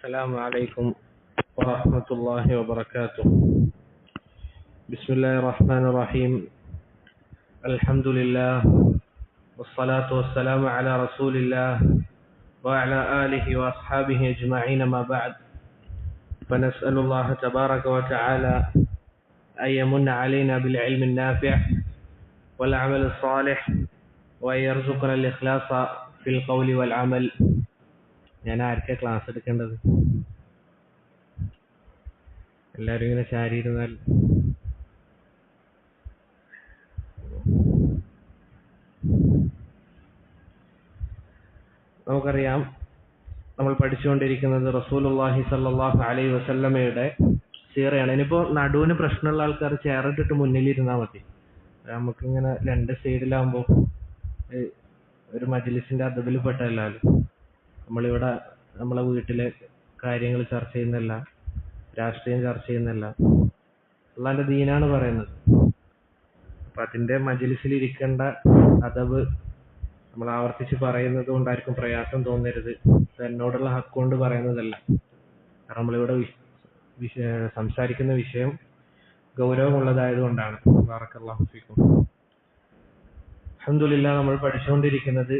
السلام عليكم ورحمة الله وبركاته. بسم الله الرحمن الرحيم. الحمد لله والصلاة والسلام على رسول الله وعلى آله وأصحابه أجمعين ما بعد، فنسأل الله تبارك وتعالى أن يمن علينا بالعلم النافع والعمل الصالح وأن يرزقنا الإخلاص في القول والعمل. ഞാൻ ആർക്കാ ക്ലാസ് എടുക്കേണ്ടത്? എല്ലാവരും ഇങ്ങനെ ചാരിയിരുന്നാൽ നമുക്കറിയാം, നമ്മൾ പഠിച്ചുകൊണ്ടിരിക്കുന്നത് റസൂലുള്ളാഹി സ്വല്ലല്ലാഹു അലൈഹി വസല്ലമയുടെ സീറയാണ്. ഇനിയിപ്പോൾ നടുവിന് പ്രശ്നമുള്ള ആൾക്കാർ ചേറിട്ടിട്ട് മുന്നിലിരുന്നാൽ മതി. നമുക്കിങ്ങനെ രണ്ട് സൈഡിലാകുമ്പോൾ ഒരു മജ്ലിസിന്റെ അദബിൽ പെട്ടല്ലാലും നമ്മളിവിടെ നമ്മളെ വീട്ടിലെ കാര്യങ്ങൾ ചർച്ച ചെയ്യുന്നല്ല, രാഷ്ട്രീയം ചർച്ച ചെയ്യുന്നല്ല, അള്ളാന്റെ ദീനാണ് പറയുന്നത്. അപ്പൊ അതിന്റെ മജ്ലിസിൽ ഇരിക്കേണ്ട അദബ് നമ്മൾ ആവർത്തിച്ച് പറയുന്നത് കൊണ്ടായിരിക്കും പ്രയാസം തോന്നരുത്. എന്നോടുള്ള ഹക്ക് കൊണ്ട് പറയുന്നതല്ല. കാരണം നമ്മളിവിടെ സംസാരിക്കുന്ന വിഷയം ഗൗരവമുള്ളതായതുകൊണ്ടാണ്. ബറക്കല്ലാഹു ഫീക്കും. അൽഹംദുലില്ലാഹ്, നമ്മൾ പഠിച്ചുകൊണ്ടിരിക്കുന്നത്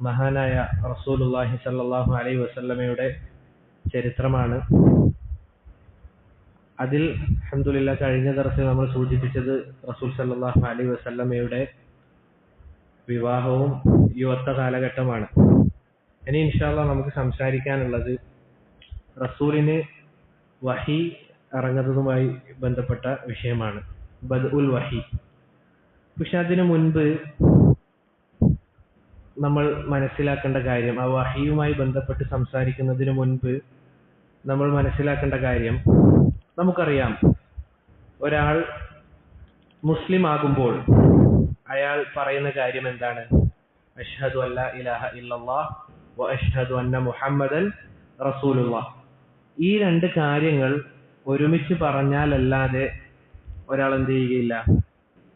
മഹാനായ റസൂലുള്ളാഹി സ്വല്ലല്ലാഹു അലൈഹി വസല്ലമയുടെ ചരിത്രമാണ്. അതിൽ അൽഹംദുലില്ലാഹ് കഴിഞ്ഞ ദർസിൽ നമ്മൾ സൂചിപ്പിച്ചത് റസൂൽ സ്വല്ലല്ലാഹു അലൈഹി വസല്ലമയുടെ വിവാഹവും യുവത്വ കാലഘട്ടമാണ്. ഇനി ഇൻഷാ അല്ലാഹ് നമുക്ക് സംസാരിക്കാനുള്ളത് റസൂലിന് വഹി ഇറങ്ങുന്നതുമായി ബന്ധപ്പെട്ട വിഷയമാണ്, ബദ്ഉൽ വഹി. പക്ഷെ അതിനു മുൻപ് നമ്മൾ മനസ്സിലാക്കേണ്ട കാര്യം, ആ വഹിയുമായി ബന്ധപ്പെട്ട് സംസാരിക്കുന്നതിന് മുൻപ് നമ്മൾ മനസ്സിലാക്കേണ്ട കാര്യം, നമുക്കറിയാം ഒരാൾ മുസ്ലിം ആകുമ്പോൾ അയാൾ പറയുന്ന കാര്യം എന്താണ്? അഷ്ഹദു അല്ലാ ഇലാഹ ഇല്ലല്ലാഹ് വ അഷ്ഹദു അന്ന മുഹമ്മദൻ റസൂലുള്ളാഹ്. ഈ രണ്ട് കാര്യങ്ങൾ ഒരുമിച്ച് പറഞ്ഞാലല്ലാതെ ഒരാൾ എന്ത് ചെയ്യുകയില്ല,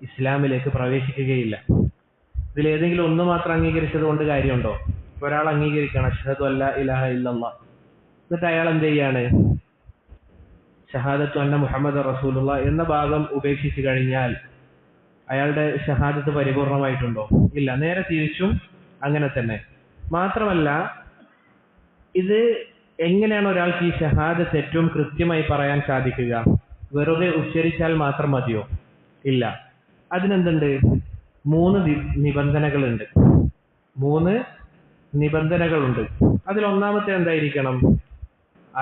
ഇസ്ലാമിലേക്ക് പ്രവേശിക്കുകയില്ല. ഇതിലേതെങ്കിലും ഒന്ന് മാത്രം അംഗീകരിച്ചത് കൊണ്ട് കാര്യമുണ്ടോ? ഒരാൾ അംഗീകരിക്കണം അഷ്ഹദു അല്ലാ ഇലാഹ ഇല്ലല്ലാഹ്, എന്നിട്ട് അയാൾ എന്ത് ചെയ്യാണ്, ഷഹാദത്തു അന്ന മുഹമ്മദ് റസൂലുള്ളാഹ് എന്ന ഭാഗം ഉപേക്ഷിച്ച് കഴിഞ്ഞാൽ അയാളുടെ ഷഹാദത്ത് പരിപൂർണമായിട്ടുണ്ടോ? ഇല്ല. നേരെ തിരിച്ചും അങ്ങനെ തന്നെ. മാത്രമല്ല, ഇത് എങ്ങനെയാണ് ഒരാൾക്ക് ഈ ഷഹാദത്ത് ഏറ്റവും കൃത്യമായി പറയാൻ സാധിക്കുക? വെറുതെ ഉച്ചരിച്ചാൽ മാത്രം മതിയോ? ഇല്ല. അതിനെന്തുണ്ട്? 3 നിബന്ധനകളുണ്ട്. 3 നിബന്ധനകളുണ്ട്. അതിൽ ഒന്നാമത്തെ എന്തായിരിക്കണം?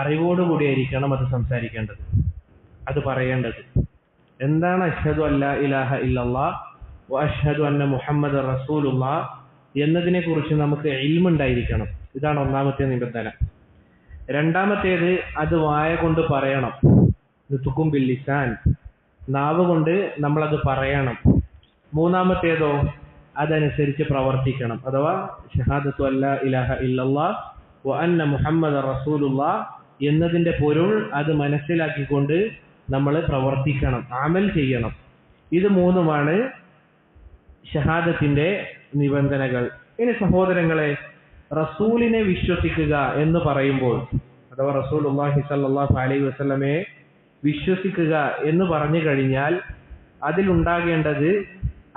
അറിവോടുകൂടിയായിരിക്കണം അത് സംസാരിക്കേണ്ടത്, അത് പറയേണ്ടത്. എന്താണ് അഷ്ഹദു അല്ലാ ഇലാഹ ഇല്ലല്ലാഹ് വ അഷ്ഹദു അന്ന മുഹമ്മദ് റസൂലുള്ളാഹ് എന്നതിനെ കുറിച്ച് നമുക്ക് ഇൽമ് ഉണ്ടായിരിക്കണം. ഇതാണ് ഒന്നാമത്തെ നിബന്ധന. രണ്ടാമത്തേത്, അത് വായ കൊണ്ട് പറയണം. നുത്ഖും ബിൽ ലിസാൻ, നാവ് കൊണ്ട് നമ്മളത് പറയണം. മൂന്നാമത്തേതോ, അതനുസരിച്ച് പ്രവർത്തിക്കണം. അഥവാ ഷഹാദത്തു അല്ലാ ഇലാഹ ഇല്ലല്ലാഹ് വ അന്ന മുഹമ്മദ് റസൂലുള്ളാഹ് എന്നതിന്റെ പൊരുൾ അത് മനസ്സിലാക്കിക്കൊണ്ട് നമ്മൾ പ്രവർത്തിക്കണം, അമൽ ചെയ്യണം. ഇത് 3മാണ് ഷഹാദത്തിന്റെ നിബന്ധനകൾ. ഇനി സഹോദരങ്ങളെ, റസൂലിനെ വിശ്വസിക്കുക എന്ന് പറയുമ്പോൾ, അഥവാ റസൂലുള്ളാഹി സ്വല്ലല്ലാഹു അലൈഹി വസല്ലമയെ വിശ്വസിക്കുക എന്ന് പറഞ്ഞു കഴിഞ്ഞാൽ അതിലുണ്ടാകേണ്ടത്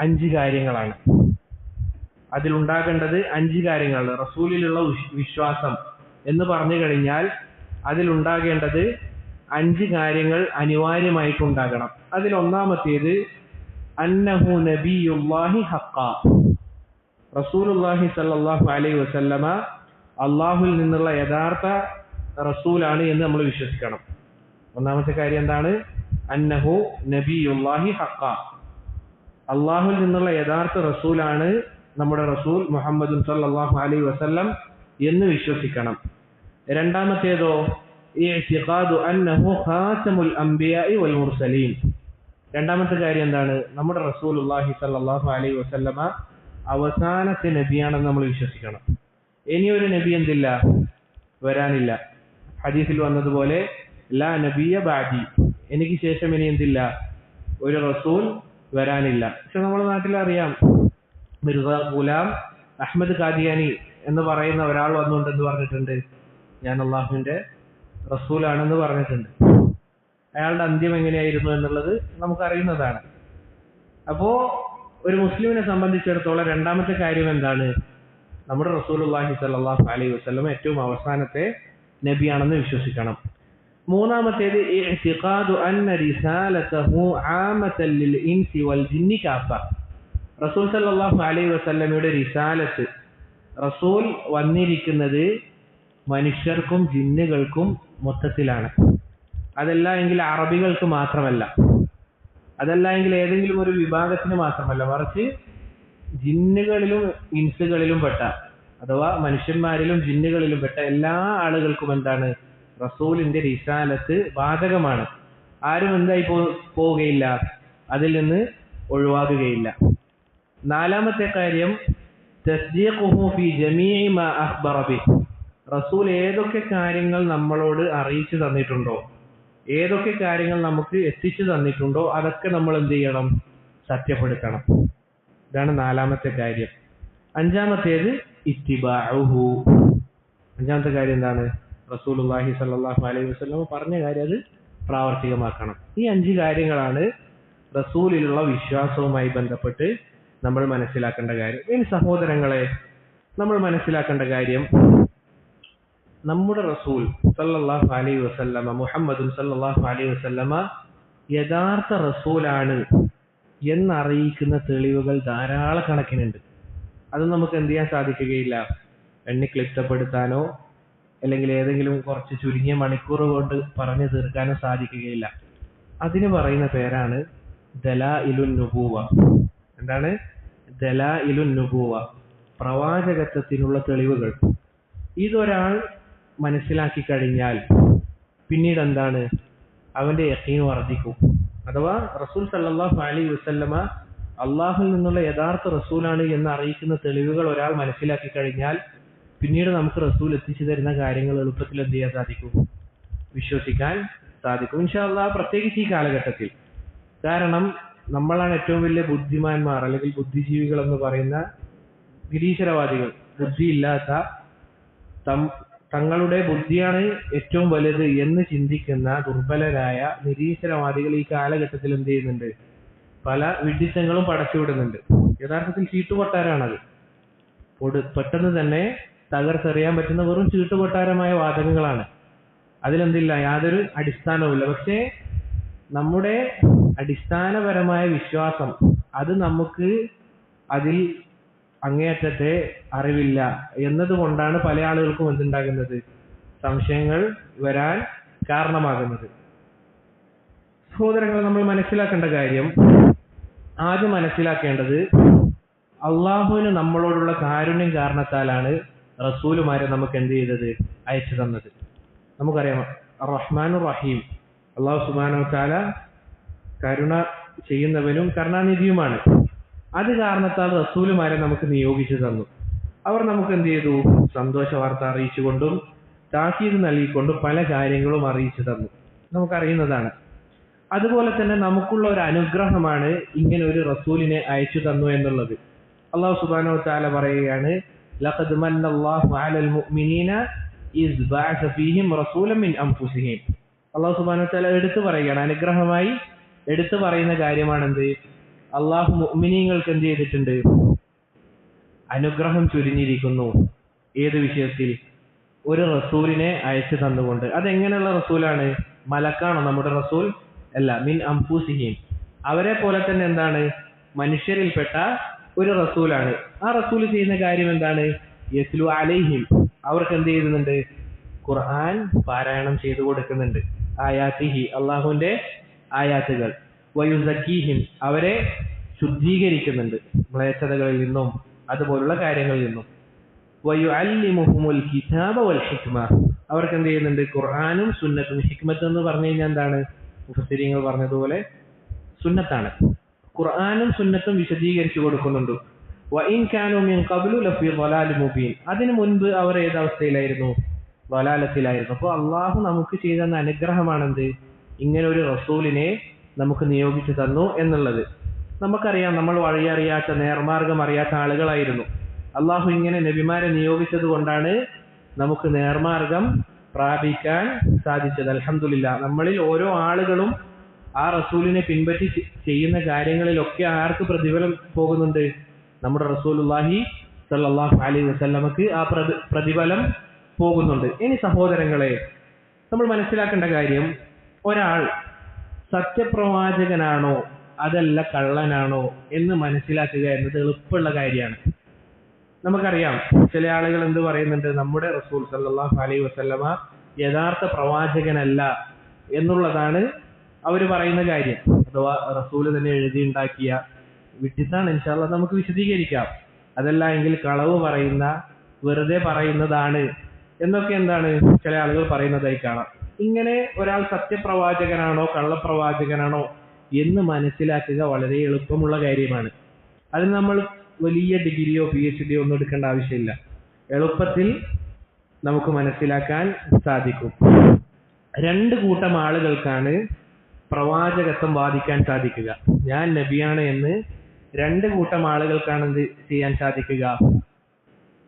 5 കാര്യങ്ങളാണ്. അതിലുണ്ടാകേണ്ടത് 5 കാര്യങ്ങളാണ്. റസൂലിലുള്ള വിശ്വാസം എന്ന് പറഞ്ഞു കഴിഞ്ഞാൽ അതിലുണ്ടാകേണ്ടത് 5 കാര്യങ്ങൾ അനിവാര്യമായിട്ടുണ്ടാകണം. അതിൽ ഒന്നാമത്തേത്, അന്നഹു നബിയുല്ലാഹി ഹഖ്ഖാ, റസൂലുള്ളാഹി സ്വല്ലല്ലാഹു അലൈഹി വസല്ലമ അല്ലാഹുവിൽ നിന്നുള്ള യഥാർത്ഥ റസൂലാണ് എന്ന് നമ്മൾ വിശ്വസിക്കണം. ഒന്നാമത്തെ കാര്യം എന്താണ്? അന്നഹു നബിയുല്ലാഹി ഹഖ്ഖാ, അല്ലാഹുവിൽ നിന്നുള്ള യഥാർത്ഥ റസൂലാണ് നമ്മുടെ റസൂൽ മുഹമ്മദ് സ്വല്ലല്ലാഹു അലൈഹി വസല്ലം എന്ന് വിശ്വസിക്കണം. രണ്ടാമത്തേതോ, ഇഅ്തിഖാദു അന്നഹു ഖാതമുൽ അംബിയാഇ വൽ മുർസലീൻ. രണ്ടാമത്തെ കാര്യം എന്താണ്? നമ്മുടെ റസൂലുള്ളാഹി സ്വല്ലല്ലാഹു അലൈഹി വസല്ലമ അവസാനത്തെ നബിയാണെന്ന് നമ്മൾ വിശ്വസിക്കണം. ഇനിയൊരു നബി എന്തില്ല, വരാനില്ല. ഹദീസിൽ വന്നതുപോലെ ലാ നബിയ ബഅദി, എനിക്ക് ശേഷം ഇനി എന്തില്ല, ഒരു റസൂൽ വരാനില്ല. പക്ഷെ നമ്മുടെ നാട്ടിലറിയാം, മിർസ ഗുലാം അഹമ്മദ് ഖാദിയാനി എന്ന് പറയുന്ന ഒരാൾ വന്നുകൊണ്ട് എന്ത് പറഞ്ഞിട്ടുണ്ട്? ഞാൻ അള്ളാഹുവിന്റെ റസൂലാണെന്ന് പറഞ്ഞിട്ടുണ്ട്. അയാളുടെ അന്ത്യം എങ്ങനെയായിരുന്നു എന്നുള്ളത് നമുക്കറിയുന്നതാണ്. അപ്പോ ഒരു മുസ്ലിമിനെ സംബന്ധിച്ചിടത്തോളം രണ്ടാമത്തെ കാര്യം എന്താണ്? നമ്മുടെ റസൂലുള്ളാഹി സ്വല്ലല്ലാഹു അലൈഹി വസല്ലം ഏറ്റവും അവസാനത്തെ നബിയാണെന്ന് വിശ്വസിക്കണം. മൂന്നാമത്തേത് ഇഅ്തിഖാദു അന്ന റിസാലതഹു ആമതൻ ലിൽ ഇൻസി വൽ ജിന്നി കാഫ. റസൂൽ സല്ലല്ലാഹു അലൈഹി വസല്ലമയുടെ റിസാലത്ത്, റസൂൽ വന്നിരിക്കുന്നത് മനുഷ്യർക്കും ജിന്നുകൾക്കും മൊത്തത്തിലാണ്. അതല്ല എങ്കിൽ അറബികൾക്ക് മാത്രമല്ല, അതല്ല എങ്കിൽ ഏതെങ്കിലും ഒരു വിഭാഗത്തിന് മാത്രമല്ല, മറിച്ച് ജിന്നുകളിലും ഇൻസുകളിലും പെട്ട, അഥവാ മനുഷ്യന്മാരിലും ജിന്നുകളിലും പെട്ട എല്ലാ ആളുകൾക്കും എന്താണ്? റസൂലിന്റെ റിസാലത്ത് ബാധകമാണ്. ആരും എന്തായി പോവുകയില്ല, അതിൽ നിന്ന് ഒഴിവാകുകയില്ല. നാലാമത്തെ കാര്യം തസ്ദീഖുഹു ഫീ ജമീഇ മാ അഖ്ബറ ബിഹി. റസൂൽ ഏതൊക്കെ കാര്യങ്ങൾ നമ്മളോട് അറിയിച്ചു തന്നിട്ടുണ്ടോ, ഏതൊക്കെ കാര്യങ്ങൾ നമുക്ക് എത്തിച്ചു തന്നിട്ടുണ്ടോ, അതൊക്കെ നമ്മൾ എന്ത് ചെയ്യണം? സത്യപ്പെടുത്തണം. ഇതാണ് നാലാമത്തെ കാര്യം. അഞ്ചാമത്തേത് ഇത്തിബാഉഹു. അഞ്ചാമത്തെ കാര്യം എന്താണ്? റസൂലുള്ളാഹി സ്വല്ലല്ലാഹു അലൈഹി വസല്ലം പറഞ്ഞ കാര്യം അത് പ്രാവർത്തികമാക്കണം. ഈ 5 കാര്യങ്ങളാണ് റസൂലിലുള്ള വിശ്വാസവുമായി ബന്ധപ്പെട്ട് നമ്മൾ മനസ്സിലാക്കേണ്ട കാര്യം. ഇനി സഹോദരങ്ങളെ, നമ്മൾ മനസ്സിലാക്കേണ്ട കാര്യം, നമ്മുടെ റസൂൽ സല്ലല്ലാഹു അലൈഹി വസല്ലമ, മുഹമ്മദ് സല്ലല്ലാഹു അലൈഹി വസല്ലമ യഥാർത്ഥ റസൂലാണ് എന്നറിയിക്കുന്ന തെളിവുകൾ ധാരാളക്കണക്കിനുണ്ട്. അത് നമുക്ക് എന്ത് ചെയ്യാൻ സാധിക്കുകയില്ല, എണ്ണി ക്ലിപ്തപ്പെടുത്താനോ അല്ലെങ്കിൽ ഏതെങ്കിലും കുറച്ച് ചുരുങ്ങിയ മണിക്കൂർ കൊണ്ട് പറഞ്ഞു തീർക്കാനോ സാധിക്കുകയില്ല. അതിന് പറയുന്ന പേരാണ് ദലായിലുൻ നുബുവ. എന്താണ്? ദലായിലുൻ നുബുവ, പ്രവാചകത്വത്തിനുള്ള തെളിവുകൾ. ഇതൊരാൾ മനസ്സിലാക്കി കഴിഞ്ഞാൽ പിന്നീട് എന്താണ്? അവന്റെ യഖീൻ വർദ്ധിക്കും. അഥവാ റസൂൽ സല്ലല്ലാഹു അലൈഹി വസല്ലമ അള്ളാഹുവിൽ നിന്നുള്ള യഥാർത്ഥ റസൂലാണ് എന്ന് അറിയിക്കുന്ന തെളിവുകൾ ഒരാൾ മനസ്സിലാക്കി കഴിഞ്ഞാൽ പിന്നീട് നമുക്ക് റസൂൽ എത്തിച്ചു തരുന്ന കാര്യങ്ങൾ എളുപ്പത്തിൽ എന്ത് ചെയ്യാൻ സാധിക്കും? വിശ്വസിക്കാൻ സാധിക്കും ഇൻഷാ അല്ലാഹ്. പ്രത്യേകിച്ച് ഈ കാലഘട്ടത്തിൽ. കാരണം നമ്മളാണ് ഏറ്റവും വലിയ ബുദ്ധിമാന്മാർ അല്ലെങ്കിൽ ബുദ്ധിജീവികൾ എന്ന് പറയുന്ന നിരീശ്വരവാദികൾ. ബുദ്ധിയില്ലാത്ത, തങ്ങളുടെ ബുദ്ധിയാണ് ഏറ്റവും വലുത് എന്ന് ചിന്തിക്കുന്ന ദുർബലരായ നിരീശ്വരവാദികൾ ഈ കാലഘട്ടത്തിൽ എന്ത് ചെയ്യുന്നുണ്ട്? പല വിഡ്ഢിത്തങ്ങളും പടച്ചുവിടുന്നുണ്ട്. യഥാർത്ഥത്തിൽ ചീട്ടുകൊട്ടാരാണത്. പെട്ടെന്ന് തന്നെ തകർത്തെറിയാൻ പറ്റുന്ന വെറും ചീട്ടുകൊട്ടാരമായ വാദങ്ങളാണ്. അതിലെന്തില്ല, യാതൊരു അടിസ്ഥാനവുമില്ല. പക്ഷേ നമ്മുടെ അടിസ്ഥാനപരമായ വിശ്വാസം, അത് നമുക്ക് അതിൽ അങ്ങേയറ്റത്തെ അറിവില്ല എന്നതുകൊണ്ടാണ് പല ആളുകൾക്കും എന്തുണ്ടാകുന്നത്? സംശയങ്ങൾ വരാൻ കാരണമാകുന്നത്. സഹോദരങ്ങൾ, നമ്മൾ മനസ്സിലാക്കേണ്ട കാര്യം, ആദ്യം മനസ്സിലാക്കേണ്ടത്, അള്ളാഹുവിന് നമ്മളോടുള്ള കാരുണ്യം കാരണത്താലാണ് റസൂലുമാരെ നമുക്ക് എന്ത് ചെയ്തത്? അയച്ചു തന്നത്. നമുക്കറിയാം, റഹ്മാൻ റഹീം, അള്ളാഹു സുബ്ഹാനഹു വ തആല കരുണ ചെയ്യുന്നവനും കരുണാനിധിയുമാണ്. അത് കാരണത്താൽ റസൂലുമാരെ നമുക്ക് നിയോഗിച്ചു തന്നു. അവർ നമുക്ക് എന്ത് ചെയ്തു? സന്തോഷ വാർത്ത അറിയിച്ചുകൊണ്ടും താക്കീത് നൽകിക്കൊണ്ടും പല കാര്യങ്ങളും അറിയിച്ചു തന്നു. നമുക്കറിയുന്നതാണ്. അതുപോലെ തന്നെ നമുക്കുള്ള ഒരു അനുഗ്രഹമാണ് ഇങ്ങനെ ഒരു റസൂലിനെ അയച്ചു തന്നു എന്നുള്ളത്. അള്ളാഹു സുബ്ഹാനഹു വ തആല പറയുകയാണ്, ലഖദ് മന്നല്ലാഹു അലൽ മുഅ്മിനീന ഇസ് ബഅസ ഫീഹിം റസൂലൻ മിൻ അൻഫുസിഹിം. അള്ളാഹു സുബ്ഹാനഹു വ തആല എടുത്തു പറയുകയാണ്, അനുഗ്രഹമായി എടുത്തു പറയുന്ന കാര്യമാണെന്ത്? അള്ളാഹു മുഅ്മിനീങ്ങൾക്ക് എന്ത് ചെയ്തിട്ടുണ്ട്? അനുഗ്രഹം ചൊരിഞ്ഞിരിക്കുന്നു. ഏത് വിഷയത്തിൽ? ഒരു റസൂലിനെ അയച്ചു തന്നുകൊണ്ട്. അതെങ്ങനെയുള്ള റസൂലാണ്? മലക്കാണോ നമ്മുടെ റസൂൽ? അല്ല, മിൻ അൻഫുസിഹിം, അവരെ പോലെ തന്നെ എന്താണ്? മനുഷ്യരിൽപ്പെട്ട ഒരു റസൂലാണ്. ആ റസൂൽ ചെയ്യുന്ന കാര്യം എന്താണ്? യസ്ലു അലൈഹിം, അവർക്ക് എന്ത് ചെയ്യുന്നുണ്ട്? ഖുർആൻ പാരായണം ചെയ്തു കൊടുക്കുന്നുണ്ട്. ആയാത്തിഹി, അള്ളാഹുവിന്റെ ആയാത്തുകൾ. വയുസക്കീഹിം, അവരെ ശുദ്ധീകരിക്കുന്നുണ്ട് മ്ലേച്ഛതകളിൽ നിന്നും അതുപോലുള്ള കാര്യങ്ങളിൽ നിന്നും. വയുഅല്ലിമുഹുമുൽ കിതാബ വൽ ഹിക്മ, അവർക്ക് എന്ത് ചെയ്യുന്നുണ്ട്? ഖുർആനും സുന്നത്തും. ഹിക്മത്ത് എന്ന് പറഞ്ഞു കഴിഞ്ഞാൽ എന്താണ്? മുഫസ്സിരീങ്ങൾ പറഞ്ഞതുപോലെ സുന്നത്താണ്. ഖുർആനും സുന്നത്തും വിശദീകരിച്ചു കൊടുക്കുന്നുണ്ട്. വഇൻ കാനൂ മിൻ ഖബ്ലു ലഫീ ളലാലിൻ മുബീൻ, അതിനു മുൻപ് അവർ ഏതവസ്ഥയിലായിരുന്നു? ളലാലത്തിലായിരുന്നു. അപ്പോൾ അള്ളാഹു നമുക്ക് ചെയ്ത അനുഗ്രഹമാണെന്ത്? ഇങ്ങനെ ഒരു റസൂലിനെ നമുക്ക് നിയോഗിച്ചു തന്നു എന്നുള്ളത്. നമുക്കറിയാം, നമ്മൾ വഴിയറിയാത്ത, നേർമാർഗം അറിയാത്ത ആളുകളായിരുന്നു. അള്ളാഹു ഇങ്ങനെ നബിമാരെ നിയോഗിച്ചത് കൊണ്ടാണ് നമുക്ക് നേർമാർഗം പ്രാപിക്കാൻ സാധിച്ചത്. അൽഹംദുലില്ലാ. നമ്മളിൽ ഓരോ ആളുകളും ആ റസൂലിനെ പിൻപറ്റി ചെയ്യുന്ന കാര്യങ്ങളിലൊക്കെ ആർക്ക് പ്രതിഫലം പോകുന്നുണ്ട്? നമ്മുടെ റസൂലുള്ളാഹി സ്വല്ലല്ലാഹു അലൈഹി വസല്ലമക്ക് ആ പ്രതിഫലം പോകുന്നുണ്ട്. ഇനി സഹോദരങ്ങളെ, നമ്മൾ മനസ്സിലാക്കേണ്ട കാര്യം, ഒരാൾ സത്യപ്രവാചകനാണോ അതല്ല കള്ളനാണോ എന്ന് മനസ്സിലാക്കുക എന്നത് എളുപ്പമുള്ള കാര്യമാണ്. നമുക്കറിയാം, ചില ആളുകൾ എന്ത് പറയുന്നുണ്ട്, നമ്മുടെ റസൂൽ സല്ലല്ലാഹു അലൈഹി വസല്ലമ യഥാർത്ഥ പ്രവാചകനല്ല എന്നുള്ളതാണ് അവർ പറയുന്ന കാര്യം. അഥവാ റസൂൽ തന്നെ എഴുതിയുണ്ടാക്കിയ വിട്ടിത്താണ്. ഇൻഷാ അല്ലാഹ് നമുക്ക് വിശദീകരിക്കാം. അതല്ല എങ്കിൽ കളവ് പറയുന്ന, വെറുതെ പറയുന്നതാണ് എന്നൊക്കെ എന്താണ് ചില ആളുകൾ പറയുന്നതായി കാണാം. ഇങ്ങനെ ഒരാൾ സത്യപ്രവാചകനാണോ കള്ളപ്രവാചകനാണോ എന്ന് മനസ്സിലാക്കുക വളരെ എളുപ്പമുള്ള കാര്യമാണ്. അതിന് നമ്മൾ വലിയ ഡിഗ്രിയോ PhD ഒന്നും എടുക്കേണ്ട ആവശ്യമില്ല. എളുപ്പത്തിൽ നമുക്ക് മനസ്സിലാക്കാൻ സാധിക്കും. രണ്ട് കൂട്ടം ആളുകൾക്കാണ് പ്രവാചകത്വം വാദിക്കാൻ സാധിക്കുക. ഞാൻ നബിയാണ് എന്ന് രണ്ട് കൂട്ടം ആളുകൾക്കാണ് എന്ത് ചെയ്യാൻ സാധിക്കുക?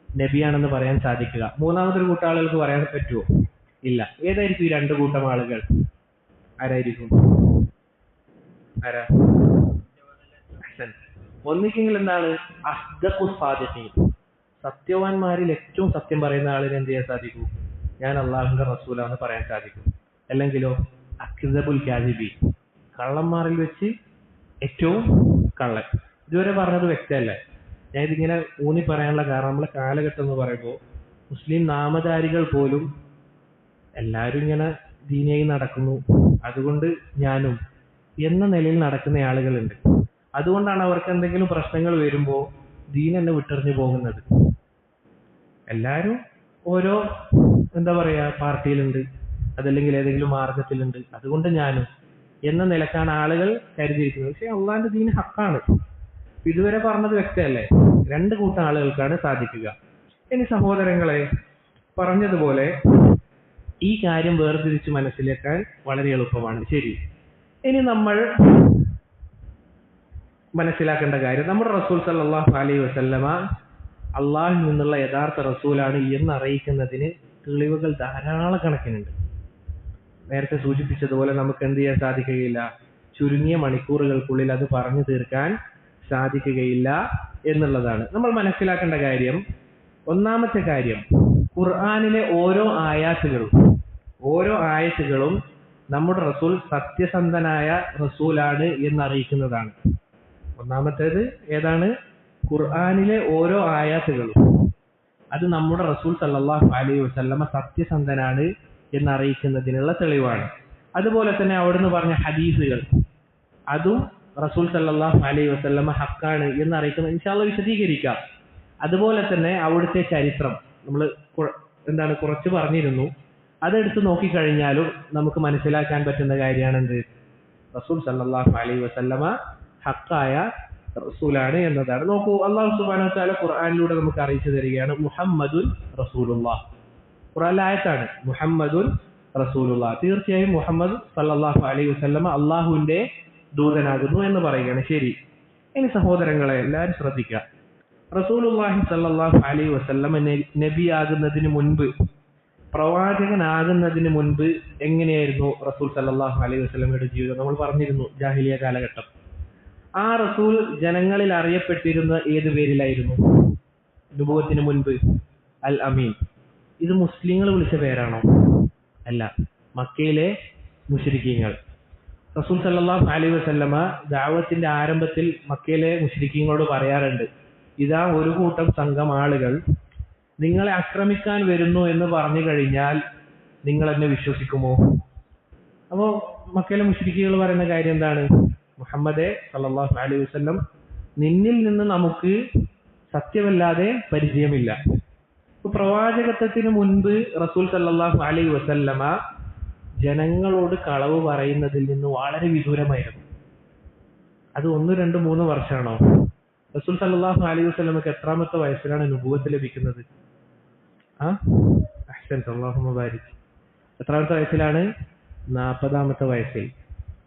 നബിയാണെന്ന് പറയാൻ സാധിക്കുക. മൂന്നാമതൊരു കൂട്ടം ആളുകൾക്ക് പറയാൻ പറ്റുമോ? ഇല്ല. ഏതായിരിക്കും ഈ രണ്ട് കൂട്ടം ആളുകൾ? ആരായിരിക്കും? ആരാ? ഒന്നിക്കെങ്കിൽ എന്താണ്? അസ്ദഖു സാദിഖീൻ, സത്യവാന്മാരിൽ ഏറ്റവും സത്യം പറയുന്ന ആളിന് എന്ത് ചെയ്യാൻ സാധിക്കൂ? ഞാൻ അള്ളാഹുവിന്റെ റസൂലാണെന്ന് പറയാൻ സാധിക്കും. അല്ലെങ്കിലോ അക്ദബുൽ കാദിബീൻ, കള്ളന്മാരിൽ വെച്ച് ഏറ്റവും കള്ളൻ. ഇതുവരെ പറഞ്ഞത് വ്യക്തമല്ലേ? ഞാൻ ഇതിങ്ങനെ ഊന്നി പറയാനുള്ള കാരണം, നമ്മളെ കാലഘട്ടം എന്ന് പറയുമ്പോൾ മുസ്ലിം നാമധാരികൾ പോലും എല്ലാവരും ഇങ്ങനെ ദീനിയായി നടക്കുന്നു, അതുകൊണ്ട് ഞാനും എന്ന നിലയിൽ നടക്കുന്ന ആളുകളുണ്ട്. അതുകൊണ്ടാണ് അവർക്ക് എന്തെങ്കിലും പ്രശ്നങ്ങൾ വരുമ്പോൾ ദീൻ എന്നെ വിട്ടെറിഞ്ഞു പോകുന്നത്. എല്ലാവരും ഓരോ പാർട്ടിയിലുണ്ട്, അതല്ലെങ്കിൽ ഏതെങ്കിലും മാർഗത്തിലുണ്ട്, അതുകൊണ്ട് ഞാനും എന്ന നിലക്കാണ് ആളുകൾ കരുതിയിരിക്കുന്നത്. പക്ഷെ അള്ളാന്റെ ദീൻ ഹക്കാണ്. ഇതുവരെ പറഞ്ഞത് വ്യക്തമല്ലേ? രണ്ട് കൂട്ടം ആളുകൾക്കാണ് സാധിക്കുക. ഇനി സഹോദരങ്ങളെ, പറഞ്ഞതുപോലെ ഈ കാര്യം വേർതിരിച്ച് മനസ്സിലാക്കാൻ വളരെ എളുപ്പമാണ്. ശരി, ഇനി നമ്മൾ മനസ്സിലാക്കേണ്ട കാര്യം, നമ്മുടെ റസൂൽ സല്ലല്ലാഹു അലൈഹി വസല്ലമ അള്ളാഹിൽ നിന്നുള്ള യഥാർത്ഥ റസൂലാണ് എന്ന് അറിയിക്കുന്നതിന് തെളിവുകൾ ധാരാളം കണക്കിനുണ്ട്. നേരത്തെ സൂചിപ്പിച്ചതുപോലെ നമുക്ക് എന്ത് ചെയ്യാൻ സാധിക്കുകയില്ല, ചുരുങ്ങിയ മണിക്കൂറുകൾക്കുള്ളിൽ അത് പറഞ്ഞു തീർക്കാൻ സാധിക്കുകയില്ല എന്നുള്ളതാണ് നമ്മൾ മനസ്സിലാക്കേണ്ട കാര്യം. ഒന്നാമത്തെ കാര്യം, ഖുർആനിലെ ഓരോ ആയത്തുകളും നമ്മുടെ റസൂൽ സത്യസന്ധനായ റസൂലാണ് എന്നറിയിക്കുന്നതാണ്. ഒന്നാമത്തേത് ഏതാണ്? ഖുർആനിലെ ഓരോ ആയത്തുകളും അത് നമ്മുടെ റസൂൽ സല്ലല്ലാഹു അലൈഹി വസല്ലമ സത്യസന്ധനാണ് എന്നറിയിക്കുന്നതിനുള്ള തെളിവാണ്. അതുപോലെ തന്നെ അവിടുന്ന് പറഞ്ഞ ഹദീസുകൾ, അതും റസൂൽ സല്ലല്ലാഹു അലൈഹി വസല്ലമ ഹക്കാണ് എന്നറിയിക്കുന്നത്. ഇൻഷാ അല്ലാഹ് വിശദീകരിക്കാം. അതുപോലെ തന്നെ അവിടുത്തെ ചരിത്രം നമ്മൾ കുറച്ച് പറഞ്ഞിരുന്നു. അതെടുത്ത് നോക്കിക്കഴിഞ്ഞാലും നമുക്ക് മനസ്സിലാക്കാൻ പറ്റുന്ന കാര്യമാണ് എന്ത്? റസൂൽ സല്ലല്ലാഹു അലൈഹി വസല്ലമ ഹക്കായ റസൂലാണ് എന്നതാണ്. നോക്കൂ, അല്ലാഹു സുബ്ഹാനഹു വ തആല ഖുർആനിലൂടെ നമുക്ക് അറിയിച്ചു തരികയാണ്, മുഹമ്മദുൻ റസൂലുള്ളാഹ്. ഖുർആനിലെ ആയത്താണ് മുഹമ്മദുൻ റസൂലുള്ളാഹ്. തീർച്ചയായും മുഹമ്മദ് സല്ലല്ലാഹു അലൈഹി വസല്ലമ അള്ളാഹുവിന്റെ ദൂതനാകുന്നു എന്ന് പറയുകയാണ്. ശരി, ഇനി സഹോദരങ്ങളെ എല്ലാവരും ശ്രദ്ധിക്കുക. റസൂലുള്ളാഹി സല്ലല്ലാഹു അലൈഹി വസല്ലമ നബിയാകുന്നതിന് മുൻപ്, പ്രവാചകനാകുന്നതിന് മുൻപ് എങ്ങനെയായിരുന്നു റസൂൽ സല്ലല്ലാഹു അലൈഹി വസല്ലമയുടെ ജീവിതം? നമ്മൾ പറഞ്ഞിരുന്നു, ജാഹിലിയ കാലഘട്ടം. ആ റസൂൽ ജനങ്ങളിൽ അറിയപ്പെട്ടിരുന്ന ഏത് പേരിലായിരുന്നു? നുബുവത്തിന് മുൻപ് അൽ അമീൻ. ഇത് മുസ്ലിങ്ങൾ വിളിച്ച പേരാണോ? അല്ല, മക്കയിലെ മുശ്രിക്കീങ്ങൾ. റസൂൽ സല്ലല്ലാഹു അലൈഹി വസല്ലമ ദഅവത്തിന്റെ ആരംഭത്തിൽ മക്കയിലെ മുശ്രിക്കീങ്ങളോട് പറയാറുണ്ട്, ഇതാ ഒരു കൂട്ടം സംഘം ആളുകൾ നിങ്ങളെ ആക്രമിക്കാൻ വരുന്നു എന്ന് പറഞ്ഞു കഴിഞ്ഞാൽ നിങ്ങൾ എന്നെ വിശ്വസിക്കുമോ? അപ്പോൾ മക്കയിലെ മുശ്രിക്കുകൾ പറയുന്ന കാര്യം എന്താണ്? മുഹമ്മദേ സല്ലല്ലാഹു അലൈഹി വസല്ലം, നിന്നിൽ നിന്ന് നമുക്ക് സത്യമല്ലാതെ പരിചയമില്ല. പ്രവാചകത്വത്തിന് മുൻപ് റസൂൽ സല്ലല്ലാഹു അലൈഹി വസല്ലമ ജനങ്ങളോട് കളവ് പറയുന്നതിൽ നിന്ന് വളരെ വിദൂരമായിരുന്നു. അത് 1, 2, 3 വർഷമാണോ? റസൂൽ സല്ലല്ലാഹു അലൈഹി വസല്ലമക്ക് എത്രാമത്തെ വയസ്സിലാണ് നുബുവത്ത് ലഭിക്കുന്നത്? അല്ലാഹുമ്മ ബാരിക്. എത്രാമത്തെ വയസ്സിലാണ്? 40ാമത്തെ വയസ്സിൽ.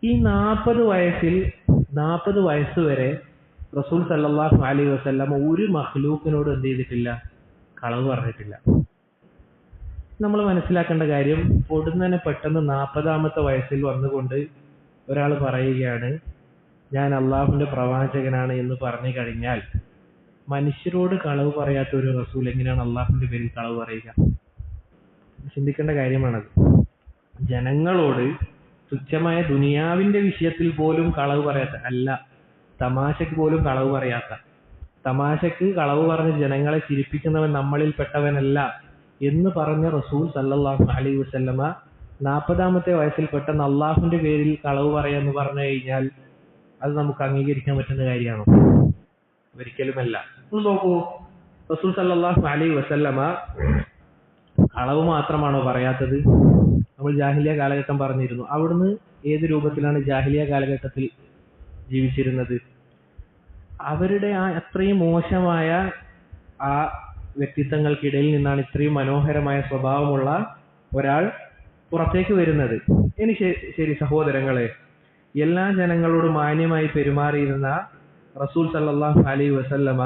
ഈ 40 വയസ്സ് വരെ റസൂൽ സല്ലല്ലാഹു അലൈഹി വസല്ലമ ഒരു മഖ്ലൂക്കിനോട് എന്ത് ചെയ്തിട്ടില്ല? കളവ് പറഞ്ഞിട്ടില്ല. നമ്മൾ മനസ്സിലാക്കേണ്ട കാര്യം, പൊടുന്നനെ പെട്ടെന്ന് 40-ാമത്തെ വയസ്സിൽ വന്നുകൊണ്ട് ഒരാൾ പറയുകയാണ് ഞാൻ അള്ളാഹുവിന്റെ പ്രവാചകനാണ് എന്ന് പറഞ്ഞു കഴിഞ്ഞാൽ, മനുഷ്യരോട് കളവ് പറയാത്ത ഒരു റസൂൽ എങ്ങനെയാണ് അള്ളാഹുവിന്റെ പേരിൽ കളവ് പറയുക? ചിന്തിക്കേണ്ട കാര്യമാണത്. ജനങ്ങളോട് തുച്ഛമായ ദുനിയാവിന്റെ വിഷയത്തിൽ പോലും കളവ് പറയാത്ത, അല്ല തമാശക്ക് പോലും കളവ് പറയാത്ത, തമാശക്ക് കളവ് പറഞ്ഞ് ജനങ്ങളെ ചിരിപ്പിക്കുന്നവൻ നമ്മളിൽ പെട്ടവനല്ല എന്ന് പറഞ്ഞ റസൂൽ സല്ലല്ലാഹു അലൈഹി വസല്ലമ 40-ാമത്തെ വയസ്സിൽ പെട്ടെന്ന് അള്ളാഹുവിന്റെ പേരിൽ കളവ് പറയാന്ന് പറഞ്ഞു കഴിഞ്ഞാൽ അത് നമുക്ക് അംഗീകരിക്കാൻ പറ്റുന്ന കാര്യമാണോ? ഒരിക്കലുമല്ല. നോക്കൂ, റസൂൽ സല്ലല്ലാഹു അലൈഹി വസല്ലമ കളവ് മാത്രമാണോ പറയാത്തത്? നമ്മൾ ജാഹിലിയ കാലഘട്ടം പറഞ്ഞിരുന്നു. അവിടുന്ന് ഏത് രൂപത്തിലാണ് ജാഹിലിയ കാലഘട്ടത്തിൽ ജീവിച്ചിരുന്നത്? അവരുടെ ആ അത്രയും മോശമായ ആ വ്യക്തിത്വങ്ങൾക്കിടയിൽ നിന്നാണ് ഇത്രയും മനോഹരമായ സ്വഭാവമുള്ള ഒരാൾ പുറത്തേക്ക് വരുന്നത്. ഇനി ശരി സഹോദരങ്ങളെ, എല്ലാ ജനങ്ങളോടും മാന്യമായി പെരുമാറിയിരുന്ന റസൂൽ സല്ലല്ലാഹു അലൈഹി വസല്ലമ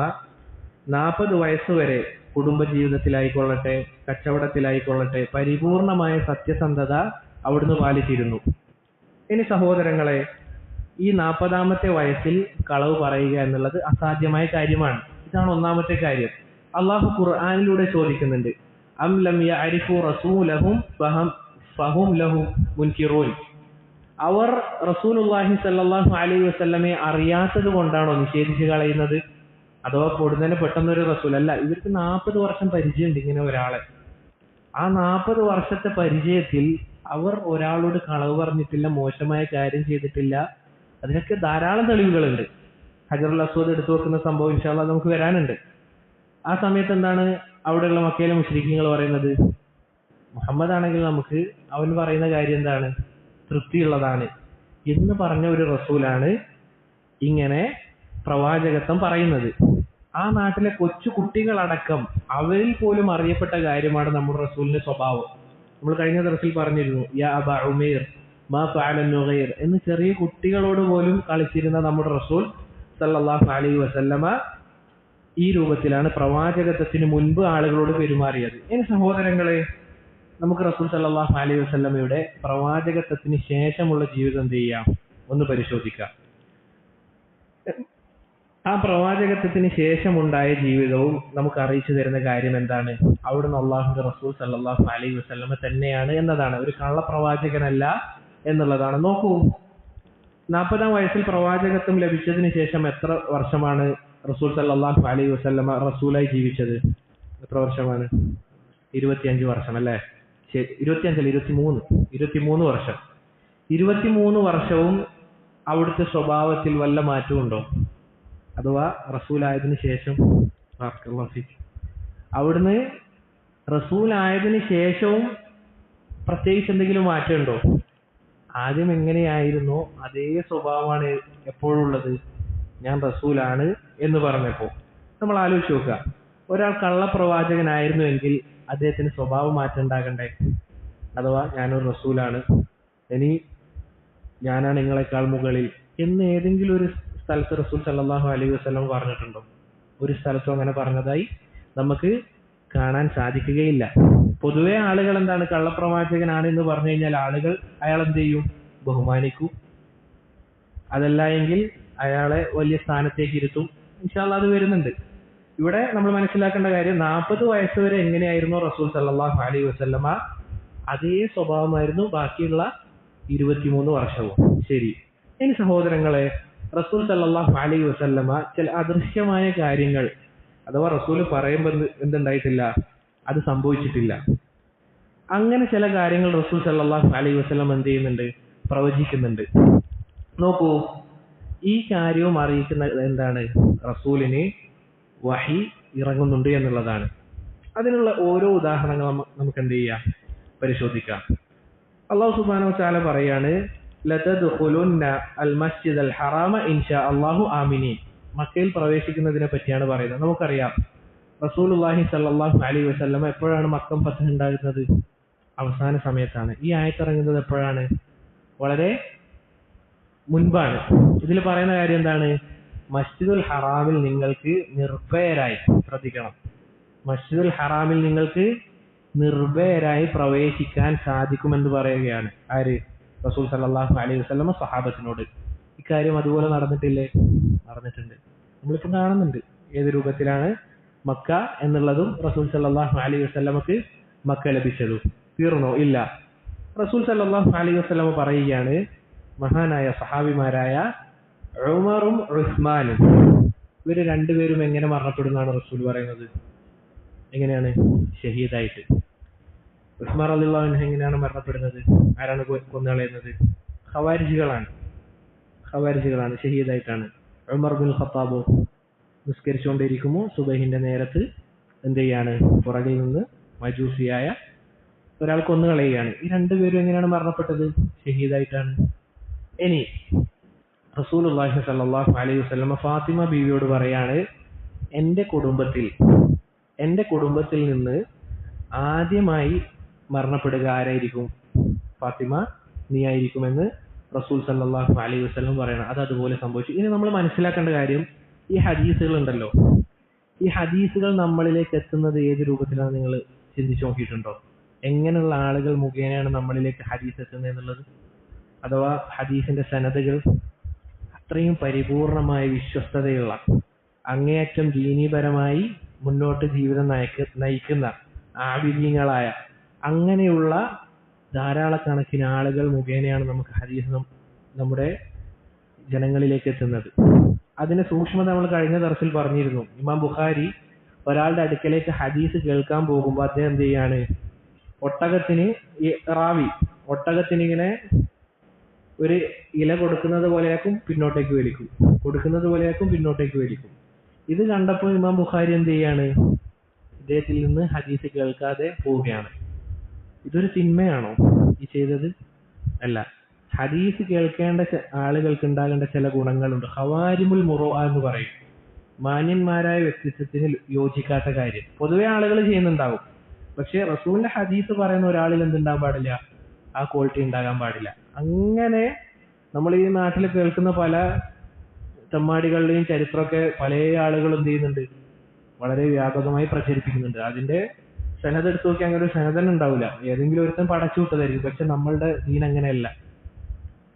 40 വയസ്സുവരെ കുടുംബജീവിതത്തിലായിക്കൊള്ളട്ടെ കച്ചവടത്തിലായിക്കൊള്ളട്ടെ പരിപൂർണമായ സത്യസന്ധത അവിടുന്ന് പാലിച്ചിരുന്നു. ഇനി സഹോദരങ്ങളെ, ഈ 40-ാമത്തെ വയസ്സിൽ കളവ് പറയുക എന്നുള്ളത് അസാധ്യമായ കാര്യമാണ്. ഇതാണ് ഒന്നാമത്തെ കാര്യം. അള്ളാഹു ഖുർആനിലൂടെ ചോദിക്കുന്നുണ്ട്, അം ലം യഅരിഫു റസൂലഹും ഫഹും ലഹു മുൻകിറൂൻ. അവർ റസൂലുള്ളാഹി സ്വല്ലല്ലാഹു അലൈഹി വസല്ലമയെ അറിയാത്തത് കൊണ്ടാണോ നിഷേധിച്ച് കളയുന്നത്? അഥവാ പൊടുന്നനെ പെട്ടെന്നൊരു റസൂൽ അല്ല, ഇവർക്ക് 40 വർഷം പരിചയമുണ്ട് ഇങ്ങനെ ഒരാളെ. ആ 40 വർഷത്തെ പരിചയത്തിൽ അവർ ഒരാളോട് കളവ് പറഞ്ഞിട്ടില്ല, മോശമായ കാര്യം ചെയ്തിട്ടില്ല. അതിനൊക്കെ ധാരാളം തെളിവുകളുണ്ട്. ഹജറുൽ അസ്വദ് എടുത്തു വെക്കുന്ന സംഭവം ഇൻഷാ അല്ലാഹ് നമുക്ക് വരാനുണ്ട്. ആ സമയത്ത് എന്താണ് അവിടെയുള്ള മക്കയിലെ മുശ്രിക്കീങ്ങൾ പറയുന്നത്? മുഹമ്മദ് ആണെങ്കിൽ നമുക്ക് അവൻ പറയുന്ന കാര്യം എന്താണ്, തൃപ്തിയുള്ളതാണ് എന്ന് പറഞ്ഞ ഒരു റസൂലാണ് ഇങ്ങനെ പ്രവാചകത്വം പറയുന്നത്. ആ നാട്ടിലെ കൊച്ചു കുട്ടികളടക്കം അവരിൽ പോലും അറിയപ്പെട്ട കാര്യമാണ് നമ്മുടെ റസൂലിന്റെ സ്വഭാവം. നമ്മൾ കഴിഞ്ഞ ദിവസത്തിൽ പറഞ്ഞിരുന്നു, യാ അബാ ഉമൈർ മാ ഫഅല നുഗൈർ എന്ന് ചെറിയ കുട്ടികളോട് പോലും കളിച്ചിരുന്ന നമ്മുടെ റസൂൽ സല്ലല്ലാഹു അലൈഹി വസല്ലമ ഈ രൂപത്തിലാണ് പ്രവാചകത്വത്തിന് മുൻപ് ആളുകളോട് പെരുമാറിയത്. ഇനി സഹോദരങ്ങളെ, നമുക്ക് റസൂൽ സല്ലല്ലാഹു അലൈഹി വസല്ലമയുടെ പ്രവാചകത്വത്തിന് ശേഷമുള്ള ജീവിതം എന്ത് ചെയ്യാം, ഒന്ന് പരിശോധിക്കാം. ആ പ്രവാചകത്വത്തിന് ശേഷമുണ്ടായ ജീവിതവും നമുക്ക് അറിയിച്ചു തരുന്ന കാര്യം എന്താണ്? അവിടുന്ന് അള്ളാഹുവിന്റെ റസൂൽ സല്ലല്ലാഹു അലൈഹി വസല്ലമ തന്നെയാണ് എന്നതാണ്, ഒരു കള്ളപ്രവാചകനല്ല എന്നുള്ളതാണ്. നോക്കൂ, 40-ാം വയസ്സിൽ പ്രവാചകത്വം ലഭിച്ചതിന് ശേഷം എത്ര വർഷമാണ് റസൂൽ സല്ലല്ലാഹു അലൈഹി വസല്ലമ റസൂലായി ജീവിച്ചത്? എത്ര വർഷമാണ്? 25 വർഷം അല്ലേ? 23 വർഷം. 23 വർഷവും അവിടുത്തെ സ്വഭാവത്തിൽ വല്ല മാറ്റവും ഉണ്ടോ? അഥവാ റസൂലായതിനു ശേഷം അവിടുന്ന് റസൂലായതിനു ശേഷവും പ്രത്യേകിച്ച് എന്തെങ്കിലും മാറ്റമുണ്ടോ? ആദ്യം എങ്ങനെയായിരുന്നോ അതേ സ്വഭാവമാണ് എപ്പോഴും ഉള്ളത്. ഞാൻ റസൂലാണ് എന്ന് പറഞ്ഞപ്പോൾ നമ്മൾ ആലോചിച്ച് നോക്കുക, ഒരാൾ കള്ളപ്രവാചകനായിരുന്നുവെങ്കിൽ അദ്ദേഹത്തിന് സ്വഭാവ മാറ്റം ഉണ്ടാകണ്ടേ? അഥവാ ഞാനൊരു റസൂലാണ്, ഇനി ഞാനാണ് നിങ്ങളെക്കാൾ മുകളിൽ എന്ന് ഏതെങ്കിലും ഒരു സ്ഥലത്ത് റസൂൽ സല്ലല്ലാഹു അലൈഹി വസല്ലം പറഞ്ഞിട്ടുണ്ടോ? ഒരു സ്ഥലത്തും അങ്ങനെ പറഞ്ഞതായി നമുക്ക് കാണാൻ സാധിക്കുകയില്ല. പൊതുവെ ആളുകൾ എന്താണ്, കള്ളപ്രവാചകനാണ് എന്ന് പറഞ്ഞു കഴിഞ്ഞാൽ ആളുകൾ അയാൾ എന്ത് ചെയ്യും? ബഹുമാനിക്കും. അതല്ല എങ്കിൽ അയാളെ വലിയ സ്ഥാനത്തേക്ക് ഇരുത്തും. ഇൻഷാ അല്ലാഹ് അത് വരുന്നുണ്ട്. ഇവിടെ നമ്മൾ മനസ്സിലാക്കേണ്ട കാര്യം, 40 വയസ്സ് വരെ എങ്ങനെയായിരുന്നു റസൂൽ സല്ലല്ലാഹു അലൈഹി വസല്ലമ അതേ സ്വഭാവമായിരുന്നു ബാക്കിയുള്ള 23 വർഷവും. ശരി, ഇനി സഹോദരങ്ങളെ, റസൂൽ സല്ലല്ലാഹു അലൈഹി വസല്ലമ ചില അദൃശ്യമായ കാര്യങ്ങൾ, അഥവാ റസൂൽ പറയുമ്പോൾ എന്തുണ്ടായിട്ടില്ല, അത് സംഭവിച്ചിട്ടില്ല. അങ്ങനെ ചില കാര്യങ്ങൾ റസൂൽ സല്ലല്ലാഹു അലൈഹി വസല്ലം എന്ത് ചെയ്യുന്നുണ്ട്? പ്രവചിക്കുന്നുണ്ട്. നോക്കൂ, ഈ കാര്യവും അറിയിക്കുന്ന എന്താണ്? റസൂലിന് വഹി ഇറങ്ങുന്നുണ്ട് എന്നുള്ളതാണ്. അതിനുള്ള ഓരോ ഉദാഹരണങ്ങൾ നമുക്ക് എന്ത് ചെയ്യാം? പരിശോധിക്കാം. അല്ലാഹു സുബ്ഹാനഹു വ തആല പറയാണ്, ലതദ്ഖുലുന്ന അൽ മസ്ജിദൽ ഹറാമ ഇൻഷാ അല്ലാഹു ആമിനീൻ. മക്കയിൽ പ്രവേശിക്കുന്നതിനെ പറ്റിയാണ് പറയുന്നത്. നമുക്കറിയാം, റസൂലുള്ളാഹി സ്വല്ലല്ലാഹു അലൈഹി വസല്ലം എപ്പോഴാണ് മക്കം ഫത്ഹ് ഉണ്ടാകുന്നത്? അവസാന സമയത്താണ്. ഈ ആയത്ത് ഇറങ്ങുന്നത് എപ്പോഴാണ്? വളരെ മുൻപാണ്. ഇതിൽ പറയുന്ന കാര്യം എന്താണ്? മസ്ജിദുൽ ഹറാമിൽ നിങ്ങൾക്ക് നിർഭയരായി, ശ്രദ്ധിക്കണം, മസ്ജിദുൽ ഹറാമിൽ നിങ്ങൾക്ക് നിർഭയരായി പ്രവേശിക്കാൻ സാധിക്കുമെന്ന് പറയുകയാണ് ആര്? റസൂൽ സല്ലല്ലാഹു അലൈഹി വസല്ലം സ്വഹാബത്തിനോട്. ഇക്കാര്യം അതുപോലെ നടന്നിട്ടില്ലേ? നടന്നിട്ടുണ്ട്. നമ്മളിപ്പോൾ കാണുന്നുണ്ട് ഏത് രൂപത്തിലാണ് മക്ക എന്നുള്ളതും റസൂൽ സല്ലല്ലാഹു അലൈഹി വസല്ലമക്ക് മക്ക ലഭിച്ചതും. തീർന്നോ? ഇല്ല. റസൂൽ സല്ലല്ലാഹു അലൈഹി വസല്ലം പറയുകയാണ്, മഹാനായ സഹാബിമാരായ ഉമറും ഉസ്മാനും ഇവര് രണ്ടുപേരും എങ്ങനെ മരണപ്പെടുന്നതാണ് റസൂൽ പറയുന്നത്? എങ്ങനെയാണ്? ഷഹീദായിട്ട്. ഉസ്മാൻ റളിയല്ലാഹു അൻഹു എങ്ങനെയാണ് മരണപ്പെടുന്നത്? ആരാണ് കൊന്നുകളയുന്നത്? ഖവാരിജികളാണ്. ഷഹീദായിട്ടാണ്. ഉമർ ബിൻ ഖത്താബോ നിസ്കരിച്ചുകൊണ്ടിരിക്കുമ്പോൾ സുബഹിന്റെ നേരത്ത് എന്ത് ചെയ്യാണ്? പുറകിൽ നിന്ന് മജൂസിയായ ഒരാൾ കൊന്നുകളയുകയാണ്. ഈ രണ്ടുപേരും എങ്ങനെയാണ് മരണപ്പെട്ടത്? ഷഹീദായിട്ടാണ്. ഇനി റസൂലുള്ളാഹി സ്വല്ലല്ലാഹു അലൈഹി വസല്ലം ഫാത്തിമ ബീവിയോട് പറയാണ്, എൻ്റെ കുടുംബത്തിൽ നിന്ന് ആദ്യമായി മരണപ്പെടുക ആരായിരിക്കും? ഫാത്തിമ നീ ആയിരിക്കുമെന്ന് റസൂൽ സല്ലല്ലാഹു അലൈഹി വസല്ലം പറയണം. അത് അതുപോലെ സംഭവിച്ചു. ഇനി നമ്മൾ മനസ്സിലാക്കേണ്ട കാര്യം, ഈ ഹദീസുകൾ ഉണ്ടല്ലോ, ഈ ഹദീസുകൾ നമ്മളിലേക്ക് എത്തുന്നത് ഏത് രൂപത്തിലാണ് നിങ്ങൾ ചിന്തിച്ചു നോക്കിയിട്ടുണ്ടോ? എങ്ങനെയുള്ള ആളുകൾ മുഖേനയാണ് നമ്മളിലേക്ക് ഹദീസ് എത്തുന്നത് എന്നുള്ളത്? അഥവാ ഹദീസിന്റെ സനദുകൾ അത്രയും പരിപൂർണമായ വിശ്വസ്തതയുള്ള, അങ്ങേയറ്റം ദീനീപരമായി മുന്നോട്ട് ജീവിതം നയിക്കുന്ന ആബിദീങ്ങളായ അങ്ങനെയുള്ള ധാരാളക്കണക്കിന് ആളുകൾ മുഖേനയാണ് നമുക്ക് ഹദീസ് നമ്മുടെ ജനങ്ങളിലേക്ക് എത്തുന്നത്. അതിന്റെ സൂക്ഷ്മത നമ്മൾ കഴിഞ്ഞ ദർസിൽ പറഞ്ഞിരുന്നു. ഇമാം ബുഖാരി ഒരാളുടെ അടുക്കലേക്ക് ഹദീസ് കേൾക്കാൻ പോകുമ്പോൾ അദ്ദേഹം എന്ത് ചെയ്യാണ്? ഒട്ടകത്തിന് ഇങ്ങനെ ഒരു ഇല കൊടുക്കുന്നത് പോലെയാക്കും, പിന്നോട്ടേക്ക് വലിക്കും. ഇത് കണ്ടപ്പോൾ ഇമാം ബുഖാരി എന്ത് ചെയ്യാണ്? ഇദ്ദേഹത്തിൽ നിന്ന് ഹദീസ് കേൾക്കാതെ പോവുകയാണ്. ഇതൊരു തിന്മയാണോ ഈ ചെയ്തത്? അല്ല. ഹദീസ് കേൾക്കേണ്ട ആളുകൾക്ക് ഉണ്ടാകേണ്ട ചില ഗുണങ്ങളുണ്ട്. ഖവാരിമുൽ മുറുഅ എന്ന് പറയും. മാന്യന്മാരായ വ്യക്തിത്വത്തിന് യോജിക്കാത്ത കാര്യം പൊതുവെ ആളുകൾ ചെയ്യുന്നുണ്ടാവും. പക്ഷെ റസൂലിന്റെ ഹദീസ് പറയുന്ന ഒരാളിൽ എന്തുണ്ടാകാൻ പാടില്ല? ആ ക്വാളിറ്റി ഉണ്ടാകാൻ പാടില്ല. അങ്ങനെ നമ്മൾ ഈ നാട്ടിൽ കേൾക്കുന്ന പല തെമ്മാടികളുടെയും ചരിത്രമൊക്കെ പല ആളുകളും എന്ത് ചെയ്യുന്നുണ്ട്? വളരെ വ്യാപകമായി പ്രചരിപ്പിക്കുന്നുണ്ട്. അതിന്റെ സനദ് എടുത്ത് നോക്കി അങ്ങനെ ഒരു സനദ് തന്നെ ഉണ്ടാവില്ല. ഏതെങ്കിലും ഒരുത്തൻ പടച്ചു വിട്ടതായിരിക്കും. പക്ഷെ നമ്മളുടെ ദീൻ അങ്ങനെയല്ല.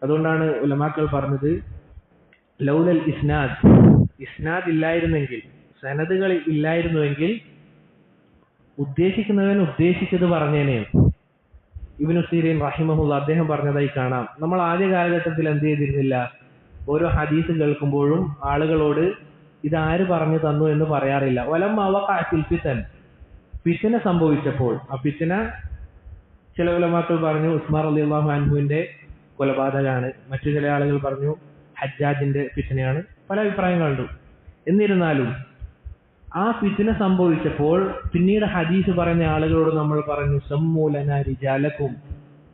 അതുകൊണ്ടാണ് ഉലമാക്കൾ പറഞ്ഞത്, ലൗലൽ ഇസ്നാദ് ഇല്ലായിരുന്നെങ്കിൽ, സനദുകൾ ഇല്ലായിരുന്നുവെങ്കിൽ ഉദ്ദേശിക്കുന്നവൻ ഉദ്ദേശിച്ചത് പറഞ്ഞേനെ. ഇബ്നു സീരീൻ റഹിമഹുള്ള അദ്ദേഹം പറഞ്ഞതായി കാണാം. നമ്മൾ ആദ്യ കാലഘട്ടത്തിൽ എന്ത് ചെയ്തിരുന്നില്ല? ഓരോ ഹദീസ് കേൾക്കുമ്പോഴും ആളുകളോട് ഇതാര് പറഞ്ഞു തന്നു എന്ന് പറയാറില്ല. ഫിത്ന സംഭവിച്ചപ്പോൾ, ആ ഫിത്ന ചില ഉലമാക്കൾ പറഞ്ഞു ഉസ്മാൻ റളിയല്ലാഹു അൻഹുവിന്റെ കൊലപാതകമാണ്, മറ്റു ചില ആളുകൾ പറഞ്ഞു ഹജ്ജാജിന്റെ ഫിത്നയാണ്. പല അഭിപ്രായങ്ങളുണ്ട്. എന്നിരുന്നാലും ആ ഫിത്ന സംഭവിച്ചപ്പോൾ പിന്നീട് ഹദീസ് പറയുന്ന ആളുകളോട് നമ്മൾ പറഞ്ഞു, സമ്മൂലന റിജാലക്കും,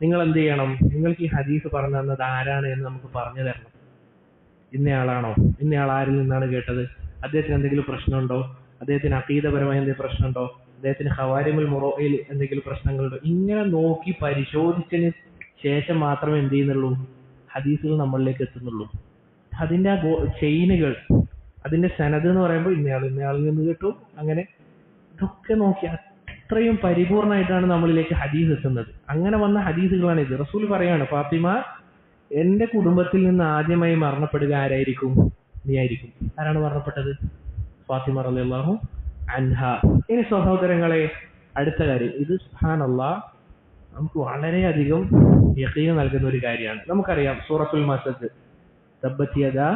നിങ്ങൾ എന്ത് ചെയ്യണം? നിങ്ങൾക്ക് ഈ ഹദീസ് പറഞ്ഞു തന്നത് ആരാണ് എന്ന് നമുക്ക് പറഞ്ഞു തരണം. ഇന്നയാളാണോ? ഇന്നയാൾ ആരിൽ നിന്നാണ് കേട്ടത്? അദ്ദേഹത്തിന് എന്തെങ്കിലും പ്രശ്നമുണ്ടോ? അദ്ദേഹത്തിന് അഖീദപരമായ എന്തെങ്കിലും പ്രശ്നമുണ്ടോ? അദ്ദേഹത്തിന് ഖവാരിമുൽ മുറുഅയിൽ എന്തെങ്കിലും പ്രശ്നങ്ങളുണ്ടോ? ഇങ്ങനെ നോക്കി പരിശോധിച്ചതിന് ശേഷം മാത്രമേ എന്ത് ചെയ്യുന്നുള്ളൂ? ഹദീസുകൾ നമ്മളിലേക്ക് എത്തുന്നുള്ളൂ. അതിന്റെ ആ ചെയിനുകൾ, അതിന്റെ സനദ് എന്ന് പറയുമ്പോൾ ഇന്നയാളിൽ നിന്ന് കേട്ടു, അങ്ങനെ ഇതൊക്കെ നോക്കി അത്രയും പരിപൂർണമായിട്ടാണ് നമ്മളിലേക്ക് ഹദീസ് എത്തുന്നത്. അങ്ങനെ വന്ന ഹദീസുകളാണ് ഇത്. റസൂൽ പറയാണ്, ഫാത്തിമ എന്റെ കുടുംബത്തിൽ നിന്ന് ആദ്യമായി മരണപ്പെടുക ആരായിരിക്കും? നീ ആയിരിക്കും. ആരാണ് മരണപ്പെട്ടത്? ഫാത്തിമ റളിയല്ലാഹു അൻഹ. ഇനി സഹോദരങ്ങളെ, അടുത്ത കാര്യം, ഇത് സുബ്ഹാനല്ലാഹ് നമുക്ക് വളരെയധികം യഖീൻ നൽകുന്ന ഒരു കാര്യമാണ്. നമുക്കറിയാം സൂറത്തുൽ മസദ്, തബ്ബത് യദാ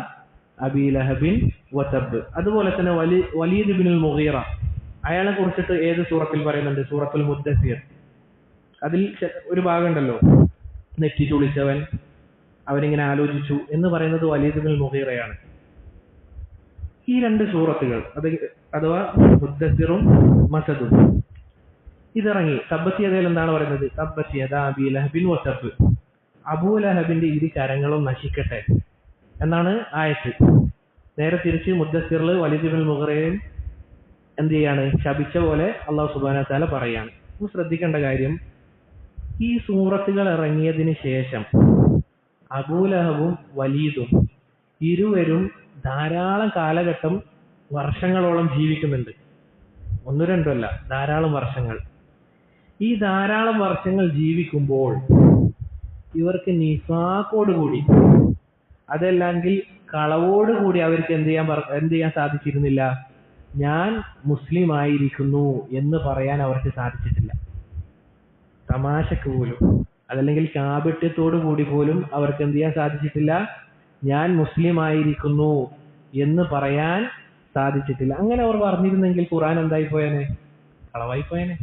അബീ ലഹബിൻ വതബ്. അതുപോലെ തന്നെ വലീദ് ഇബ്നുൽ മുഗീറ, അയാളെ കുറിച്ചിട്ട് ഏത് സൂറത്തിൽ പറയുന്നുണ്ട്? സൂറത്തുൽ മുദ്ദസ്സിർ. അതിൽ ഒരു ഭാഗമുണ്ടല്ലോ, നെറ്റി ചുളിച്ചവൻ, അവനിങ്ങനെ ആലോചിച്ചു എന്ന് പറയുന്നത് വലീദ് ഇബ്നുൽ മുഗീറയാണ്. ഈ രണ്ട് സൂറത്തുകൾ, അഥവാ മുദ്ദസ്സിറും മസദും, ഇതിറങ്ങി തബ്ബത് യദയിൽ എന്താണ് പറയുന്നത്? തബ്ബത് യദാ അബീ ലഹബിൻ വതബ്, അബൂ ലഹബിന്റെ ഇരു കരങ്ങളും നശിക്കട്ടെ എന്നാണ് ആയത്ത്. നേരെ തിരിച്ച് മുദ്ദസ്സിറിൽ വലീദ് ഇബ്നുൽ മുഗീറയും എന്ത് ചെയ്യാണ്? ശപിച്ച പോലെ അല്ലാഹു സുബ്ഹാനഹു വ തആല പറയാണ്. ശ്രദ്ധിക്കേണ്ട കാര്യം, ഈ സൂറത്തുകൾ ഇറങ്ങിയതിന് ശേഷം അബൂ ലഹബും വലീദും ഇരുവരും ധാരാളം കാലഘട്ടം, വർഷങ്ങളോളം ജീവിക്കുന്നുണ്ട്. ഒന്നു രണ്ടല്ല, ധാരാളം വർഷങ്ങൾ. ഈ ധാരാളം വർഷങ്ങൾ ജീവിക്കുമ്പോൾ ഇവർക്ക് നിഫാഖോടുകൂടി, അതല്ലെങ്കിൽ കളവോടുകൂടി അവർക്ക് എന്ത് ചെയ്യാൻ സാധിച്ചിരുന്നില്ല? ഞാൻ മുസ്ലിം ആയിരിക്കുന്നു എന്ന് പറയാൻ അവർക്ക് സാധിച്ചിട്ടില്ല. തമാശക്ക് പോലും, അതല്ലെങ്കിൽ കാപട്യത്തോടു കൂടി പോലും അവർക്ക് എന്ത് ചെയ്യാൻ സാധിച്ചിട്ടില്ല? ഞാൻ മുസ്ലിം ആയിരിക്കുന്നു എന്ന് പറയാൻ സാധിച്ചിട്ടില്ല. അങ്ങനെ അവർ പറഞ്ഞിരുന്നെങ്കിൽ ഖുർആൻ എന്തായി പോയേനെ? കളവായി പോയേനെ.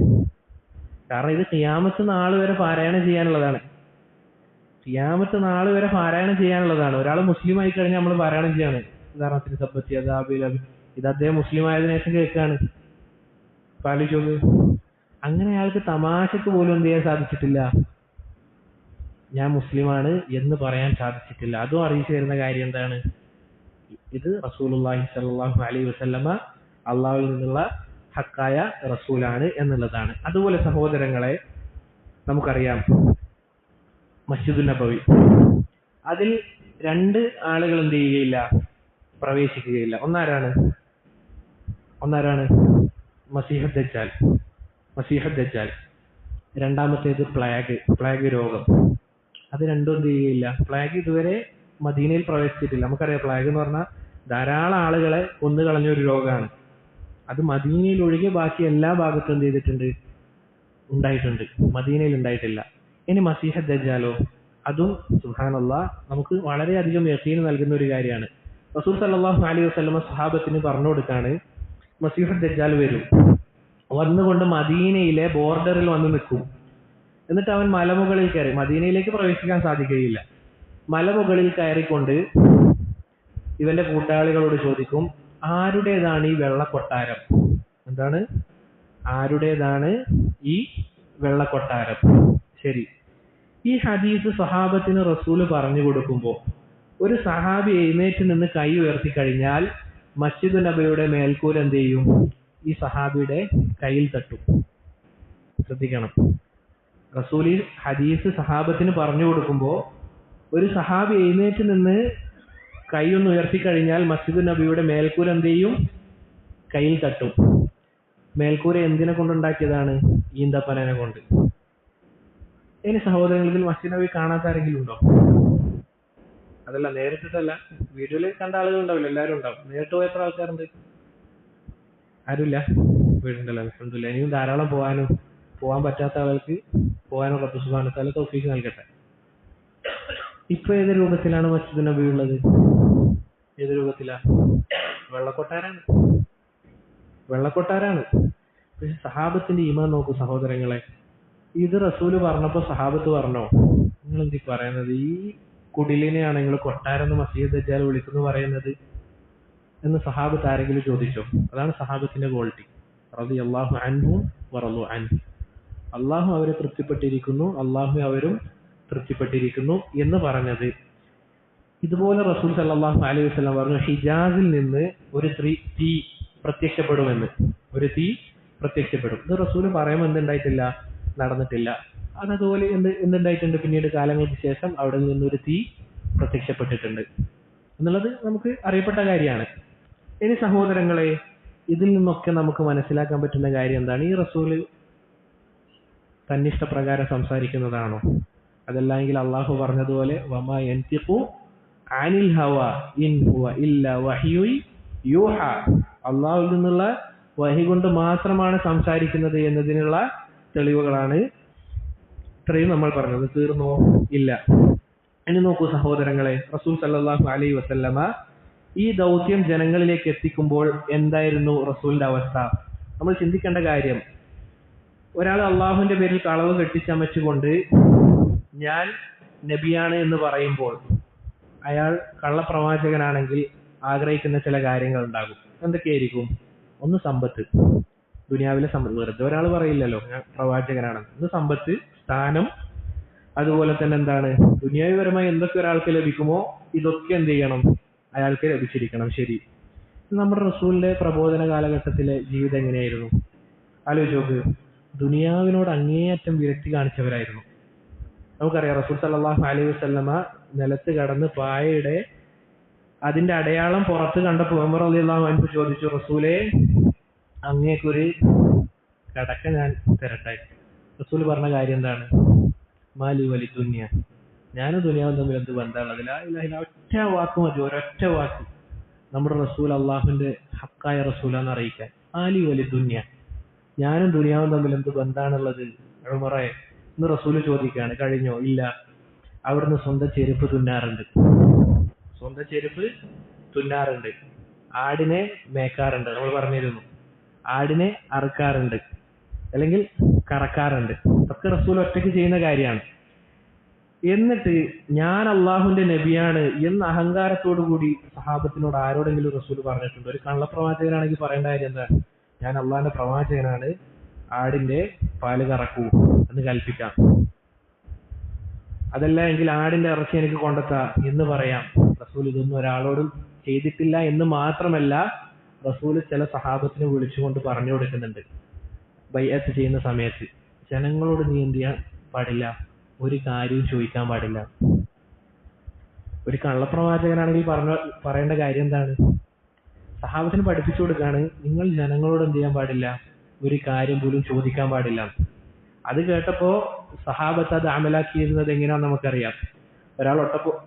കാരണം ഇത് ഖിയാമത്ത് നാൾ വരെ പാരായണം ചെയ്യാനുള്ളതാണ്. ഖിയാമത്ത് നാൾ വരെ പാരായണം ചെയ്യാനുള്ളതാണ്. ഒരാൾ മുസ്ലിം ആയി കഴിഞ്ഞാൽ നമ്മൾ പാരായണം ചെയ്യാണ്. ഉദാഹരണത്തിന് സബ്ബത്തി അദാബിൽ, ഇത് അദ്ദേഹം മുസ്ലിം ആയതിനു ശേഷം കേൾക്കാണ്. പാലിച്ചോക്ക്. അങ്ങനെ അയാൾക്ക് തമാശക്ക് പോലും എന്ത് ചെയ്യാൻ സാധിച്ചിട്ടില്ല? ഞാൻ മുസ്ലിമാണ് എന്ന് പറയാൻ സാധിച്ചിട്ടില്ല. അതും അറിയിച്ചു തരുന്ന കാര്യം എന്താണ്? ഇത് റസൂലുള്ളാഹി സ്വല്ലല്ലാഹു അലൈഹി വസല്ലമ അള്ളാഹുവിൽ നിന്നുള്ള ഹക്കായ റസൂലാണ് എന്നുള്ളതാണ്. അതുപോലെ സഹോദരങ്ങളെ, നമുക്കറിയാം മസ്ജിദുൻ നബവി, അതിൽ രണ്ട് ആളുകൾ എന്ത് ചെയ്യുകയില്ല? പ്രവേശിക്കുകയില്ല. ഒന്നാരാണ്? മസീഹ് ദജ്ജാൽ. രണ്ടാമത്തേത് പ്ലേഗ് രോഗം. അത് രണ്ടും എന്ത് ചെയ്യുകയില്ല? പ്ലേഗ് ഇതുവരെ മദീനയിൽ പ്രവേശിച്ചിട്ടില്ല. നമുക്കറിയാം, പ്ലേഗ് എന്ന് പറഞ്ഞാൽ ധാരാളം ആളുകളെ കൊന്നുകളഞ്ഞ ഒരു രോഗമാണ്. അത് മദീനയിൽ ഒഴികെ ബാക്കി എല്ലാ ഭാഗത്തും എന്ത് ചെയ്തിട്ടുണ്ട്? ഉണ്ടായിട്ടുണ്ട്. മദീനയിൽ ഉണ്ടായിട്ടില്ല. ഇനി മസീഹ് ദജ്ജാലോ? അതും സുബ്ഹാനല്ലാഹ് നമുക്ക് വളരെയധികം യഖീൻ നൽകുന്ന ഒരു കാര്യമാണ്. റസൂൽ സല്ലല്ലാഹു അലൈഹി വസല്ലം സ്വഹാബത്തിന് പറഞ്ഞു കൊടുക്കാണ്, മസീഹ് ദജ്ജാൽ വരും, വന്നുകൊണ്ട് മദീനയിലെ ബോർഡറിൽ വന്ന് നിൽക്കും. എന്നിട്ട് അവൻ മലമുകളിൽ കയറി, മദീനയിലേക്ക് പ്രവേശിക്കാൻ സാധിക്കുകയില്ല, മലമുകളിൽ കയറിക്കൊണ്ട് ഇവന്റെ കൂട്ടാളികളോട് ചോദിക്കും, ആരുടേതാണ് ഈ വെള്ളക്കൊട്ടാരം? എന്താണ്? ആരുടേതാണ് ഈ വെള്ളക്കൊട്ടാരം? ശരി, ഈ ഹദീസ് സഹാബത്തിന് റസൂല് പറഞ്ഞു കൊടുക്കുമ്പോൾ ഒരു സഹാബി എഴുന്നേറ്റ് നിന്ന് കൈ ഉയർത്തി കഴിഞ്ഞാൽ മസ്ജിദ് നബിയുടെ മേൽക്കൂര എന്ത് ചെയ്യും? ഈ സഹാബിയുടെ കയ്യിൽ തട്ടും. ശ്രദ്ധിക്കണം, റസൂൽ ഈ ഹദീസ് സഹാബത്തിന് പറഞ്ഞു കൊടുക്കുമ്പോൾ ഒരു സഹാബി എഴുന്നേറ്റ് നിന്ന് കൈ ഒന്ന് ഉയർത്തി കഴിഞ്ഞാൽ മസ്ജിദ് നബിയുടെ മേൽക്കൂര എന്ത് ചെയ്യും? കയ്യിൽ തട്ടും. മേൽക്കൂര എന്തിനെ കൊണ്ടുണ്ടാക്കിയതാണ്? ഈന്തപ്പനനെ കൊണ്ട്. ഇനി സഹോദരങ്ങളിൽ മസ്ജിദ് നബി കാണാത്ത ആരെങ്കിലും ഉണ്ടോ? അതല്ല, നേരിട്ടിട്ടല്ല, വീഡിയോയിൽ കണ്ട ആളുകൾ ഉണ്ടാവില്ല, എല്ലാവരും ഉണ്ടാവും. നേരിട്ട് പോയ എത്ര ആൾക്കാരുണ്ട്? ആരുമില്ല? വീടുണ്ടല്ലോ, അൽഹംദുലില്ലാഹ്. ഇനിയും ധാരാളം പോകാൻ പറ്റാത്ത ആൾക്ക് പോകാനോ റബ്ബ് സുബ്ഹാനഹു വ തആല തൗഫീഖ് നൽകട്ടെ. ഇപ്പൊ ഏത് രൂപത്തിലാണ് മസ്ജിദ് നബി ഉള്ളത്? ഏത് രൂപത്തിലാ? വെള്ളക്കൊട്ടാരാണ്. പക്ഷെ സഹാബത്തിന്റെ ഈമാൻ നോക്കൂ സഹോദരങ്ങളെ. ഇത് റസൂല് പറഞ്ഞപ്പോ സഹാബത്ത് പറഞ്ഞോ, നിങ്ങൾ എന്തി പറയുന്നത്? ഈ കുടിലിനെയാണ് നിങ്ങൾ കൊട്ടാരം എന്ന് മസീഹ് ദജ്ജാൽ വിളിക്കുന്നു പറയുന്നത് എന്ന് സഹാബത്ത് ആരെങ്കിലും ചോദിച്ചോ? അതാണ് സഹാബത്തിന്റെ ക്വാളിറ്റി. റളിയല്ലാഹു അൻഹും വറളു അൻഹു. അള്ളാഹു അവരെ തൃപ്തിപ്പെട്ടിരിക്കുന്നു, അള്ളാഹു അവരും തൃപ്തിപ്പെട്ടിരിക്കുന്നു എന്ന് പറഞ്ഞത്. ഇതുപോലെ റസൂൽ സല്ലല്ലാഹു അലൈഹി വസല്ലം പറഞ്ഞു, ഹിജാസിൽ നിന്ന് ഒരു തീ പ്രത്യക്ഷപ്പെടുമെന്ന്. ഒരു തീ പ്രത്യക്ഷപ്പെടും. ഇത് റസൂൽ പറയുമ്പോൾ എന്തുണ്ടായിട്ടില്ല? നടന്നിട്ടില്ല. അതുപോലെ എന്തുണ്ടായിട്ടുണ്ട്? പിന്നീട് കാലങ്ങൾക്ക് ശേഷം അവിടെ നിന്നൊരു തീ പ്രത്യക്ഷപ്പെട്ടിട്ടുണ്ട് എന്നുള്ളത് നമുക്ക് അറിയപ്പെട്ട കാര്യമാണ്. ഇനി സഹോദരങ്ങളെ, ഇതിൽ നിന്നൊക്കെ നമുക്ക് മനസ്സിലാക്കാൻ പറ്റുന്ന കാര്യം എന്താണ്? ഈ റസൂല് തന്നിഷ്ടപ്രകാരം സംസാരിക്കുന്നതാണോ? അതല്ലെങ്കിൽ അള്ളാഹു പറഞ്ഞതുപോലെ വമാ യൻതിഖു അനിൽ ഹവാ ഇൻ ഹുവ ഇല്ലാ വഹ്യുൻ യൂഹ, അള്ളാഹുവിൽ നിന്നുള്ള വഹി കൊണ്ട് മാത്രമാണ് സംസാരിക്കുന്നത് എന്നതിനുള്ള തെളിവുകളാണ് ഇത്രയും നമ്മൾ പറഞ്ഞത്. തീർന്നോ? ഇല്ല. ഇനി നോക്കൂ സഹോദരങ്ങളെ, റസൂൽ സല്ലല്ലാഹു അലൈഹി വസല്ലമ ഈ ദൗത്യം ജനങ്ങളിലേക്ക് എത്തിക്കുമ്പോൾ എന്തായിരുന്നു റസൂലിന്റെ അവസ്ഥ? നമ്മൾ ചിന്തിക്കേണ്ട കാര്യം, ഒരാൾ അള്ളാഹുവിന്റെ പേരിൽ കളവ് കെട്ടിച്ചമച്ചുകൊണ്ട് ഞാൻ നബിയാണ് എന്ന് പറയുമ്പോൾ അയാൾ കള്ളപ്രവാചകനാണെങ്കിൽ ആഗ്രഹിക്കുന്ന ചില കാര്യങ്ങൾ ഉണ്ടാകും. എന്തൊക്കെയായിരിക്കും? ഒന്ന് സമ്പത്ത്, ദുനിയാവിലെ സമ്പത്ത്. വെറുതെ ഒരാൾ പറയില്ലല്ലോ ഞാൻ പ്രവാചകനാണെന്ന്. ഒന്ന് സമ്പത്ത്, സ്ഥാനം, അതുപോലെ തന്നെ എന്താണ് ദുനിയാവിപരമായി എന്തൊക്കെ ഒരാൾക്ക് ലഭിക്കുമോ ഇതൊക്കെ എന്ത് ചെയ്യണം? അയാൾക്ക് ലഭിച്ചിരിക്കണം. ശരി, നമ്മുടെ റസൂലിന്റെ പ്രബോധന കാലഘട്ടത്തിലെ ജീവിതം എങ്ങനെയായിരുന്നു? ആലോചിച്ച് നോക്ക്. ദുനിയാവിനോട് അങ്ങേയറ്റം വിരക്തി കാണിച്ചവരായിരുന്നു. നമുക്കറിയാം, റസൂൽ സല്ലല്ലാഹു അലൈഹി വസല്ലമ നിലത്ത് കടന്ന് പായയുടെ അതിന്റെ അടയാളം പുറത്ത് കണ്ടപ്പോൾ ഉമർ റളിയല്ലാഹു അൻഹു ചോദിച്ചു, റസൂലേ, അങ്ങേക്കൊരു കടക്ക ഞാൻ തരട്ടെ? റസൂൽ പറഞ്ഞ കാര്യം എന്താണ്? മാലി വലി ദുനിയ, ഞാനും ദുനിയാവും തമ്മിൽ എന്ത് ബന്ധമുള്ളത്? ലാ ഇലാഹ ഇല്ല, ഒറ്റ വാക്ക് മതി, ഒരൊറ്റ വാക്ക് നമ്മുടെ റസൂൽ അള്ളാഹുവിന്റെ ഹക്കായ റസൂലാന്ന് അറിയിക്കാൻ. മാലി വലി ദുനിയ, ഞാനും ദുനിയാവും തമ്മിൽ എന്ത് ബന്ധാണുള്ളത്? ഉമറേ, ഇന്ന് റസൂല് ചോദിക്കാണ്, കഴിഞ്ഞോ? ഇല്ല. അവിടുന്ന് സ്വന്തം ചെരുപ്പ് തുന്നാറുണ്ട്, സ്വന്തം ചെരുപ്പ് തുന്നാറുണ്ട്. ആടിനെ മേക്കാറുണ്ട്, നമ്മൾ പറഞ്ഞിരുന്നു. ആടിനെ അറുക്കാറുണ്ട്, അല്ലെങ്കിൽ കറക്കാറുണ്ട്. ഒക്കെ റസൂൽ ഒറ്റയ്ക്ക് ചെയ്യുന്ന കാര്യമാണ്. എന്നിട്ട് ഞാൻ അള്ളാഹുവിന്റെ നബിയാണ് എന്ന അഹങ്കാരത്തോടു കൂടി സഹാബത്തിനോട് ആരോടെങ്കിലും റസൂൽ പറഞ്ഞിട്ടുണ്ട്? ഒരു കള്ളപ്രവാചകനാണെങ്കിൽ പറയേണ്ട കാര്യം എന്താ? ഞാൻ അള്ളാഹിന്റെ പ്രവാചകനാണ്, ആടിന്റെ പാല് കറക്കൂ എന്ന് കൽപ്പിക്കാം. അതല്ല എങ്കിൽ ആടിന്റെ ഇറച്ചി എനിക്ക് കൊണ്ടെത്താ എന്ന് പറയാം. റസൂൽ ഇതൊന്നും ഒരാളോടും ചെയ്തിട്ടില്ല എന്ന് മാത്രമല്ല, റസൂൽ ചില സഹാബത്തിനെ വിളിച്ചുകൊണ്ട് പറഞ്ഞു കൊടുക്കുന്നുണ്ട് ബൈഅത്ത് ചെയ്യുന്ന സമയത്ത്, ജനങ്ങളോട് നീ എന്ത് ചെയ്യാൻ പാടില്ല? ഒരു കാര്യവും ചോദിക്കാൻ പാടില്ല. ഒരു കള്ളപ്രവാചകനാണെങ്കിൽ പറയേണ്ട കാര്യം എന്താണ്? സഹാബത്തിന് പഠിപ്പിച്ചു കൊടുക്കാണ്, നിങ്ങൾ ജനങ്ങളോട് എന്ത് ചെയ്യാൻ പാടില്ല? ഒരു കാര്യം പോലും ചോദിക്കാൻ പാടില്ല. അത് കേട്ടപ്പോ സഹാബത്ത് അത് അമലാക്കിയിരുന്നത് എങ്ങനെയാണെന്ന് നമുക്കറിയാം. ഒരാൾ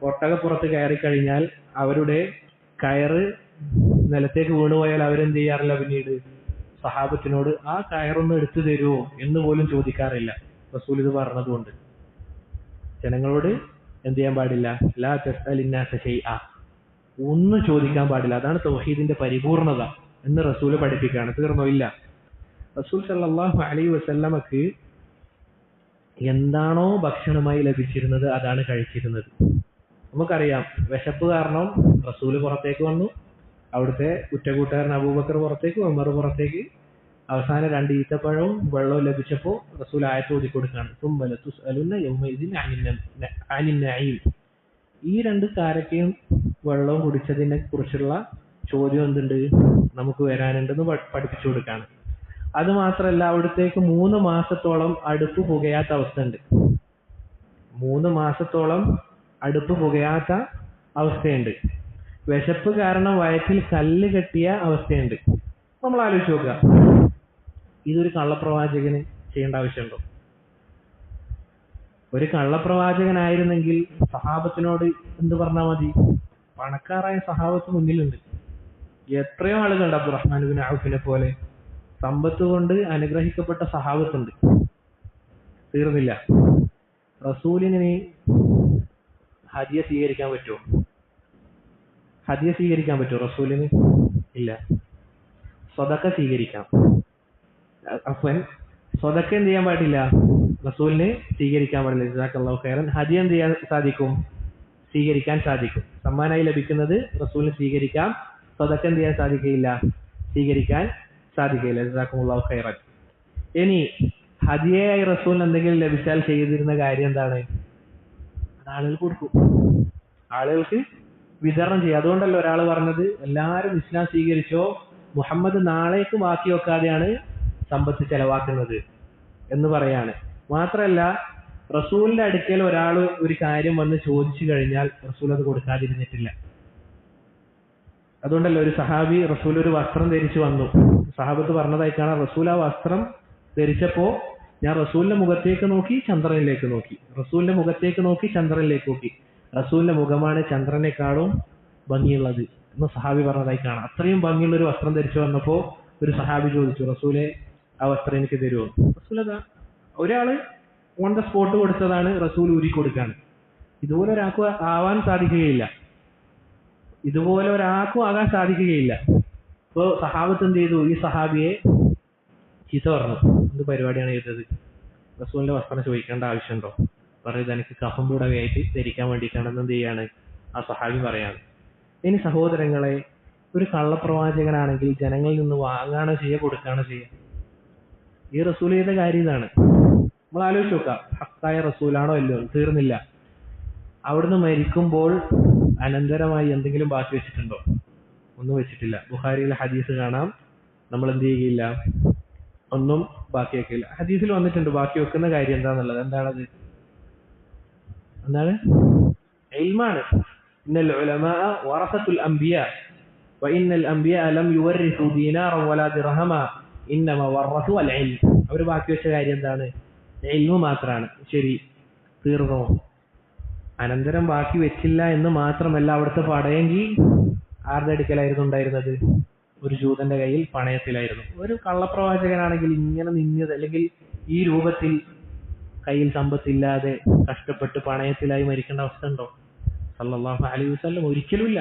ഒട്ടകപ്പുറത്ത് കയറി കഴിഞ്ഞാൽ അവരുടെ കയറ് നിലത്തേക്ക് വീണുപോയാൽ അവരെന്ത് ചെയ്യാറില്ല? പിന്നീട് സഹാബത്തിനോട് ആ കയറൊന്ന് എടുത്തു തരുമോ എന്ന് പോലും ചോദിക്കാറില്ല. റസൂൽ ഇത് പറഞ്ഞതുകൊണ്ട് ജനങ്ങളോട് എന്ത് ചെയ്യാൻ പാടില്ല? ലാ തസ്അലിന്നാസ ശൈഅ, ഒന്നും ചോദിക്കാൻ പാടില്ല. അതാണ് തൗഹീദിന്റെ പരിപൂർണത എന്ന് റസൂല് പഠിപ്പിക്കുകയാണ്. തീർന്നോ? ഇല്ല. റസൂൽ സല്ലല്ലാഹു അലൈഹി വസല്ലമക്ക് എന്താണോ ഭക്ഷണമായി ലഭിച്ചിരുന്നത് അതാണ് കഴിച്ചിരുന്നത്. നമുക്കറിയാം, വിശപ്പ് കാരണം റസൂല് പുറത്തേക്ക് വന്നു, അവിടുത്തെ ഉറ്റകൂട്ടുകാരൻ അബൂബക്കർ പുറത്തേക്ക്, ഉമർ പുറത്തേക്ക്. അവസാനം 2 ഈത്തപ്പഴവും വെള്ളവും ലഭിച്ചപ്പോൾ റസൂൽ ആയത്ത് ഓതി കൊടുക്കുകയാണ്, സുമ്മ ലതുസ്അലുന്ന യൗമഇദിൻ അനിൻ നഈം. ഈ 2 കാരക്കയും വെള്ളവും കുടിച്ചതിനെ കുറിച്ചുള്ള ചോദ്യം എന്തുണ്ട്? നമുക്ക് വരാനുണ്ടെന്ന് പഠിപ്പിച്ചു കൊടുക്കുകയാണ്. അത് മാത്രമല്ല, അവിടത്തേക്ക് 3 മാസത്തോളം അടുപ്പ് പുകയാത്ത അവസ്ഥ ഉണ്ട്. 3 മാസത്തോളം അടുപ്പ് പുകയാത്ത അവസ്ഥയുണ്ട്. വിശപ്പ് കാരണം വയറ്റിൽ കല്ല് കെട്ടിയ അവസ്ഥയുണ്ട്. നമ്മൾ ആലോചിച്ച് നോക്കുക, ഇതൊരു കള്ളപ്രവാചകന് ചെയ്യേണ്ട ആവശ്യമുണ്ടോ? ഒരു കള്ളപ്രവാചകനായിരുന്നെങ്കിൽ സഹാബത്തിനോട് എന്ത് പറഞ്ഞാൽ മതി? പണക്കാരായ സഹാബത്ത് മുന്നിലുണ്ട്. എത്രയോ ആളുകളുണ്ട്. അബ്ദുറഹ്മാൻ ബിൻ ഔഫിനെ പോലെ സമ്പത്ത് കൊണ്ട് അനുഗ്രഹിക്കപ്പെട്ട സഹാബത്തുണ്ട്. തീർന്നില്ല. റസൂലിന് ഹദിയ സ്വീകരിക്കാൻ പറ്റുമോ? ഹദിയ സ്വീകരിക്കാൻ പറ്റുമോ റസൂലിന്? ഇല്ല. സ്വതക്ക സ്വീകരിക്കാം. സ്വതക്ക എന്ത് ചെയ്യാൻ പാടില്ല? റസൂലിന് സ്വീകരിക്കാൻ പാടില്ല. ജസാക്കല്ലാഹു ഖൈറൻ. ഹദിയ എന്ത് ചെയ്യാൻ സാധിക്കും? സ്വീകരിക്കാൻ സാധിക്കും. സമ്മാനായി ലഭിക്കുന്നത് റസൂലിന് സ്വീകരിക്കാം. സ്വതക്ക എന്ത് ചെയ്യാൻ സാധിക്കില്ല? സ്വീകരിക്കാൻ സാധിക്കില്ല. ജസാക്കല്ലാഹു ഖൈറൻ. ഇനി ഹദിയയായി റസൂലിന് എന്തെങ്കിലും ലഭിച്ചാൽ ചെയ്തിരുന്ന കാര്യം എന്താണ്? അത് ആളുകൾക്ക് കൊടുക്കും, ആളുകൾക്ക് വിതരണം ചെയ്യും. അതുകൊണ്ടല്ലോ ഒരാൾ പറഞ്ഞത്, എല്ലാവരും ഇസ്ലാം സ്വീകരിച്ചോ, മുഹമ്മദ് നാളേക്ക് ബാക്കി വെക്കാതെയാണ് സമ്പത്ത് ചെലവാക്കുന്നത് എന്ന് പറയാണ്. മാത്രമല്ല, റസൂലിന്റെ അടുക്കൽ ഒരാൾ ഒരു കാര്യം വന്ന് ചോദിച്ചു കഴിഞ്ഞാൽ റസൂൽ അത് കൊടുക്കാതിരുന്നിട്ടില്ല. അതുകൊണ്ടല്ലോ ഒരു സഹാബി റസൂൽ ഒരു വസ്ത്രം ധരിച്ചു വന്നു. സഹാബത്ത് പറഞ്ഞതായിട്ടാണ്, റസൂൽ ആ വസ്ത്രം ധരിച്ചപ്പോ ഞാൻ റസൂലിന്റെ മുഖത്തേക്ക് നോക്കി, ചന്ദ്രനിലേക്ക് നോക്കി. റസൂലിന്റെ മുഖത്തേക്ക് നോക്കി, ചന്ദ്രനിലേക്ക് നോക്കി. റസൂലിന്റെ മുഖമാണ് ചന്ദ്രനേക്കാളും ഭംഗിയുള്ളത് എന്ന് സഹാബി പറഞ്ഞതായി കാണാം. അത്രയും ഭംഗിയുള്ള ഒരു വസ്ത്രം ധരിച്ചു വന്നപ്പോ ഒരു സഹാബി ചോദിച്ചു, റസൂലെ ആ വസ്ത്രം എനിക്ക് തരുമോ? റസൂൽ അതാ ഒരാള് ഓൺ ദ സ്പോട്ട് കൊടുത്തതാണ്, റസൂൽ ഊരി കൊടുക്കാണ്. ഇതുപോലെ ഒരാൾക്കും ആവാൻ സാധിക്കുകയില്ല. ഇതുപോലെ ഒരാൾക്കും ആകാൻ സാധിക്കുകയില്ല. ഇപ്പോ സഹാബത്ത് എന്ത് ചെയ്തു? ഈ സഹാബിയെ ചീത്ത പറഞ്ഞു. എന്ത് പരിപാടിയാണ് ചെയ്തത്? റസൂലിന്റെ വസ്ത്രം ചോദിക്കേണ്ട ആവശ്യമുണ്ടോ? പറയുന്നത് എനിക്ക് കഫംപൂടവയായിട്ട് ധരിക്കാൻ വേണ്ടിയിട്ടാണെന്ന് എന്ത് ചെയ്യാണ് ആ സഹാബി പറയാണ്. ഇനി സഹോദരങ്ങളെ, ഒരു കള്ളപ്രവാചകനാണെങ്കിൽ ജനങ്ങളിൽ നിന്ന് വാങ്ങാണോ ചെയ്യുക, കൊടുക്കാണോ ചെയ്യുക? ഈ റസൂൽ ചെയ്ത കാര്യം ഇതാണ്. നമ്മൾ ആലോചിച്ച് നോക്കാം, ഹക്കായ റസൂലാണോ അല്ലോ? തീർന്നില്ല. അവിടുന്ന് മരിക്കുമ്പോൾ അനന്തരമായി എന്തെങ്കിലും ബാക്കി വെച്ചിട്ടുണ്ടോ? ഒന്നും വെച്ചിട്ടില്ല. ബുഖാരിയിലെ ഹദീസ് കാണാം, നമ്മൾ എന്ത് ചെയ്യുകയില്ല, ഒന്നും ബാക്കി വെക്കില്ല. ഹദീസിൽ വന്നിട്ടുണ്ട് ബാക്കി വെക്കുന്ന കാര്യം എന്താന്നുള്ളത്. എന്താണത്? എന്താണ്? ഇൽമാണ്. ഇന്നൽ ഉലമാഅ വറസത്തുൽ അംബിയാ വഇന്നൽ അംബിയാ ലം യുവരിസു ദീനാറൻ വലാ ദിർഹമ ഇന്നമ വറസു അൽ ഇൽം. അവർ ബാക്കി വെച്ച കാര്യം എന്താണ്? ഇൽമു മാത്രമാണ്. ശരി, തീർന്നോ? അനന്തരം ബാക്കി വെച്ചില്ല എന്ന് മാത്രമല്ല, അവിടുത്തെ പടയെങ്കിൽ ആരുടെ അടുക്കലായിരുന്നു ഉണ്ടായിരുന്നത്? ഒരു ജൂതന്റെ കയ്യിൽ പണയത്തിലായിരുന്നു. ഒരു കള്ളപ്രവാചകനാണെങ്കിൽ ഇങ്ങനെ നിന്നത്, അല്ലെങ്കിൽ ഈ രൂപത്തിൽ കയ്യിൽ സമ്പത്തില്ലാതെ കഷ്ടപ്പെട്ട് പണയത്തിലായി മരിക്കേണ്ട അവസ്ഥ ഉണ്ടോ? സല്ലല്ലാഹു അലൈഹി വസല്ലം ഒരിക്കലുമില്ല.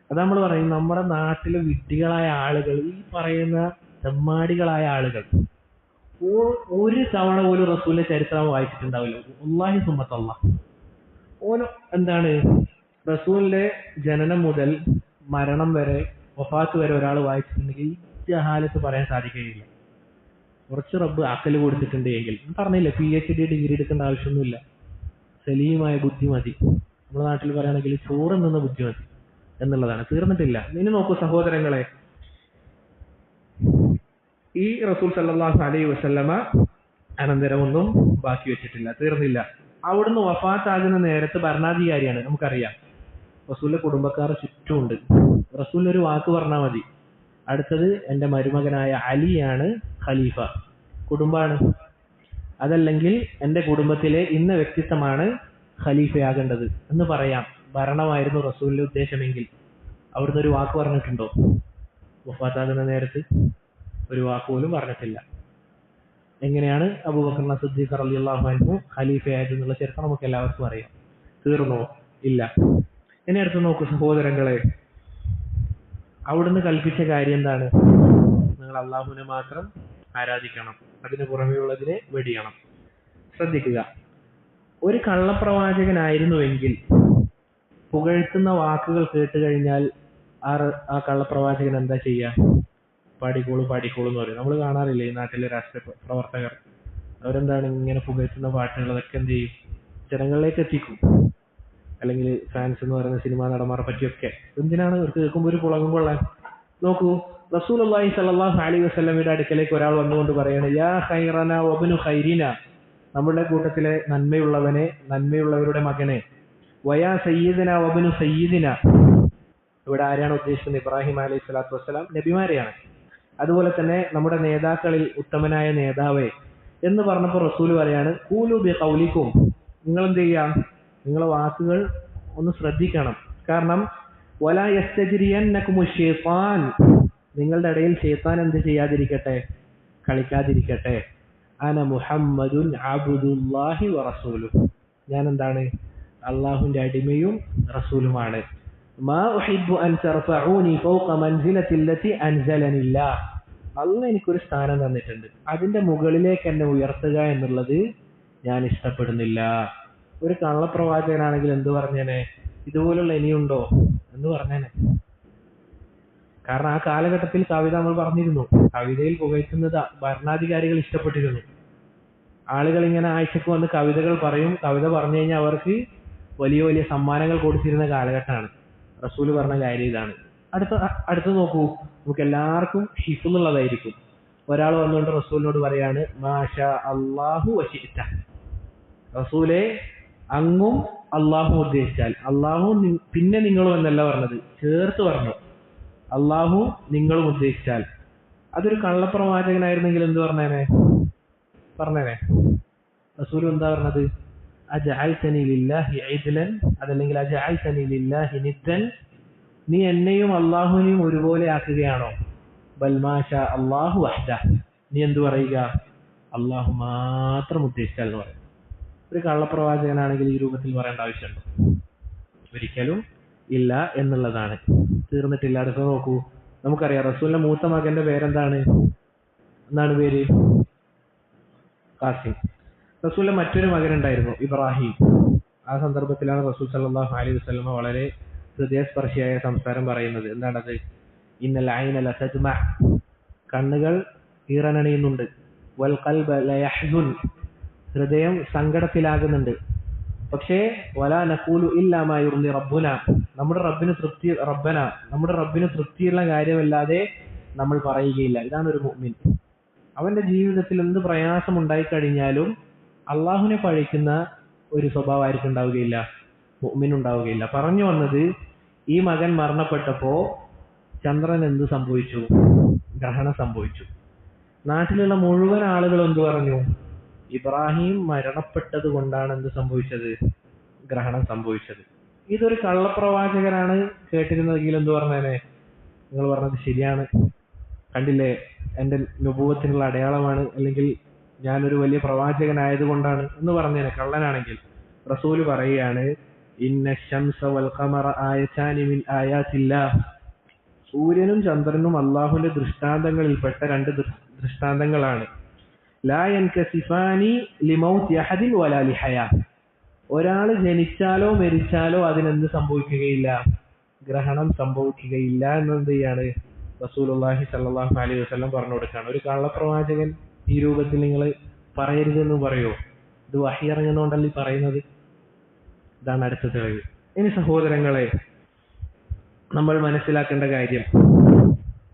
അത് നമ്മൾ പറയും, നമ്മുടെ നാട്ടിലെ വിഡ്ഢികളായ ആളുകൾ, ഈ പറയുന്ന തെമ്മാടികളായ ആളുകൾ ഒരു തവണ പോലും റസൂലിന്റെ ചരിത്രം വായിച്ചിട്ടുണ്ടാവില്ല. വല്ലാഹി സുമ്മത്തല്ലാഹ്. ഓന് എന്താണ്, റസൂലിന്റെ ജനനം മുതൽ മരണം വരെ, വഫാത്ത് വരെ ഒരാൾ വായിച്ചിട്ടുണ്ടെങ്കിൽ ഈ ജഹാലത്ത് പറയാൻ സാധിക്കുകയില്ല. കുറച്ച് റബ്ബ് അക്കല് കൊടുത്തിട്ടുണ്ട് എങ്കിൽ, പറഞ്ഞില്ല PhD ഡിഗ്രി എടുക്കേണ്ട ആവശ്യമൊന്നുമില്ല, സലീമായ ബുദ്ധി മതി. നമ്മുടെ നാട്ടിൽ പറയുകയാണെങ്കിൽ ചോറ് നിന്ന ബുദ്ധി മതി എന്നുള്ളതാണ്. തീർന്നിട്ടില്ല. ഇനി നോക്കൂ സഹോദരങ്ങളെ, ഈ റസൂൽ സല്ലല്ലാഹു അലൈഹി വസല്ലമ അനന്തരമൊന്നും ബാക്കി വെച്ചിട്ടില്ല. തീർന്നില്ല. അവിടുന്ന് വഫാത്താകുന്ന നേരത്ത് ഭരണാധികാരിയാണ്, നമുക്കറിയാം. റസൂലിന്റെ കുടുംബക്കാർ ചുറ്റുമുണ്ട്. റസൂലിന് ഒരു വാക്ക് പറഞ്ഞാൽ മതി, അടുത്തത് എൻ്റെ മരുമകനായ അലിയാണ് ഖലീഫ, കുടുംബാണ്. അതല്ലെങ്കിൽ എൻ്റെ കുടുംബത്തിലെ ഇന്ന വ്യക്തിത്വമാണ് ഖലീഫയാകേണ്ടത് എന്ന് പറയാം. ഭരണമായിരുന്നു റസൂലിന്റെ ഉദ്ദേശമെങ്കിൽ അവിടുന്ന് ഒരു വാക്ക് പറഞ്ഞിട്ടുണ്ടോ? വഫാത്താകുന്ന നേരത്ത് ഒരു വാക്ക് പോലും പറഞ്ഞിട്ടില്ല. എങ്ങനെയാണ് അബൂബക്കർ സിദ്ദീഖ് റളിയല്ലാഹു അൻഹു ഖലീഫയായത് എന്നുള്ള ചരിത്രം നമുക്ക് എല്ലാവർക്കും അറിയാം. തീർന്നോ? ഇല്ല. ഇനി അടുത്ത് നോക്കൂ സഹോദരങ്ങളെ, അവിടുന്ന് കൽപ്പിച്ച കാര്യം എന്താണ്? നിങ്ങൾ അള്ളാഹുവിനെ മാത്രം ആരാധിക്കണം, അതിന് പുറമെയുള്ളതിനെ വെടിയണം. ശ്രദ്ധിക്കുക, ഒരു കള്ളപ്രവാചകനായിരുന്നുവെങ്കിൽ പുകഴ്ത്തുന്ന വാക്കുകൾ കേട്ട് കഴിഞ്ഞാൽ ആ കള്ളപ്രവാചകൻ എന്താ ചെയ്യുക? പാടിക്കോളൂ എന്ന് പറയും. നമ്മൾ കാണാറില്ലേ ഈ നാട്ടിലെ രാഷ്ട്രീയ പ്രവർത്തകർ, അവരെന്താണ് ഇങ്ങനെ പുകഴ്ത്തുന്ന പാട്ടുകൾ, അതൊക്കെ എന്ത് ചെയ്യും? ജനങ്ങളിലേക്ക് എത്തിക്കും. അല്ലെങ്കിൽ ഫാൻസ് എന്ന് പറയുന്ന സിനിമാ നടന്മാരെ പറ്റിയൊക്കെ. എന്തിനാണ്? അവർക്ക് കേൾക്കുമ്പോൾ ഒരു പുളകം കൊള്ളാൻ. നോക്കൂ, റസൂലുള്ളാഹി സ്വല്ലല്ലാഹു അലൈഹി വസല്ലമയുടെ അടുക്കലേക്ക് ഒരാൾ വന്നുകൊണ്ട് പറയാണ്, യാ ഖൈറന വബ്നു ഖൈരിന, നമ്മുടെ കൂട്ടത്തിലെ നന്മയുള്ളവനെ, നന്മയുള്ളവരുടെ മകനെ, വയാ സയ്യിദന വബ്നു സയ്യിദിന. ഇവിടെ ആരെയാണ് ഉദ്ദേശിക്കുന്നത്? ഇബ്രാഹിം അലൈഹി സ്വലാത്തു വസ്സലാം നബിമാരെയാണ്. അതുപോലെ തന്നെ നമ്മുടെ നേതാക്കളിൽ ഉത്തമനായ നേതാവേ എന്ന് പറഞ്ഞപ്പോൾ റസൂൽ പറയാണ്, ഖൂലു ബിഖൗലിക്കും, നിങ്ങൾ എന്ത് ചെയ്യാം? നിങ്ങളെ വാക്കുകൾ ഒന്ന് ശ്രദ്ധിക്കണം. കാരണം വലാ യസ്തജ്രിയന്നകുമു ശൈത്താൻ, നിങ്ങളുടെ ഇടയിൽ ശൈത്താൻ എന്ത് ചെയ്യാതിരിക്കട്ടെ? കളിക്കാതിരിക്കട്ടെ. അന മുഹമ്മദുൻ അബ്ദുല്ലാഹി വറസൂലുഹു, ഞാൻ എന്താണ്? അള്ളാഹുവിന്റെ അടിമയും റസൂലുമാണ്. മാ ഉഹിബ്ബു അൻ തർഫഊനി ഫൗഖ മൻസിലത്തി അല്ലതി അൻസലനില്ലാഹ്, അല്ലാഹ് എനിക്കൊരു സ്ഥാനം തന്നിട്ടുണ്ട്, അതിന്റെ മുകളിലേക്ക് എന്നെ ഉയർത്തുക എന്നുള്ളത് ഞാൻ ഇഷ്ടപ്പെടുന്നില്ല. ഒരു കള്ളപ്രവാചകനാണെങ്കിൽ എന്ത് പറഞ്ഞേനെ? ഇതുപോലുള്ള ഇനിയുണ്ടോ എന്ന് പറഞ്ഞേനെ. കാരണം ആ കാലഘട്ടത്തിൽ കവിത നമ്മൾ പറഞ്ഞിരുന്നു, കവിതയിൽ പുകഴ്ത്തുന്നത് ഭരണാധികാരികൾ ഇഷ്ടപ്പെട്ടിരുന്നു. ആളുകൾ ഇങ്ങനെ ആഴ്ചക്ക് വന്ന് കവിതകൾ പറയും. കവിത പറഞ്ഞു കഴിഞ്ഞാൽ അവർക്ക് വലിയ വലിയ സമ്മാനങ്ങൾ കൊടുത്തിരുന്ന കാലഘട്ടമാണ്. റസൂല് പറഞ്ഞ കാര്യം ഇതാണ്. അടുത്ത് നോക്കൂ, നമുക്ക് എല്ലാവർക്കും ഹിഫ്ളുള്ളതായിരിക്കും. ഒരാൾ വന്നുകൊണ്ട് റസൂലിനോട് പറയാണ്, മാഷാ അല്ലാഹു വശിഅത, റസൂലെ അങ്ങും അള്ളാഹു ഉദ്ദേശിച്ചാൽ. അള്ളാഹു പിന്നെ നിങ്ങളും എന്നല്ല പറഞ്ഞത്, ചേർത്ത് പറഞ്ഞു, അള്ളാഹു നിങ്ങളും ഉദ്ദേശിച്ചാൽ. അതൊരു കള്ളപ്രവാചകനായിരുന്നെങ്കിൽ എന്ത് പറഞ്ഞേനെ? റസൂൽ എന്താ പറഞ്ഞത്? അജഅൽതനി ലില്ലാഹി ഇദ്ലൻ, അതല്ലെങ്കിൽ അജഅൽതനി ലില്ലാഹി നിദ്ദൻ, നീ എന്നെയും അള്ളാഹുവിനെയും ഒരുപോലെ ആക്കുകയാണോ? ബൽ മാഷാ അല്ലാഹു വഹ്ദഹ, നീ എന്ത് പറയുക? അള്ളാഹു മാത്രം ഉദ്ദേശിച്ചാൽ എന്ന് പറയും. ഒരു കള്ളപ്രവാചകനാണെങ്കിൽ ഈ രൂപത്തിൽ പറയേണ്ട ആവശ്യമുണ്ടോ? ഒരിക്കലും ഇല്ല എന്നുള്ളതാണ്. തീർന്നിട്ടില്ല. അടുത്ത നോക്കൂ, നമുക്കറിയാം റസൂലിന്റെ മൂത്ത മകന്റെ പേരെന്താണ്? എന്താണ് പേര്? ഖാസിം. റസൂലിന്റെ മറ്റൊരു മകനുണ്ടായിരുന്നു, ഇബ്രാഹിം. ആ സന്ദർഭത്തിലാണ് റസൂൽ സല്ലല്ലാഹു അലൈഹി വസല്ലമ വളരെ ഹൃദയസ്പർശിയായ സംസാരം പറയുന്നത്. എന്താണത്? ഇന്നൽ ഐന ലതദ്മ, കണ്ണുകൾ ഈറനണിയുന്നുണ്ട്. വൽ ഖൽബ ലയഹ്സുൻ, ഹൃദയം സങ്കടത്തിലാകുന്നുണ്ട്. പക്ഷേ വലാ നഖൂലു ഇല്ലാ മാ യുർളി റബ്ബുന, നമ്മുടെ റബ്ബിന് തൃപ്തിയുള്ള കാര്യമല്ലാതെ നമ്മൾ പറയുകയില്ല. ഇതാണ് ഒരു മുഅ്മിൻ. അവന്റെ ജീവിതത്തിൽ എന്ത് പ്രയാസം ഉണ്ടായിക്കഴിഞ്ഞാലും അള്ളാഹുവിനെ പഴിക്കുന്ന ഒരു സ്വഭാവമായിരിക്കും ഉണ്ടാവുകയില്ല, മുഅ്മിനുണ്ടാവുകയില്ല. പറഞ്ഞു വന്നത്, ഈ മകൻ മരണപ്പെട്ടപ്പോ ചന്ദ്രൻ എന്ത് സംഭവിച്ചു? ഗ്രഹണം സംഭവിച്ചു. നാട്ടിലുള്ള മുഴുവൻ ആളുകളും എന്ത് പറഞ്ഞു? ഇബ്രാഹിം മരണപ്പെട്ടത് കൊണ്ടാണ് എന്ത് സംഭവിച്ചത്? ഗ്രഹണം സംഭവിച്ചത്. ഇതൊരു കള്ളപ്രവാചകനാണ് കേട്ടിരുന്നതെങ്കിൽ എന്ത് പറഞ്ഞേനെ? നിങ്ങൾ പറഞ്ഞത് ശരിയാണ്, കണ്ടില്ലേ, എൻ്റെ നുബുവത്തിനുള്ള അടയാളമാണ്, അല്ലെങ്കിൽ ഞാനൊരു വലിയ പ്രവാചകനായതുകൊണ്ടാണ് എന്ന് പറഞ്ഞേനെ കള്ളനാണെങ്കിൽ. റസൂല് പറയുകയാണ്, ഇന്ന ശംസ വൽ ഖമറ ആയതാനി മിൻ ആയാത്തില്ലാഹ്, സൂര്യനും ചന്ദ്രനും അള്ളാഹുവിന്റെ ദൃഷ്ടാന്തങ്ങളിൽപ്പെട്ട രണ്ട് ദൃഷ്ടാന്തങ്ങളാണ്. ലാ യൻകസിഫാനി ലിമൗതി അഹദിൻ വലാ ലിഹയാ, ഒരാൾ ജനിച്ചാലോ മരിച്ചാലോ അതിനെന്ത് സംഭവിക്കുകയില്ല? ഗ്രഹണം സംഭവിക്കുകയില്ല എന്നെന്ത് ചെയ്യാണ് റസൂലുള്ളാഹി സ്വല്ലല്ലാഹു അലൈഹി വസല്ലം പറഞ്ഞു കൊടുക്കുകയാണ്. ഒരു കള്ളപ്രവാചകൻ ഈ രൂപത്തിൽ നിങ്ങൾ പറയരുതെന്ന് പറയോ? ഇത് വഹി ഇറങ്ങുന്നോണ്ടല്ലേ പറയുന്നത്. ഇതാണ് അടുത്ത തെളിവ്. ഇനി സഹോദരങ്ങളെ, നമ്മൾ മനസ്സിലാക്കേണ്ട കാര്യം,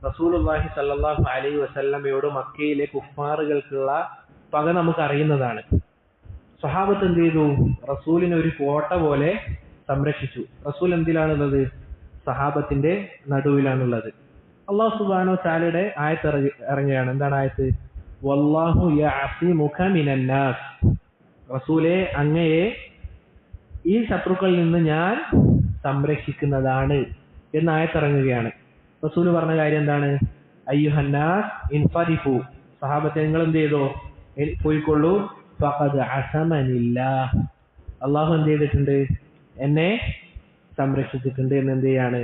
റസൂലുള്ളാഹി സ്വല്ലല്ലാഹു അലൈഹി വസല്ലമയോട് മക്കയിലെ കുഫാറുകൾക്കുള്ള പക നമുക്ക് അറിയുന്നതാണ്. സ്വഹാബത്ത് എന്ത് ചെയ്തു? റസൂലിനെ ഒരു കോട്ട പോലെ സംരക്ഷിച്ചു. റസൂൽ എന്തിലാണുള്ളത്? സഹാബത്തിന്റെ നടുവിലാണുള്ളത്. അല്ലാഹു സുബ്ഹാനഹു വ തആലയുടെ ആയത്ത് ഇറങ്ങുകയാണ്. എന്താണ് ആയത്ത്? വല്ലാഹു യഅസിമുക മിനൻ നാസ്, റസൂലേ അങ്ങയെ ഈ ശത്രുക്കളിൽ നിന്ന് ഞാൻ സംരക്ഷിക്കുന്നതാണ് എന്ന ആയത്ത് ഇറങ്ങുകയാണ്. റസൂല് പറഞ്ഞ കാര്യം എന്താണ്? അയ്യുഹന്നാസ് ഇൻഫരിഫു, സഹാബത്തെ നിങ്ങൾ എന്ത് ചെയ്തോ? പോയിക്കൊള്ളൂ. ഫഖദ് അസമനില്ലാഹ്, അള്ളാഹു എന്ത് ചെയ്തിട്ടുണ്ട്? എന്നെ സംരക്ഷിച്ചിട്ടുണ്ട് എന്ന് എന്ത് ചെയ്യാണ്?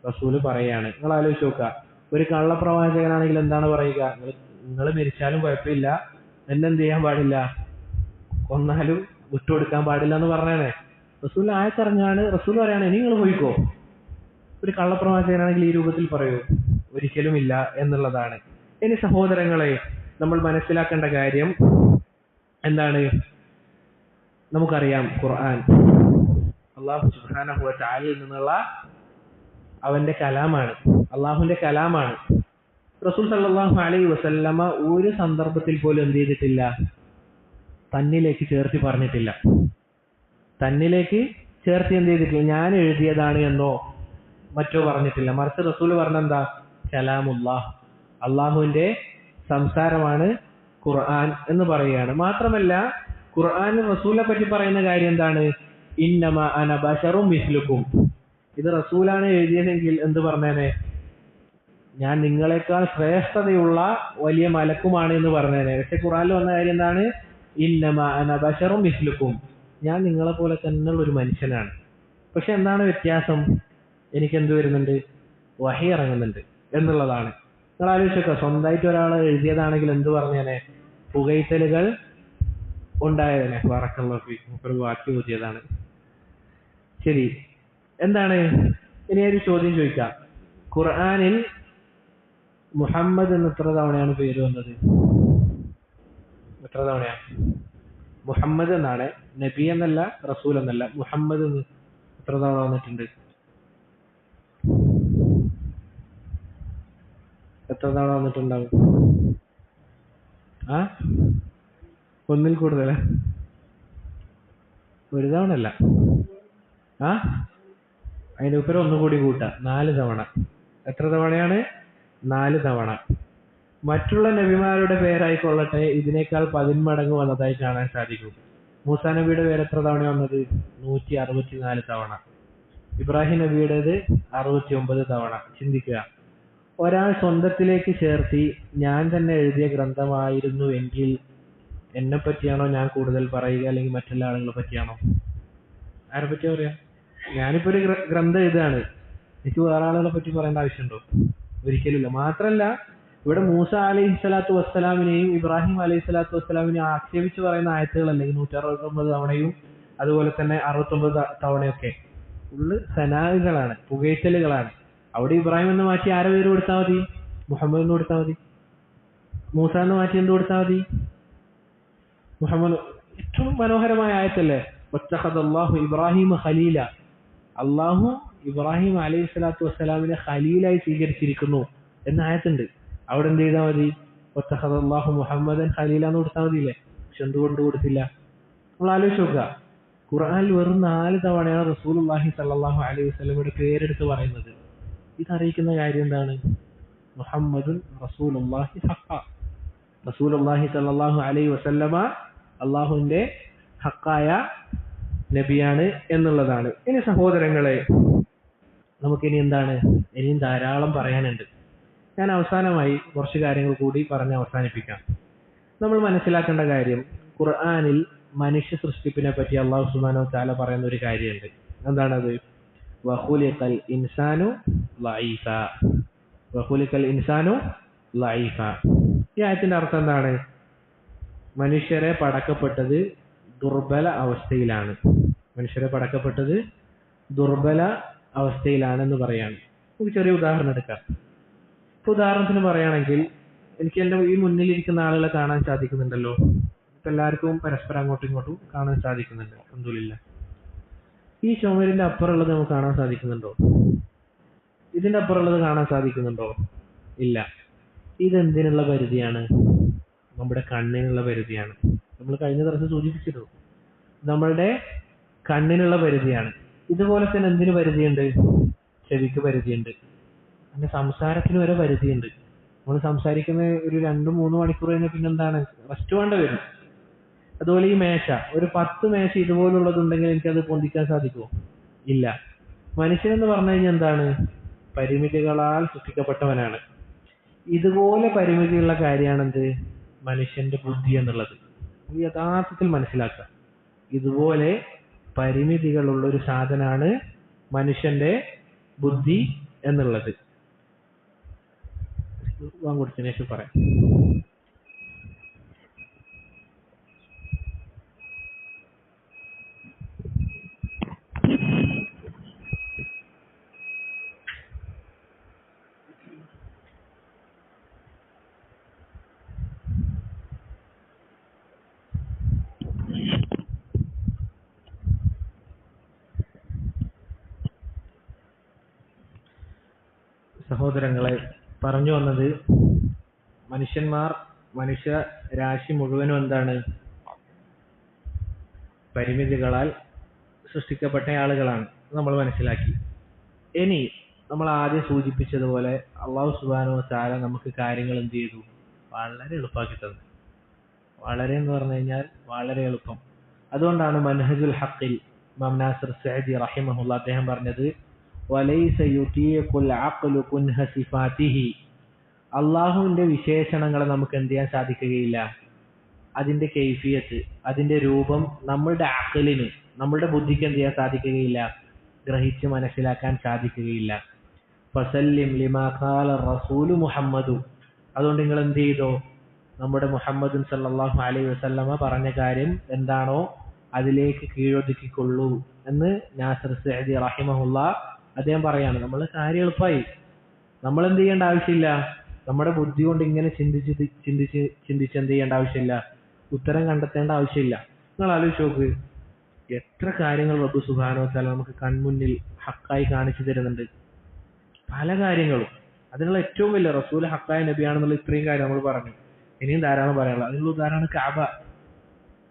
റസൂല് പറയാണ്. നിങ്ങൾ ആലോചിച്ച് നോക്കുക, ഒരു കള്ളപ്രവാചകനാണെങ്കിൽ എന്താണ് പറയുക? നിങ്ങൾ മരിച്ചാലും കുഴപ്പമില്ല, എന്നെന്ത് ചെയ്യാൻ പാടില്ല? കൊന്നാലും വിട്ടുകൊടുക്കാൻ പാടില്ല എന്ന് പറഞ്ഞേനെ. റസൂൽ ആയത്തിറങ്ങാണ്. റസൂൽ പറയാണ് നിങ്ങൾ പോയിക്കോ. ഒരു കള്ളപ്രവാചകനാണെങ്കിൽ ഈ രൂപത്തിൽ പറയൂ? ഒരിക്കലും ഇല്ല എന്നുള്ളതാണ്. ഇനി സഹോദരങ്ങളെ, നമ്മൾ മനസ്സിലാക്കേണ്ട കാര്യം എന്താണ്? നമുക്കറിയാം, ഖുർആൻ അല്ലാഹു സുബ്ഹാനഹു വ തആലയിൽ നിന്നുള്ള അവന്റെ കലാമാണ്, അള്ളാഹുവിന്റെ കലാമാണ്. റസൂൽ സല്ലല്ലാഹു അലൈഹി വസല്ലമ ഒരു സന്ദർഭത്തിൽ പോലും എന്ത് ചെയ്തിട്ടില്ല? തന്നിലേക്ക് ചേർത്തി പറഞ്ഞിട്ടില്ല. തന്നിലേക്ക് ചേർത്തി എന്ത് ചെയ്തിട്ടില്ല? ഞാൻ എഴുതിയതാണ് എന്നോ മറ്റോ പറഞ്ഞിട്ടില്ല. മറിച്ച് റസൂൽ പറഞ്ഞെന്താ? കലാമുല്ലാഹ്, അള്ളാഹുവിന്റെ സംസാരമാണ് ഖുർആൻ എന്ന് പറയുകയാണ്. മാത്രമല്ല, ഖുർആനിൽ റസൂലിനെ പറ്റി പറയുന്ന കാര്യം എന്താണ്? ഇന്നമാ അന ബശറും മിസ്ലുക്കും, ഇത് റസൂലാണ് എഴുതിയതെങ്കിൽ എന്ത് പറഞ്ഞേനെ? ഞാൻ നിങ്ങളെക്കാൾ ശ്രേഷ്ഠതയുള്ള വലിയ മലക്കുമാണ് എന്ന് പറഞ്ഞേനെ. പക്ഷെ ഖുർആനിൽ വന്ന കാര്യം എന്താണ്? ഇന്നമാ അന ബശറും മിസ്ലുക്കും, ഞാൻ നിങ്ങളെ പോലെ തന്നെയുള്ള ഒരു മനുഷ്യനാണ്. പക്ഷെ എന്താണ് വ്യത്യാസം? എനിക്ക് എന്ത് വരുന്നുണ്ട്? വഹി ഇറങ്ങുന്നുണ്ട് എന്നുള്ളതാണ്. നിങ്ങൾ ആലോചിച്ചൊക്കെ, സ്വന്തമായിട്ട് ഒരാൾ എഴുതിയതാണെങ്കിൽ എന്ത് പറഞ്ഞേനെ? പുകയ്ത്തലുകൾ ഉണ്ടായതന്നെ. ഒരു വാക്യം ഊതിയതാണ്. ശരി, എന്താണ്? ഇനി ഒരു ചോദ്യം ചോദിക്കാം. ഖുർആനിൽ മുഹമ്മദ് എന്ന് എത്ര തവണയാണ് പേര് വന്നത്? എത്ര തവണയാണ്? മുഹമ്മദ് എന്നാണ്, നബി എന്നല്ല, റസൂൽ എന്നല്ല. മുഹമ്മദ് എന്ന് എത്ര തവണ വന്നിട്ടുണ്ട്? എത്ര തവണ വന്നിട്ടുണ്ടാവും? ഒന്നിൽ കൂടുതൽ? ഒരു തവണ അല്ല, അതിന്റെ ഉത്തരം ഒന്നുകൂടി കൂട്ടാം, 4 തവണ. എത്ര തവണയാണ്? 4 തവണ. മറ്റുള്ള നബിമാരുടെ പേരായിക്കൊള്ളട്ടെ ഇതിനേക്കാൾ 10 മടങ്ങ് വന്നതായി കാണാൻ സാധിക്കും. മൂസാ നബിയുടെ പേര് എത്ര തവണ വന്നത്? 164 തവണ. ഇബ്രാഹിം നബിയുടേത് 69 തവണ. ചിന്തിക്കുക, ഒരാൾ സ്വന്തത്തിലേക്ക് ചേർത്തി ഞാൻ തന്നെ എഴുതിയ ഗ്രന്ഥമായിരുന്നു എങ്കിൽ എന്നെ പറ്റിയാണോ ഞാൻ കൂടുതൽ പറയുക, അല്ലെങ്കിൽ മറ്റുള്ള ആളുകളെ പറ്റിയാണോ? ആരെ പറ്റിയാ പറയാ? ഞാനിപ്പോ ഒരു ഗ്രന്ഥം എഴുതാണ്, എനിക്ക് വേറെ ആളുകളെ പറ്റി പറയേണ്ട ആവശ്യമുണ്ടോ? ഒരിക്കലുമില്ല. മാത്രല്ല, ഇവിടെ മൂസ അലൈഹി സ്വലാത്തു വസ്സലാമിനെയും ഇബ്രാഹിം അലൈഹി സ്വലാത്തു വസ്സലാമിനെയും ആക്ഷേപിച്ച് പറയുന്ന ആയത്തുകളല്ലേ 169 തവണയും അതുപോലെ തന്നെ 69 തവണയൊക്കെ ഉള്ളു സനാഹുകളാണ്, പുകഴ്ത്തലുകളാണ്. അവിടെ ഇബ്രാഹിം എന്ന് മാറ്റി ആരെ പേര് കൊടുത്താൽ മതി? മുഹമ്മദ് എന്ന് കൊടുത്താൽ മതി. മൂസ എന്ന് മാറ്റി എന്ത് കൊടുത്താൽ മതി? മുഹമ്മദ്. ഏറ്റവും മനോഹരമായ ആയത്തല്ലേ, വത്തഖദല്ലാഹു ഇബ്രാഹിമ ഖലീല, അള്ളാഹു ഇബ്രാഹിം അലൈഹി സ്വലാത്തു വസ്സലാമിനെ ഖലീലായി സ്വീകരിച്ചിരിക്കുന്നു എന്ന ആയത്തുണ്ട്. അവിടെ എന്ത് ചെയ്താൽ മതി? വത്തഖദല്ലാഹു മുഹമ്മദൻ ഖലീല എന്ന് കൊടുത്താൽ മതിയില്ലേ? പക്ഷെ എന്തുകൊണ്ട് കൊടുത്തില്ല? നമ്മൾ ആലോചിച്ച് നോക്കുക, ഖുർആനിൽ വെറും 4 തവണയാണ് റസൂലുള്ളാഹി സ്വല്ലല്ലാഹു അലൈഹി വസല്ലമയുടെ പേരെടുത്ത് പറയുന്നത്. ഇതറിയിക്കുന്ന കാര്യം എന്താണ്? മുഹമ്മദുൻ റസൂലുള്ളാഹി ഹഖ, റസൂലുള്ളാഹി സ്വല്ലല്ലാഹു അലൈഹി വസല്ലമ അള്ളാഹുവിന്റെ ഹക്കായ നബിയാണ് എന്നുള്ളതാണ്. ഇനി സഹോദരങ്ങളെ, നമുക്കിനി എന്താണ്, ഇനിയും ധാരാളം പറയാനുണ്ട്. ഞാൻ അവസാനമായി കുറച്ച് കാര്യങ്ങൾ കൂടി പറഞ്ഞ് അവസാനിപ്പിക്കാം. നമ്മൾ മനസ്സിലാക്കേണ്ട കാര്യം, ഖുർആനിൽ മനുഷ്യ സൃഷ്ടിപ്പിനെ പറ്റി അള്ളാഹു സുബ്ഹാനഹു വ തആല പറയുന്ന ഒരു കാര്യമുണ്ട്. എന്താണത്? വഖുലിഖൽ ഇൻസാനു ലഈഫ. വഖുലിഖൽ ഇൻസാനു ലഈഫ. ഈ ആയത്തിന്റെ അർത്ഥം എന്താണ്? മനുഷ്യരെ പടക്കപ്പെട്ടത് ദുർബല അവസ്ഥയിലാണ്. മനുഷ്യരെ പടക്കപ്പെട്ടത് ദുർബല അവസ്ഥയിലാണെന്ന് പറയാണ്. ഒരു ചെറിയ ഉദാഹരണം എടുക്കാം. ഉദാഹരണത്തിന് പറയുകയാണെങ്കിൽ, എനിക്ക് എൻ്റെ ഈ മുന്നിലിരിക്കുന്ന ആളുകളെ കാണാൻ സാധിക്കുന്നുണ്ടല്ലോ. ഇപ്പം എല്ലാവർക്കും പരസ്പരം അങ്ങോട്ടും ഇങ്ങോട്ടും കാണാൻ സാധിക്കുന്നുണ്ട്. അൽഹംദുലില്ലാഹ്. ഈ ചുമരിന്റെ അപ്പുറമുള്ളത് നമുക്ക് കാണാൻ സാധിക്കുന്നുണ്ടോ? ഇതിന്റെ അപ്പുറമുള്ളത് കാണാൻ സാധിക്കുന്നുണ്ടോ? ഇല്ല. ഇതെന്തിനുള്ള പരിധിയാണ്? നമ്മുടെ കണ്ണിനുള്ള പരിധിയാണ്. നമ്മൾ കഴിഞ്ഞ ദിവസം സൂചിപ്പിച്ചിരുന്നു, നമ്മളുടെ കണ്ണിനുള്ള പരിധിയാണ്. ഇതുപോലെ തന്നെ എന്തിനു പരിധിയുണ്ട്? ചെവിക്ക് പരിധിയുണ്ട്. അങ്ങനെ സംസാരത്തിന് വരെ പരിധിയുണ്ട്. നമ്മൾ സംസാരിക്കുന്ന ഒരു 2-3 മണിക്കൂർ കഴിഞ്ഞാൽ പിന്നെന്താണ്, റെസ്റ്റ് വേണ്ട വരും. അതുപോലെ ഈ മേശ, ഒരു 10 മേശ ഇതുപോലുള്ളതുണ്ടെങ്കിൽ എനിക്കത് പൊന്തിക്കാൻ സാധിക്കുമോ? ഇല്ല. മനുഷ്യനെന്ന് പറഞ്ഞു കഴിഞ്ഞാൽ എന്താണ്? പരിമിതികളാൽ സൃഷ്ടിക്കപ്പെട്ടവനാണ്. ഇതുപോലെ പരിമിതിയുള്ള കാര്യമാണെന്ത്? മനുഷ്യന്റെ ബുദ്ധി എന്നുള്ളത്. യഥാർത്ഥത്തിൽ മനസ്സിലാക്കുക, ഇതുപോലെ പരിമിതികളുള്ള ഒരു സാധനമാണ് മനുഷ്യന്റെ ബുദ്ധി എന്നുള്ളത്. കൊടുത്തതിനു ശേഷം പറയാം. സഹോദരങ്ങളെ, പറഞ്ഞു വന്നത്, മനുഷ്യ രാശി മുഴുവനും എന്താണ്? പരിമിതികളാൽ സൃഷ്ടിക്കപ്പെട്ട ആളുകളാണ്. നമ്മൾ മനസ്സിലാക്കി. ഇനി നമ്മൾ ആദ്യം സൂചിപ്പിച്ചതുപോലെ അള്ളാഹു സുബ്ഹാനഹു വ തആല നമുക്ക് കാര്യങ്ങൾ എന്ത് ചെയ്തു? വളരെ എളുപ്പമാക്കി തന്നു. വളരെ എന്ന് പറഞ്ഞു കഴിഞ്ഞാൽ വളരെ എളുപ്പം. അതുകൊണ്ടാണ് മൻഹജുൽ ഹഖിൽ ഇമാം നാസിർ സഅദി റഹിമഹുല്ലാഹ് അദ്ദേഹം പറഞ്ഞത്, വലൈസ യുതീഖുൽ അഖ്ലു കുൻഹ സിഫാതിഹി. അള്ളാഹുവിന്റെ വിശേഷണങ്ങളെ നമുക്ക് എന്ത് ചെയ്യാൻ സാധിക്കുകയില്ല. അതിന്റെ കൈഫിയത്ത്, അതിന്റെ രൂപം നമ്മളുടെ അഖലിന്, നമ്മളുടെ ബുദ്ധിക്ക് എന്ത് ചെയ്യാൻ സാധിക്കുകയില്ല, ഗ്രഹിച്ച് മനസ്സിലാക്കാൻ സാധിക്കുകയില്ല. ഫസല്ലിം ലിമാ ഖാല റസൂലു മുഹമ്മദു. അതുകൊണ്ട് നിങ്ങൾ എന്ത് ചെയ്തോ? നമ്മുടെ മുഹമ്മദ് സല്ലല്ലാഹു അലൈഹി വസല്ലമ പറഞ്ഞ കാര്യം എന്താണോ അതിലേക്ക് കീഴൊതുക്കിക്കൊള്ളൂ എന്ന് നാസിർ സഅദി റഹിമഹുല്ലാഹ് അദ്ദേഹം പറയാണ്. നമ്മൾ കാര്യം എളുപ്പമായി. നമ്മൾ എന്ത് ചെയ്യേണ്ട ആവശ്യമില്ല. നമ്മുടെ ബുദ്ധി കൊണ്ട് ഇങ്ങനെ ചിന്തിച്ച് എന്ത് ചെയ്യേണ്ട ആവശ്യമില്ല, ഉത്തരം കണ്ടെത്തേണ്ട ആവശ്യമില്ല. നിങ്ങൾ ആലോചിച്ച് നോക്ക്, എത്ര കാര്യങ്ങൾ റബ്ബ് സുബ്ഹാനഹു വ തആല നമുക്ക് കൺമുന്നിൽ ഹക്കായി കാണിച്ചു തരുന്നുണ്ട്. പല കാര്യങ്ങളും. അതിനുള്ള ഏറ്റവും വലിയ റസൂൽ ഹക്കായ നബിയാണെന്നുള്ള ഇത്രയും കാര്യം നമ്മൾ പറഞ്ഞു. ഇനിയും ധാരാളം പറയാനുള്ളത്. അതിനുള്ള ഉദാഹരണമാണ് കഅബ.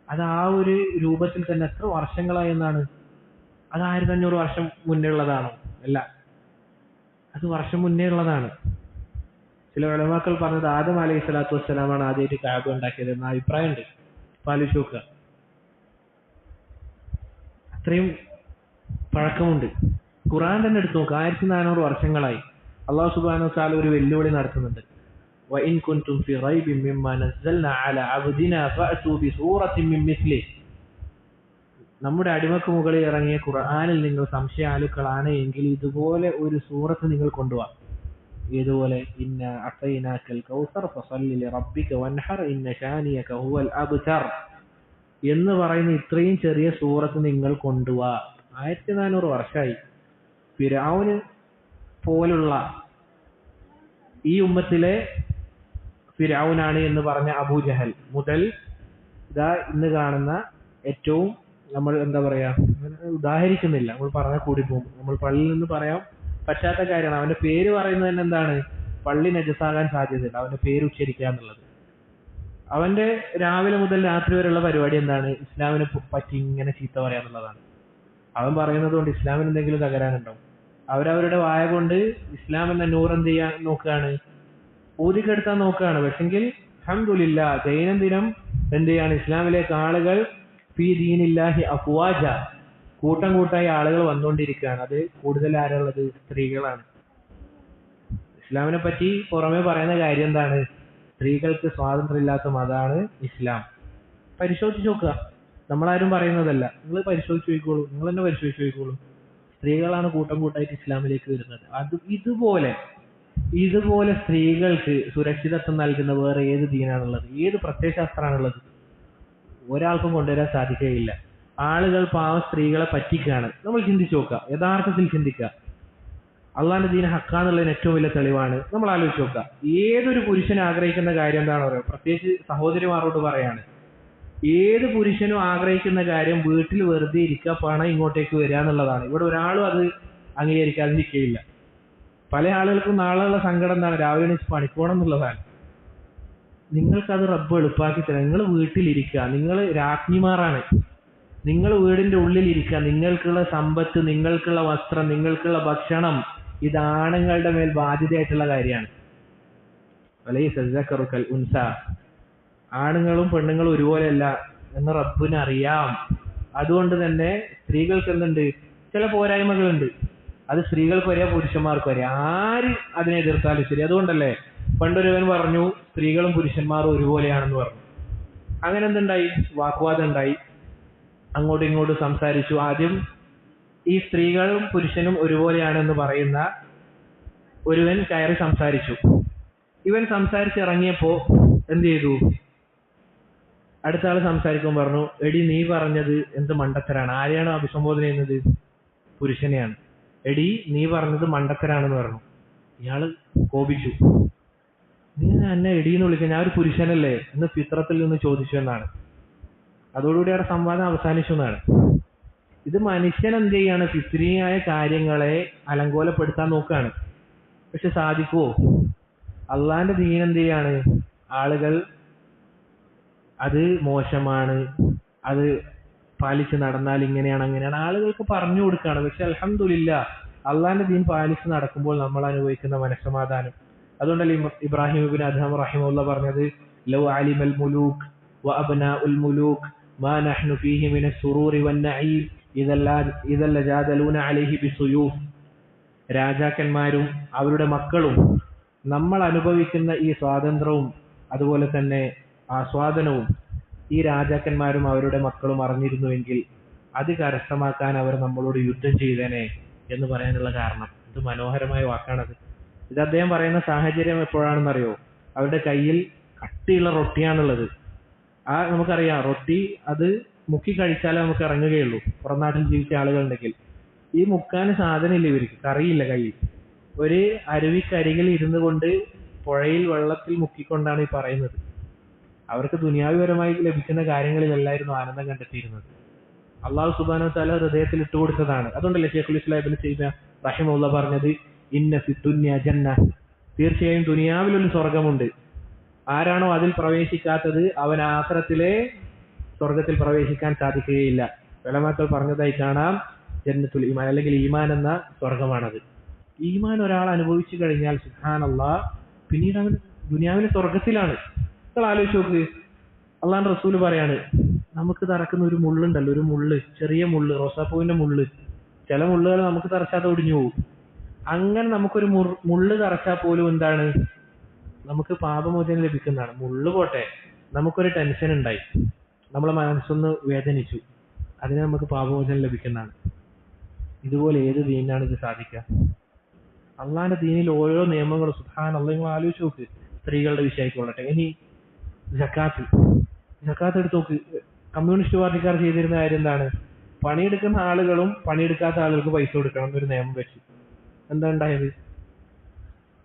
അത് ആ ഒരു രൂപത്തിൽ തന്നെ എത്ര വർഷങ്ങളായി എന്നാണ്? അത് 1500 വർഷം മുന്നേ ഉള്ളതാണോ? അല്ല, അത് വർഷം മുന്നേ ഉള്ളതാണ്. ചില ഉലമാക്കൾ പറഞ്ഞത് ആദം അലൈഹി സ്വലാത്തു വസ്സലാമാണ് ആദ്യമായിട്ട് കഅബ ഉണ്ടാക്കിയത് എന്ന അഭിപ്രായമുണ്ട്. ആലോചിച്ച് നോക്കുക, അത്രയും പഴക്കമുണ്ട്. ഖുർആൻ തന്നെ എടുത്തു നോക്കുക, 1400 വർഷങ്ങളായി. അള്ളാഹു സുബ്ഹാനഹു വ തആല ഒരു വെല്ലുവിളി നടത്തുന്നുണ്ട്. وَإِن كُنتُمْ فِي رَيْبٍ مِّمَّا نَزَّلْنَا عَلَى عَبْدِنَا فَأْتُوا بِسُورَةٍ مِّن مِّثْلِهِ. നമ്മുടെ അടിമക്ക് മുകളിൽ ഇറങ്ങിയ ഖുർആനിൽ നിങ്ങൾ സംശയാലുക്കളാണ് എങ്കിൽ ഇതുപോലെ ഒരു സൂറത്ത് നിങ്ങൾ കൊണ്ടുപോവാ. ഏതുപോലെ? ഇന്ന അഅതൈനാകൽ കൗസർ ഫസല്ലി ലിറബ്ബിക വൻഹർ ഇന്ന ശാനിയക ഹുവൽ അബ്തർ എന്ന് പറയുന്ന ഇത്രയും ചെറിയ സൂറത്ത് നിങ്ങൾ കൊണ്ടുപോവാ. 1400 വർഷമായി. ഫിർഔന് പോലുള്ള ഈ ഉമ്മത്തിലെ ഫിർഔനാണ് എന്ന് പറഞ്ഞ അബൂജഹൽ മുതൽ ഇതാ ഇന്ന് കാണുന്ന ഏറ്റവും, നമ്മൾ എന്താ പറയാ, ഉദാഹരിക്കുന്നില്ല, നമ്മൾ പറഞ്ഞാൽ കൂടി പോകും. നമ്മൾ പള്ളിയിൽ നിന്ന് പറയാൻ പറ്റാത്ത കാര്യമാണ്. അവന്റെ പേര് പറയുന്നത് തന്നെ എന്താണ്? പള്ളി നജസാകാൻ സാധ്യതയുണ്ട് അവന്റെ പേര് ഉച്ചരിക്കുക എന്നുള്ളത്. അവന്റെ രാവിലെ മുതൽ രാത്രി വരെയുള്ള പരിപാടി എന്താണ്? ഇസ്ലാമിനെ പറ്റി ഇങ്ങനെ ചീത്ത പറയാന്നുള്ളതാണ്. അവൻ പറയുന്നത് കൊണ്ട് ഇസ്ലാമിന് എന്തെങ്കിലും തകരാനുണ്ടോ? അവരവരുടെ വായ കൊണ്ട് ഇസ്ലാം എന്ന നൂർ എന്ത് ചെയ്യാൻ നോക്കുകയാണ്? ഊതിക്കെടുത്താൻ നോക്കുകയാണ്. പക്ഷെങ്കിൽ അൽഹംദുലില്ലാ ദൈനംദിനം എന്ത് ചെയ്യാണ് ഇസ്ലാമിലേക്ക് ആളുകൾ ഫീ ദീനില്ലാഹി അഫ്വാജ കൂട്ടം കൂട്ടായി ആളുകൾ വന്നുകൊണ്ടിരിക്കുകയാണ്. അത് കൂടുതൽ ആരുള്ളത്? സ്ത്രീകളാണ്. ഇസ്ലാമിനെ പറ്റി പുറമെ പറയുന്ന കാര്യം എന്താണ്? സ്ത്രീകൾക്ക് സ്വാതന്ത്ര്യം ഇല്ലാത്ത മതമാണ് ഇസ്ലാം. പരിശോധിച്ച് നോക്കുക. നമ്മളാരും പറയുന്നതല്ല. നിങ്ങൾ പരിശോധിച്ച് നോക്കിക്കോളൂ. നിങ്ങൾ തന്നെ പരിശോധിച്ച് നോക്കിക്കോളൂ. സ്ത്രീകളാണ് കൂട്ടം കൂട്ടായിട്ട് ഇസ്ലാമിലേക്ക് വരുന്നത്. അത് ഇതുപോലെ സ്ത്രീകൾക്ക് സുരക്ഷിതത്വം നൽകുന്ന വേറെ ഏത് ദീനാണുള്ളത്? ഏത് പ്രത്യയശാസ്ത്രമാണുള്ളത്? ഒരാൾക്കും കൊണ്ടുവരാൻ സാധിക്കുകയില്ല. ആളുകൾ പാവം സ്ത്രീകളെ പറ്റിക്കുകയാണ്. നമ്മൾ ചിന്തിച്ചു നോക്കുക, യഥാർത്ഥത്തിൽ ചിന്തിക്കുക. അള്ളാന്റെ ദീൻ ഹക്കാന്നുള്ളതിന് ഏറ്റവും വലിയ തെളിവാണ്. നമ്മൾ ആലോചിച്ച് നോക്കുക. ഏതൊരു പുരുഷൻ ആഗ്രഹിക്കുന്ന കാര്യം എന്താണ് പറയുക? പ്രത്യേകിച്ച് സഹോദരിമാരോട് പറയാണ്, ഏത് പുരുഷനും ആഗ്രഹിക്കുന്ന കാര്യം വീട്ടിൽ വെറുതെ ഇരിക്കുക, പണം ഇങ്ങോട്ടേക്ക് വരിക എന്നുള്ളതാണ്. ഇവിടെ ഒരാളും അത് അംഗീകരിക്കാതിരിക്കുകയില്ല. പല ആളുകൾക്കും നാളെയുള്ള സങ്കടം എന്താണ്? രാവിലെ എണീച്ച് പണിക്കോണം എന്നുള്ളതാണ്. നിങ്ങൾക്കത് റബ്ബ് എളുപ്പാക്കി തരാം. നിങ്ങൾ വീട്ടിലിരിക്കുക, നിങ്ങൾ രാജ്ഞിമാരാണ്. നിങ്ങൾ വീടിന്റെ ഉള്ളിലിരിക്കുക. നിങ്ങൾക്കുള്ള സമ്പത്ത്, നിങ്ങൾക്കുള്ള വസ്ത്രം, നിങ്ങൾക്കുള്ള ഭക്ഷണം, ഇത് ആണുങ്ങളുടെ മേൽ ബാധ്യതയായിട്ടുള്ള കാര്യമാണ്. ആണുങ്ങളും പെണ്ണുങ്ങളും ഒരുപോലെയല്ല എന്ന് റബ്ബിന് അറിയാം. അതുകൊണ്ട് തന്നെ സ്ത്രീകൾക്ക് എന്തുണ്ട്? ചില പോരായ്മകളുണ്ട്. അത് സ്ത്രീകൾക്ക് വരിക, പുരുഷന്മാർക്ക് വരിക. ആര് അതിനെ എതിർത്താലും ശരി. അതുകൊണ്ടല്ലേ പണ്ടൊരുവൻ പറഞ്ഞു സ്ത്രീകളും പുരുഷന്മാരും ഒരുപോലെയാണെന്ന് പറഞ്ഞു. അങ്ങനെ എന്തുണ്ടായി? വാഗ്വാദം ഉണ്ടായി. അങ്ങോട്ടും ഇങ്ങോട്ടും സംസാരിച്ചു. ആദ്യം ഈ സ്ത്രീകളും പുരുഷനും ഒരുപോലെയാണെന്ന് പറയുന്ന ഒരുവൻ കയറി സംസാരിച്ചു. ഇവൻ സംസാരിച്ചിറങ്ങിയപ്പോ എന്ത് ചെയ്തു? അടുത്ത ആള് സംസാരിക്കുമ്പോൾ പറഞ്ഞു, എടി നീ പറഞ്ഞത് എന്ത് മണ്ടത്തരാണ്. ആരെയാണ് അഭിസംബോധന ചെയ്യുന്നത്? പുരുഷനെയാണ്. എടി നീ പറഞ്ഞത് മണ്ടത്തരാണെന്ന് പറഞ്ഞു. ഇയാള് കോപിച്ചു. നീ എന്നെ എടിയെന്ന് വിളിക്കുക, ഞാൻ ഒരു പുരുഷനല്ലേ എന്ന് ഫിത്രത്തിൽ നിന്ന് ചോദിച്ചു എന്നാണ്. അതോടുകൂടി അവിടെ സംവാദം അവസാനിച്ചു എന്നാണ്. ഇത് മനുഷ്യൻ എന്ത് ചെയ്യാണ്? ഫിത്രിയായ കാര്യങ്ങളെ അലങ്കോലപ്പെടുത്താൻ നോക്കുകയാണ്. പക്ഷെ സാധിക്കുവോ? അള്ളാന്റെ ദീൻ എന്ത് ചെയ്യാണ്? ആളുകൾ അത് മോശമാണ്, അത് പാലിച്ച് നടന്നാൽ ഇങ്ങനെയാണ് അങ്ങനെയാണ് ആളുകൾക്ക് പറഞ്ഞു കൊടുക്കുകയാണ്. പക്ഷെ അൽഹംദുലില്ലാ അള്ളാന്റെ ദീൻ പാലിച്ച് നടക്കുമ്പോൾ നമ്മൾ അനുഭവിക്കുന്ന മനസ്സമാധാനം. അതുകൊണ്ടല്ലേ ഇബ്രാഹിം ഇബ്നു അദ്ഹം റഹിമഹുല്ലാ പറഞ്ഞത്, ലൗ അലിമൽ മുലൂക് വ അബ്നാഉൽ മുലൂക് മാ നഹ്നു ഫീഹി മിനസ് സുറൂരി വൻ നഈം ഇദൽ ലജാദലൂന അലൈഹി ബിസുയൂഫ്. രാജാക്കന്മാരും അവരുടെ മക്കളും നമ്മൾ അനുഭവിക്കുന്ന ഈ സ്വാതന്ത്ര്യവും അതുപോലെ തന്നെ ആസ്വാദനവും ഈ രാജാക്കന്മാരും അവരുടെ മക്കളും അറിഞ്ഞിരുന്നുവെങ്കിൽ അത് കരസ്ഥമാക്കാൻ അവർ നമ്മളോട് യുദ്ധം ചെയ്തേനെ എന്ന് പറയാനുള്ള കാരണം. ഇത് മനോഹരമായ വാക്കാണത്. ഇത് അദ്ദേഹം പറയുന്ന സാഹചര്യം എപ്പോഴാണെന്നറിയോ? അവരുടെ കയ്യിൽ കട്ടിയുള്ള റൊട്ടിയാണുള്ളത്. നമുക്കറിയാം, റൊട്ടി അത് മുക്കി കഴിച്ചാലേ നമുക്ക് ഇറങ്ങുകയുള്ളൂ. പുറം നാട്ടിൽ ജീവിച്ച ആളുകളുണ്ടെങ്കിൽ ഈ മുക്കാൻ സാധനമില്ല, ഇവർക്ക് കറിയില്ല കയ്യിൽ. ഒരു അരുവിക്കരികിൽ ഇരുന്നു കൊണ്ട് പുഴയിൽ വെള്ളത്തിൽ മുക്കിക്കൊണ്ടാണ് ഈ പറയുന്നത്. അവർക്ക് ദുനിയാവിപരമായി ലഭിക്കുന്ന കാര്യങ്ങളിലല്ലായിരുന്നു ആനന്ദം കണ്ടെത്തിയിരുന്നത്. അള്ളാഹു സുബ്ഹാനഹു വ തആല ഹൃദയത്തിൽ ഇട്ടുകൊടുത്തതാണ്. അതുകൊണ്ടല്ലേ ശൈഖുൽ ഇസ്ലാം ഇബ്നു തൈമിയ്യ റഹിമഹുല്ലാഹ് പറഞ്ഞത്, ഇന്ന ഫി ദുനിയ ജന്ന, തീർച്ചയായും ദുനിയാവിലൊരു സ്വർഗമുണ്ട്. ആരാണോ അതിൽ പ്രവേശിക്കാത്തത് അവൻ ആഖിറത്തിലെ സ്വർഗത്തിൽ പ്രവേശിക്കാൻ സാധിക്കുകയില്ല. ഉലമാക്കൾ പറഞ്ഞതായി കാണാം, ജന്നത്തുൽ ഈമാൻ അല്ലെങ്കിൽ ഈമാൻ എന്ന സ്വർഗമാണത്. ഈമാൻ ഒരാൾ അനുഭവിച്ചു കഴിഞ്ഞാൽ സുബ്ഹാനല്ലാഹ് പിന്നീട് അവൻ ദുനിയാവിലെ സ്വർഗത്തിലാണ്. നിങ്ങൾ ആലോചിച്ച് നോക്ക്. അള്ളാഹുവിന്റെ റസൂല് പറയാണ്, നമുക്ക് തറക്കുന്ന ഒരു മുള്ളുണ്ടല്ലോ, ഒരു മുള്ള്, ചെറിയ മുള്ള്, റോസാപ്പൂവിന്റെ മുള്ള്. ചില മുള്ളുകൾ നമുക്ക് തറച്ചാതെ ഒടിഞ്ഞു പോകും. അങ്ങനെ നമുക്കൊരു മുള്ള് തറച്ചാൽ പോലും എന്താണ്? നമുക്ക് പാപമോചനം ലഭിക്കുന്നതാണ്. മുള്ളു പോട്ടെ, നമുക്കൊരു ടെൻഷൻ ഉണ്ടായി, നമ്മളെ മനസ്സൊന്ന് വേദനിച്ചു, അതിന് നമുക്ക് പാപമോചനം ലഭിക്കുന്നതാണ്. ഇതുപോലെ ഏത് ദീനിനാണ് ഇത് സാധിക്കുക? അള്ളാന്റെ ദീനിൽ ഓരോ നിയമങ്ങളും സുബ്ഹാനല്ലാഹ്. നിങ്ങൾ ആലോചിച്ച് നോക്ക്. സ്ത്രീകളുടെ വിഷയമായിക്കൊള്ളട്ടെ. ഇനി ജക്കാത്ത് എടുത്ത് നോക്ക്. കമ്മ്യൂണിസ്റ്റ് പാർട്ടിക്കാർ ചെയ്തിരുന്ന കാര്യം എന്താണ്? പണിയെടുക്കുന്ന ആളുകളും പണിയെടുക്കാത്ത ആളുകൾക്ക് പൈസ കൊടുക്കണം എന്നൊരു നിയമം വെച്ചു. എന്താ ഉണ്ടായത്?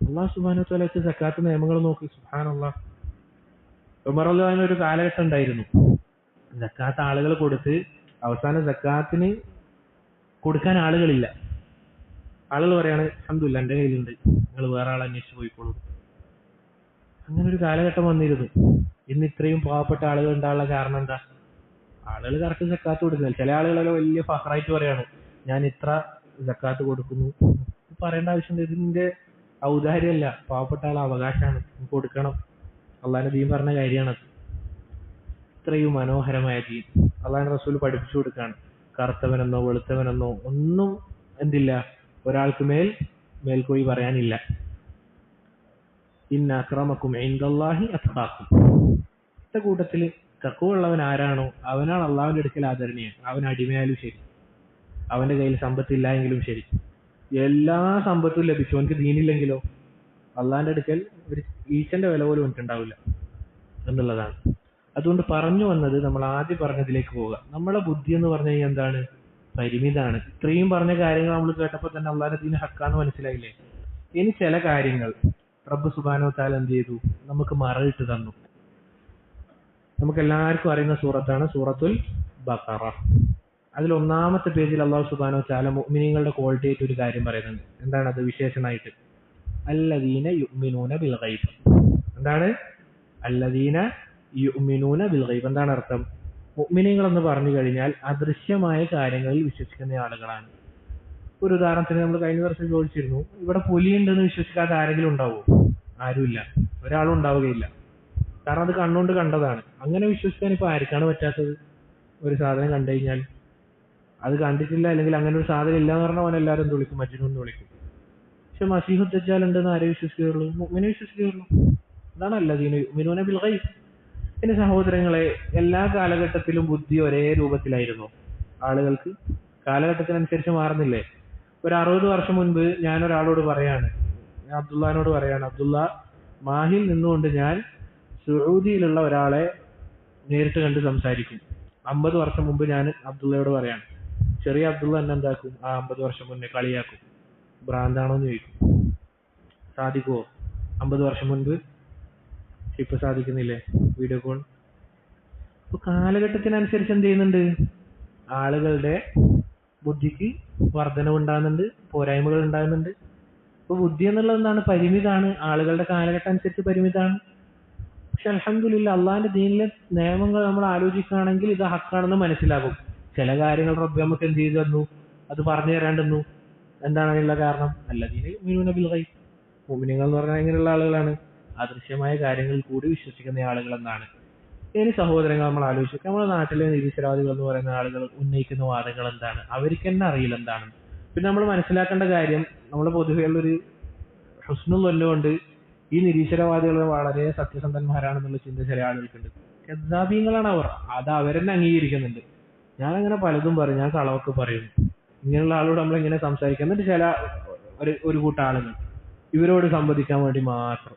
അള്ളാഹു സുബ്ഹാനഹു വ തആല വെച്ച സക്കാത്ത് നിയമങ്ങൾ നോക്കി. സുബ്ഹാനല്ലാഹ്. ഉമർ റളിയല്ലാഹു ഒരു കാലഘട്ടം ഉണ്ടായിരുന്നു, സക്കാത്ത് ആളുകൾ കൊടുത്ത് അവസാനം സക്കാത്തിന് കൊടുക്കാൻ ആളുകളില്ല. ആളുകൾ പറയാണ്, അൽഹംദുലില്ലാഹ് എൻ്റെ കയ്യിലുണ്ട്, നിങ്ങൾ വേറെ ആളെ അന്വേഷിച്ച് പോയിക്കോളൂ. അങ്ങനെ ഒരു കാലഘട്ടം വന്നിരുന്നു. ഇന്ന് ഇത്രയും പാവപ്പെട്ട ആളുകൾ ഉണ്ടാകാനുള്ള കാരണം എന്താ? ആളുകൾ കറക്റ്റ് സക്കാത്ത് കൊടുക്കുന്നില്ല. ചില ആളുകളെല്ലാം വലിയ ഫഖറായിട്ട് പറയാണ്, ഞാൻ ഇത്ര സക്കാത്ത് കൊടുക്കുന്നു. പറയേണ്ട ആവശ്യമുണ്ട്. ഇതിന്റെ ഔദാര്യമല്ല, പാവപ്പെട്ട ആളെ അവകാശമാണ്, കൊടുക്കണം. അള്ളാഹിന്റെ ദീൻ പറഞ്ഞ കാര്യമാണത്. ഇത്രയും മനോഹരമായ ദീൻ അള്ളാഹിന്റെ റസൂൽ പഠിപ്പിച്ചു കൊടുക്കാണ്. കറുത്തവനെന്നോ വെളുത്തവനെന്നോ ഒന്നും എന്തില്ല, ഒരാൾക്ക് മേൽക്കോയി പറയാനില്ല. ഇന്ന അക്രമക്കും ഇൻദല്ലാഹി അത്ഖാക്കും. ഇത്ത കൂട്ടത്തിൽ തഖ്വയുള്ളവൻ ആരാണോ അവനാണ് അള്ളാഹുവിന്റെ അടുക്കൽ ആദരണീയൻ. അവൻ അടിമയായാലും ശരി, അവന്റെ കയ്യിൽ സമ്പത്തില്ല എങ്കിലും ശരി, എല്ലാ സമ്പത്തും ലഭിച്ചു അവനക്ക് ദീനില്ലെങ്കിലോ അള്ളാഹിന്റെ അടുക്കൽ ഒരു ഈച്ചന്റെ വില പോലും അവൻക്കുണ്ടാവില്ല എന്നുള്ളതാണ്. അതുകൊണ്ട് പറഞ്ഞു വന്നത്, നമ്മൾ ആദ്യം പറഞ്ഞതിലേക്ക് പോവുക. നമ്മളെ ബുദ്ധി എന്ന് പറഞ്ഞു കഴിഞ്ഞാൽ എന്താണ്? പരിമിതാണ്. ഇത്രയും പറഞ്ഞ കാര്യങ്ങൾ നമ്മൾ കേട്ടപ്പോൾ തന്നെ അള്ളാഹിന്റെ ദീൻ ഹക്കാന്ന് മനസ്സിലായില്ലേ? ഇനി ചില കാര്യങ്ങൾ റബ്ബ് സുബ്ഹാനഹു വ തആല എന്ത് ചെയ്തു? നമുക്ക് മറയിട്ട് തന്നു. നമുക്ക് എല്ലാവർക്കും അറിയുന്ന സൂറത്താണ് സൂറത്തുൽ ബഖറ. അതിൽ ഒന്നാമത്തെ പേജിൽ അല്ലാഹു സുബ്ഹാനഹു വ തആല മുഅ്മിനീങ്ങളുടെ ക്വാളിറ്റി ആയിട്ട് ഒരു കാര്യം പറയുന്നുണ്ട്. എന്താണ് അത്? വിശേഷണമായിട്ട് അല്ലദീന യുഅ്മിനൂന ബിൽ ഗൈബ്. എന്താണ് അല്ലദീന യുഅ്മിനൂന ബിൽ ഗൈബ്? എന്താണ് അർത്ഥം? മുഅ്മിനീങ്ങൾ എന്ന് പറഞ്ഞു കഴിഞ്ഞാൽ അദൃശ്യമായ കാര്യങ്ങളിൽ വിശ്വസിക്കുന്ന ആളുകളാണ്. ഒരു ഉദാഹരണത്തിന് നമ്മൾ കഴിഞ്ഞ വർഷം ചോദിച്ചിരുന്നു, ഇവിടെ പുലിയുണ്ടെന്ന് വിശ്വസിക്കാത്ത ആരെങ്കിലും ഉണ്ടാവുമോ? ആരുമില്ല, ഒരാളും ഉണ്ടാവുകയില്ല. കാരണം അത് കണ്ണുകൊണ്ട് കണ്ടതാണ്. അങ്ങനെ വിശ്വസിക്കാൻ ഇപ്പൊ ആർക്കാണ് പറ്റാത്തത്? ഒരു സാധനം കണ്ടു കഴിഞ്ഞാൽ അത് കണ്ടിട്ടില്ല, അല്ലെങ്കിൽ അങ്ങനെ ഒരു സാധനം ഇല്ല എന്ന് പറഞ്ഞാൽ അവൻ എല്ലാവരും എന്ത് വിളിക്കും? മജ്നൂൻ എന്ന് വിളിക്കും. പക്ഷെ മസീഹു ദജ്ജാൽ ഉണ്ടെന്ന് ആരെ വിശ്വസിക്കുകയുള്ളൂ? മുഅ്മിനെ വിശ്വസിക്കുകയുള്ളൂ. അതാണ് അല്ലദീന യുഅ്മിനൂന ബിൽ ഗൈബ്. പിന്നെ സഹോദരങ്ങളെ, എല്ലാ കാലഘട്ടത്തിലും ബുദ്ധി ഒരേ രൂപത്തിലായിരുന്നു ആളുകൾക്ക്? കാലഘട്ടത്തിനനുസരിച്ച് മാറുന്നില്ലേ? ഒരു 60 വർഷം മുൻപ് ഞാൻ ഒരാളോട് പറയാണ്, ഞാൻ അബ്ദുള്ളനോട് പറയാണ്, അബ്ദുള്ള, മാഹിൽ നിന്നുകൊണ്ട് ഞാൻ സൗദിയിലുള്ള ഒരാളെ നേരിട്ട് കണ്ട് സംസാരിക്കും. 50 വർഷം മുമ്പ് ഞാൻ അബ്ദുള്ളയോട് പറയാണ്. ചെറിയ അബ്ദുള്ള എന്നെ എന്താക്കും? ആ 50 വർഷം മുന്നേ കളിയാക്കും, ഭ്രാന്താണോന്ന് ചോദിക്കും. സാധിക്കുമോ? 50 വർഷം മുൻപ് ഇപ്പൊ സാധിക്കുന്നില്ലേ വീഡിയോ കോൾ? അപ്പൊ കാലഘട്ടത്തിനനുസരിച്ച് എന്ത് ചെയ്യുന്നുണ്ട്? ആളുകളുടെ ബുദ്ധിക്ക് വർധനവുണ്ടാകുന്നുണ്ട്, പോരായ്മകൾ ഉണ്ടാകുന്നുണ്ട്. അപ്പൊ ബുദ്ധി എന്നുള്ളത് എന്താണ്? പരിമിതാണ്. ആളുകളുടെ കാലഘട്ടം അനുസരിച്ച് പരിമിതാണ്. പക്ഷെ അൽഹംദുലില്ലാ അള്ളാഹിന്റെ ദീനിലെ നിയമങ്ങൾ നമ്മൾ ആലോചിക്കുകയാണെങ്കിൽ ഇത് ഹക്കാണെന്ന് മനസ്സിലാകും. ചില കാര്യങ്ങൾ റബ്ബ് നമുക്ക് എന്ത് ചെയ്തു തന്നു? അത് പറഞ്ഞു തരാണ്ടെന്നു. എന്താണ് അതിനുള്ള കാരണം? അല്ലദീന യുഅ്മിനൂന ബിൽ ഗൈബ്. മുഅ്മിനീങ്ങൾ എന്ന് പറഞ്ഞാൽ എങ്ങനെയുള്ള ആളുകളാണ്? അദൃശ്യമായ കാര്യങ്ങളിൽ കൂടി വിശ്വസിക്കുന്ന ആളുകൾ എന്നാണ്. ഇനി സഹോദരങ്ങൾ, നമ്മൾ ആലോചിക്കുക, നമ്മുടെ നാട്ടിലെ നിരീശ്വരവാദികൾ എന്ന് പറയുന്ന ആളുകൾ ഉന്നയിക്കുന്ന വാദങ്ങൾ എന്താണ്? അവർക്ക് തന്നെ അറിയില്ല എന്താണ്. പിന്നെ നമ്മൾ മനസ്സിലാക്കേണ്ട കാര്യം, നമ്മൾ പൊതുവെയുള്ളൊരു ഹുസ്നുൽ കൊണ്ട് ഈ നിരീശ്വരവാദികൾ വളരെ സത്യസന്ധന്മാരാണെന്നുള്ള ചിന്ത ചില ആളുകൾക്കുണ്ട്. കദ്ദാബീങ്ങളാണ് അവർ. അത് അവരെന്നെ അംഗീകരിക്കുന്നുണ്ട്. ഞാനങ്ങനെ പലതും പറയും, ഞാൻ കളവൊക്കെ പറയും. ഇങ്ങനെയുള്ള ആളോട് നമ്മൾ എങ്ങനെ സംസാരിക്കാം? എന്നിട്ട് ചില ഒരു കൂട്ടം ആളുകൾ ഇവരോട് സംവദിക്കാൻ വേണ്ടി മാത്രം,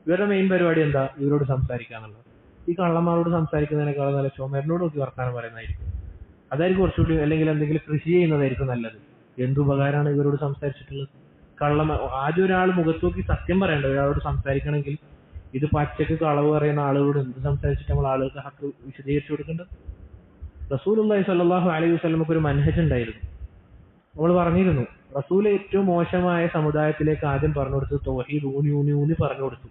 ഇവരുടെ മെയിൻ പരിപാടി എന്താ? ഇവരോട് സംസാരിക്കാന്നുള്ളത്. ഈ കള്ളന്മാരോട് സംസാരിക്കുന്നതിനേക്കാളും നല്ല ചുമരിനോട് നോക്കി വർത്താനം പറയുന്നതായിരിക്കും. അതായിരിക്കും കുറച്ചുകൂടി, അല്ലെങ്കിൽ എന്തെങ്കിലും കൃഷി ചെയ്യുന്നതായിരിക്കും നല്ലത്. എന്തുപകാരമാണ് ഇവരോട് സംസാരിച്ചിട്ടുള്ളത്? ആദ്യം ഒരാൾ മുഖത്ത് നോക്കി സത്യം പറയണ്ട ഒരാളോട് സംസാരിക്കണമെങ്കിൽ. ഇത് പച്ചക്ക് കളവ് പറയുന്ന ആളുകളോട് എന്ത് സംസാരിച്ചിട്ട് നമ്മൾ ആളുകൾക്ക് ഹക്ക് വിശദീകരിച്ചു കൊടുക്കേണ്ടത്? റസൂലുള്ളാഹി സ്വല്ലല്ലാഹു അലൈഹി വസല്ലമക്ക് ഒരു മനഹജ് ഉണ്ടായിരുന്നു. നമ്മൾ പറഞ്ഞിരുന്നു, റസൂൽ ഏറ്റവും മോശമായ സമുദായത്തിലേക്ക് ആദ്യം പറഞ്ഞു കൊടുത്തത് തൗഹീദ് ഊന്നി പറഞ്ഞു കൊടുത്തു.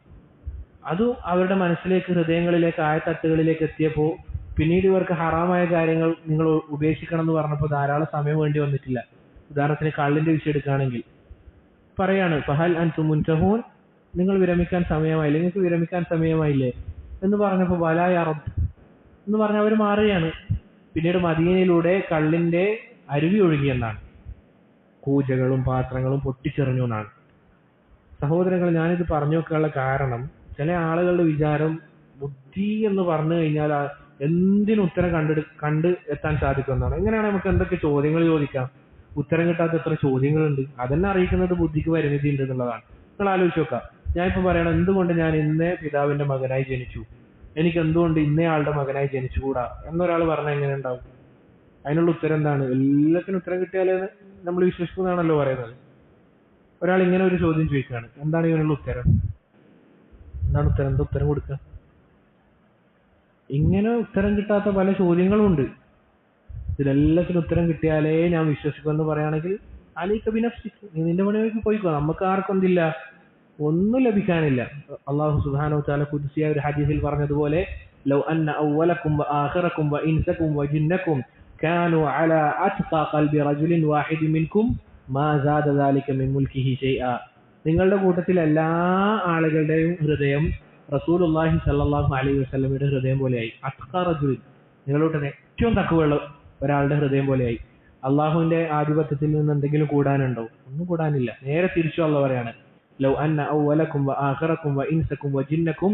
അതും അവരുടെ മനസ്സിലേക്ക്, ഹൃദയങ്ങളിലേക്ക്, ആയത്തട്ടുകളിലേക്ക് എത്തിയപ്പോൾ പിന്നീട് ഇവർക്ക് ഹറാമായ കാര്യങ്ങൾ നിങ്ങൾ ഉപേക്ഷിക്കണം എന്ന് പറഞ്ഞപ്പോൾ ധാരാളം സമയം വേണ്ടി വന്നിട്ടില്ല. ഉദാഹരണത്തിന് കള്ളിന്റെ വിഷയം എടുക്കുകയാണെങ്കിൽ പറയാണ്, ഫഹൽ അൻതും മുൻതഹൂൻ, നിങ്ങൾ വിരമിക്കാൻ സമയമായില്ലേ, നിങ്ങൾക്ക് വിരമിക്കാൻ സമയമായില്ലേ എന്ന് പറഞ്ഞപ്പോൾ ബലാ യാ റബ്ബ് എന്ന് പറഞ്ഞ അവർ മാറുകയാണ്. പിന്നീട് മദീനയിലൂടെ കള്ളിന്റെ അരുവി ഒഴുകിയെന്നാണ്, കൂജകളും പാത്രങ്ങളും പൊട്ടിച്ചെറിഞ്ഞു എന്നാണ്. സഹോദരങ്ങൾ, ഞാനിത് പറഞ്ഞു വെക്കാനുള്ള കാരണം, ചില ആളുകളുടെ വിചാരം ബുദ്ധി എന്ന് പറഞ്ഞു കഴിഞ്ഞാൽ എന്തിനും ഉത്തരം കണ്ട് എത്താൻ സാധിക്കുന്നതാണ്. എങ്ങനെയാണ് നമുക്ക് എന്തൊക്കെ ചോദ്യങ്ങൾ ചോദിക്കാം? ഉത്തരം കിട്ടാത്ത എത്ര ചോദ്യങ്ങളുണ്ട്. അതെന്നെ അറിയിക്കുന്നത് ബുദ്ധിക്ക് പരിമിതി ഉണ്ട് എന്നുള്ളതാണ്. നിങ്ങൾ ആലോചിച്ച് നോക്കാം. ഞാനിപ്പോ പറയണം, എന്തുകൊണ്ട് ഞാൻ ഇന്നേ പിതാവിന്റെ മകനായി ജനിച്ചു, എനിക്ക് എന്തുകൊണ്ട് ഇന്നേ ആളുടെ മകനായി ജനിച്ചുകൂടാ എന്നൊരാൾ പറഞ്ഞാൽ എങ്ങനെ ഉണ്ടാവും? അതിനുള്ള ഉത്തരം എന്താണ്? എല്ലാത്തിനും ഉത്തരം കിട്ടിയാലേ നമ്മൾ വിശ്വസിക്കുന്നതാണല്ലോ പറയുന്നത്. ഒരാൾ ഇങ്ങനെ ഒരു ചോദ്യം ചോദിക്കുകയാണ്, എന്താണ് ഇതിനുള്ള ഉത്തരം? എന്താണ് ഉത്തരം? എന്താ ഉത്തരം കൊടുക്കുക? ഇങ്ങനെ ഉത്തരം കിട്ടാത്ത പല ചോദ്യങ്ങളും ഉണ്ട്. ഇതിലെല്ലാത്തിനും ഉത്തരം കിട്ടിയാലേ ഞാൻ വിശ്വസിക്കുമെന്ന് പറയുകയാണെങ്കിൽ അലൈക ബിനഫ്സിക്, നീ നിന്റെ പണിക്ക് പോയിക്കോ. നമുക്ക് ആർക്കും എന്തില്ല, ഒന്നും ലഭിക്കാനില്ല. അല്ലാഹു സുബ്ഹാനഹു വ തആല ഖുദ്സിയായ ഒരു ഹദീസിൽ പറഞ്ഞതുപോലെ, ലൗ അന്ന അവ്വലക്കും വആഖിറക്കും വഇൻസക്കും വജിന്നക്കും കാനൂ അലാ അത്ഖാ ഖൽബി റജുലിൻ വാഹിദി മിൻകും മാ സാദ ദാലിക മിൻ മുൽകിഹി ഷൈആ. നിങ്ങളുടെ കൂട്ടത്തിൽ എല്ലാ ആളുകളുടെയും ഹൃദയം റസൂലുള്ളാഹി സ്വല്ലല്ലാഹു അലൈഹി വസല്ലമയുടെ ഹൃദയം പോലെയായി. അത്ഖാ റജുലിൻ, നിങ്ങളോട് ഏറ്റവും തഖ്വയുള്ള ഒരാളുടെ ഹൃദയം പോലെയായി. അള്ളാഹുവിന്റെ ആധിപത്യത്തിൽ നിന്ന് എന്തെങ്കിലും കൂടാനുണ്ടോ? ഒന്നും കൂടാനില്ല. നേരെ തിരിച്ചു അള്ളാഹു പറയാണ്, ലൗ അന്ന അവ്വലക്കും വആഖിറക്കും വഇൻസക്കും വജിന്നക്കും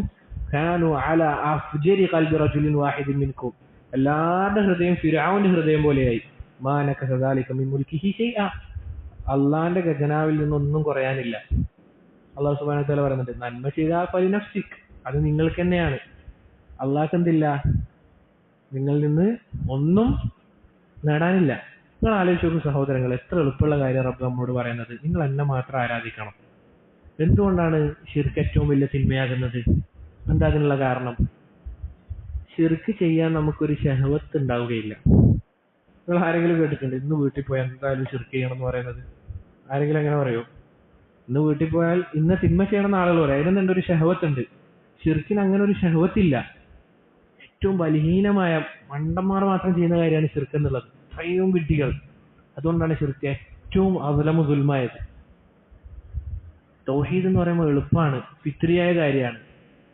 കാനൂ അലാ അഫ്ജരി ഖൽബി റജുലിൻ വാഹിദിൻ മിൻകും. എല്ലാവരുടെ ഹൃദയം ഫിർഔന്റെ ഹൃദയം പോലെയായി. മാ നകസ ദാലിക മിൻ മുൽകിഹി ശൈഅ, അള്ളാഹിന്റെ ഖജനാവിൽ നിന്നൊന്നും കുറയാനില്ല. അള്ളാഹു സുബ്ഹാനഹു വ തആല പറയുന്നുണ്ട്, നന്മ ചെയ്താൽ ഫലിനഫ്സിക്, അത് നിങ്ങൾക്ക് തന്നെയാണ്. അള്ളാഹ്ക്ക് എന്തില്ല? നിങ്ങളിൽ നിന്ന് ഒന്നും നേടാനില്ല. നിങ്ങൾ ആലോചിച്ച് നോക്കും സഹോദരങ്ങൾ, എത്ര എളുപ്പമുള്ള കാര്യം റബ്ബ് നമ്മോട് പറയുന്നത്. നിങ്ങൾ എന്നെ മാത്രം ആരാധിക്കണം. എന്തുകൊണ്ടാണ് ശിർക്ക് ഏറ്റവും വലിയ തിന്മയാകുന്നത്? എന്താ അതിനുള്ള കാരണം? ശിർക്ക് ചെയ്യാൻ നമുക്കൊരു ശഹവത്ത് ഉണ്ടാവുകയില്ല. നിങ്ങൾ ആരെങ്കിലും കേട്ടിട്ടുണ്ട് ഇന്ന് വീട്ടിൽ പോയാൽ എന്തായാലും ശിർക്ക് ചെയ്യണം എന്ന് പറയുന്നത്? ആരെങ്കിലും അങ്ങനെ പറയോ? ഇന്ന് വീട്ടിൽ പോയാൽ ഇന്ന് തിന്മ ചെയ്യണമെന്ന് ആളുകൾ പറയാം. അതിന് എന്തൊരു ഷഹവത്ത് ഉണ്ട്. ശിർക്കിന് അങ്ങനെ ഒരു ഷഹവത്തില്ല. ഏറ്റവും ബലഹീനമായ മണ്ടന്മാർ മാത്രം ചെയ്യുന്ന കാര്യമാണ് ശിർക്ക് എന്നുള്ളത്. അത്രയും വിഡ്ഢികൾ. അതുകൊണ്ടാണ് ശിർക്ക് ഏറ്റവും അസ്ലമു ദുൽമായത്. തൗഹീദ് എന്ന് പറയുമ്പോൾ എളുപ്പമാണ്, ഫിത്രിയായ കാര്യമാണ്.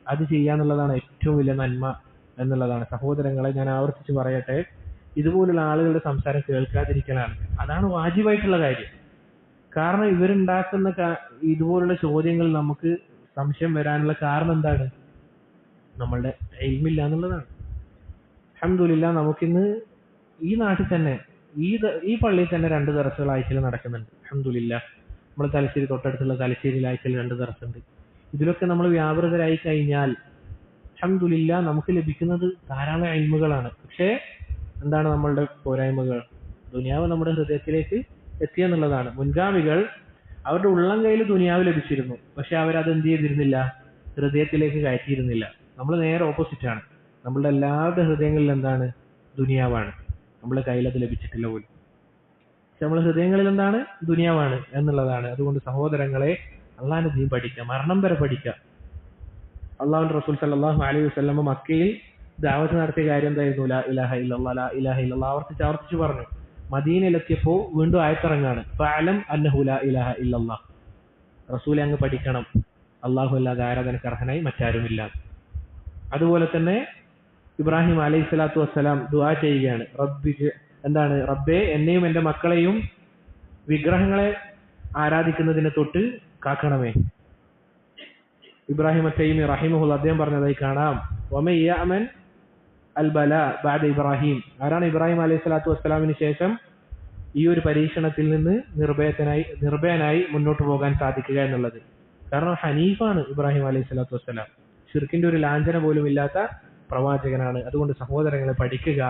അത് ചെയ്യാന്നുള്ളതാണ് ഏറ്റവും വലിയ നന്മ എന്നുള്ളതാണ്. സഹോദരങ്ങളെ, ഞാൻ ആവർത്തിച്ച് പറയട്ടെ, ഇതുപോലുള്ള ആളുകളുടെ സംസാരം കേൾക്കാതിരിക്കലാണ്. അതാണ് വാജിബായിട്ടുള്ള കാര്യം. കാരണം ഇവരുണ്ടാക്കുന്ന ഇതുപോലുള്ള ചോദ്യങ്ങൾ നമുക്ക് സംശയം വരാനുള്ള കാരണം എന്താണ്? നമ്മളുടെ ഇൽമില്ല എന്നുള്ളതാണ്. അൽഹംദുലില്ലാ, നമുക്കിന്ന് ഈ നാട്ടിൽ തന്നെ ഈ പള്ളിയിൽ തന്നെ 2 ദർസുകൾ ആഴ്ചയിൽ നടക്കുന്നുണ്ട്. അൽഹംദുലില്ലാ, നമ്മുടെ തലശ്ശേരി തൊട്ടടുത്തുള്ള തലശ്ശേരിയിൽ ആഴ്ചയിൽ 2 ദർസുണ്ട്. ഇതിലൊക്കെ നമ്മൾ വ്യാപൃതരായി കഴിഞ്ഞാൽ അൽഹംദുലില്ലാ നമുക്ക് ലഭിക്കുന്നത് ധാരാളം ഇൽമുകളാണ്. പക്ഷേ എന്താണ് നമ്മളുടെ പോരായ്മകൾ? ദുനിയാവ് നമ്മുടെ ഹൃദയത്തിലേക്ക് എത്തിയെന്നുള്ളതാണ്. മുൻഗാമികൾ അവരുടെ ഉള്ളം കയ്യിൽ ദുനിയാവ് ലഭിച്ചിരുന്നു, പക്ഷെ അവരത് എന്ത് ചെയ്തിരുന്നില്ല? ഹൃദയത്തിലേക്ക് കയറ്റിയിരുന്നില്ല. നമ്മൾ നേരെ ഓപ്പോസിറ്റ് ആണ്. നമ്മളുടെ എല്ലാവരുടെ ഹൃദയങ്ങളിൽ എന്താണ്? ദുനിയാവാണ്. നമ്മുടെ കയ്യിൽ അത് ലഭിച്ചിട്ടില്ല പോലും. പക്ഷെ നമ്മുടെ ഹൃദയങ്ങളിൽ എന്താണ്? ദുനിയാവാണ് എന്നുള്ളതാണ്. അതുകൊണ്ട് സഹോദരങ്ങളെ, അള്ളാഹിന്റെ ദീൻ പഠിക്കുക, മരണം വരെ പഠിക്കുക. അള്ളാഹുവിന്റെ റസൂൽ സല്ലല്ലാഹു അലൈഹി വസല്ലം മക്കയിൽ ദഅവത്ത് നടത്തിയ കാര്യം എന്തായിരുന്നു? ലാ ഇലാഹ ഇല്ലല്ലാഹ്, ലാ ഇലാഹ ഇല്ലല്ലാഹ് ആവർത്തിച്ച് പറഞ്ഞു. മദീനയിലെത്തിയപ്പോൾ വീണ്ടും ആയത്തിറങ്ങാണ്, ഫഅലം അന്നഹു ലാ ഇലാഹ ഇല്ലല്ലാഹ്. റസൂലെ, അങ്ങ് പഠിക്കണം, അള്ളാഹു അല്ലാതെ ആരാധനക്ക് അർഹനായി മറ്റാരുമില്ല. അതുപോലെ തന്നെ ഇബ്രാഹിം അലൈഹി സ്വലാത്തു വസ്സലാം ദുആ ചെയ്യുകയാണ്, റബ്ബേ എന്നെയും എന്റെ മക്കളെയും വിഗ്രഹങ്ങളെ ആരാധിക്കുന്നതിനെ തൊട്ട് കാക്കണമേ. ഇബ്രാഹിം അത്തൈമി റഹിമഹുല്ലാഹ് അദ്ദേഹം പറഞ്ഞതായി കാണാം, വമൻ യഅമൻ അൽ ബലാ ബഅദ ഇബ്രാഹിം. ആരാണ് ഇബ്രാഹിം അലൈഹി സ്വലാത്തു വസ്സലാമിന് ശേഷം ഈ ഒരു പരീക്ഷണത്തിൽ നിന്ന് നിർഭയനായി മുന്നോട്ട് പോകാൻ സാധിക്കുക എന്നുള്ളത്? കാരണം ഹനീഫാണ് ഇബ്രാഹിം അലൈഹി സ്വലാത്തു വസ്സലാം. ശിർക്കിന്റെ ഒരു ലാഞ്ചന പോലും ഇല്ലാത്ത പ്രവാചകനാണ്. അതുകൊണ്ട് സഹോദരങ്ങളെ, പഠിക്കുക.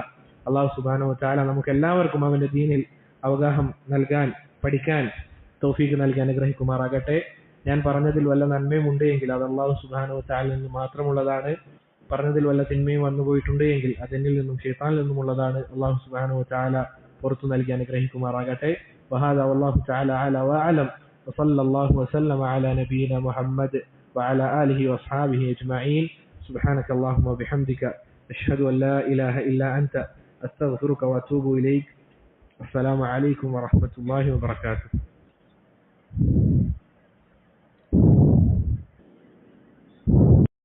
അള്ളാഹു സുബ്ഹാനഹു വ തആല നമുക്ക് എല്ലാവർക്കും അവന്റെ ദീനിൽ അവഗാഹം നൽകാൻ, പഠിക്കാൻ തൗഫീഖ് നൽകി അനുഗ്രഹിക്കുമാറാകട്ടെ. ഞാൻ പറഞ്ഞതിൽ വല്ല നന്മയും ഉണ്ട് എങ്കിൽ അത് അള്ളാഹു സുബ്ഹാനഹു വ തആലയിൽ നിന്ന് മാത്രമുള്ളതാണ്. പറഞ്ഞതിൽ വല്ല തിന്മയും വന്നുപോയിട്ടുണ്ട് എങ്കിൽ അതെന്നിൽ നിന്നും ശൈത്താനിൽ നിന്നുമുള്ളതാണ്. അള്ളാഹു സുബ്ഹാനഹു വ തആല പുറത്തു നൽകി അനുഗ്രഹിക്കുമാറാകട്ടെ. വഹാദാ വല്ലാഹു തആല അഅല വഅലം വസല്ലല്ലാഹു വസല്ലമ അലാ നബിയിനാ മുഹമ്മദ് വഅലാ ആലിഹി വഅസ്ഹാബിഹി അജ്മഈൻ. സുബ്ഹാനക അല്ലാഹുമ്മ വബിഹംദിക അഷ്ഹദു അൻ ലാ ഇലാഹ ഇല്ലാ അൻത അസ്തഗ്ഫിറുക വഅതൂബു ഇലൈക്. അസ്സലാമു അലൈക്കും വറഹ്മത്തുള്ളാഹി വബറകാതുഹു.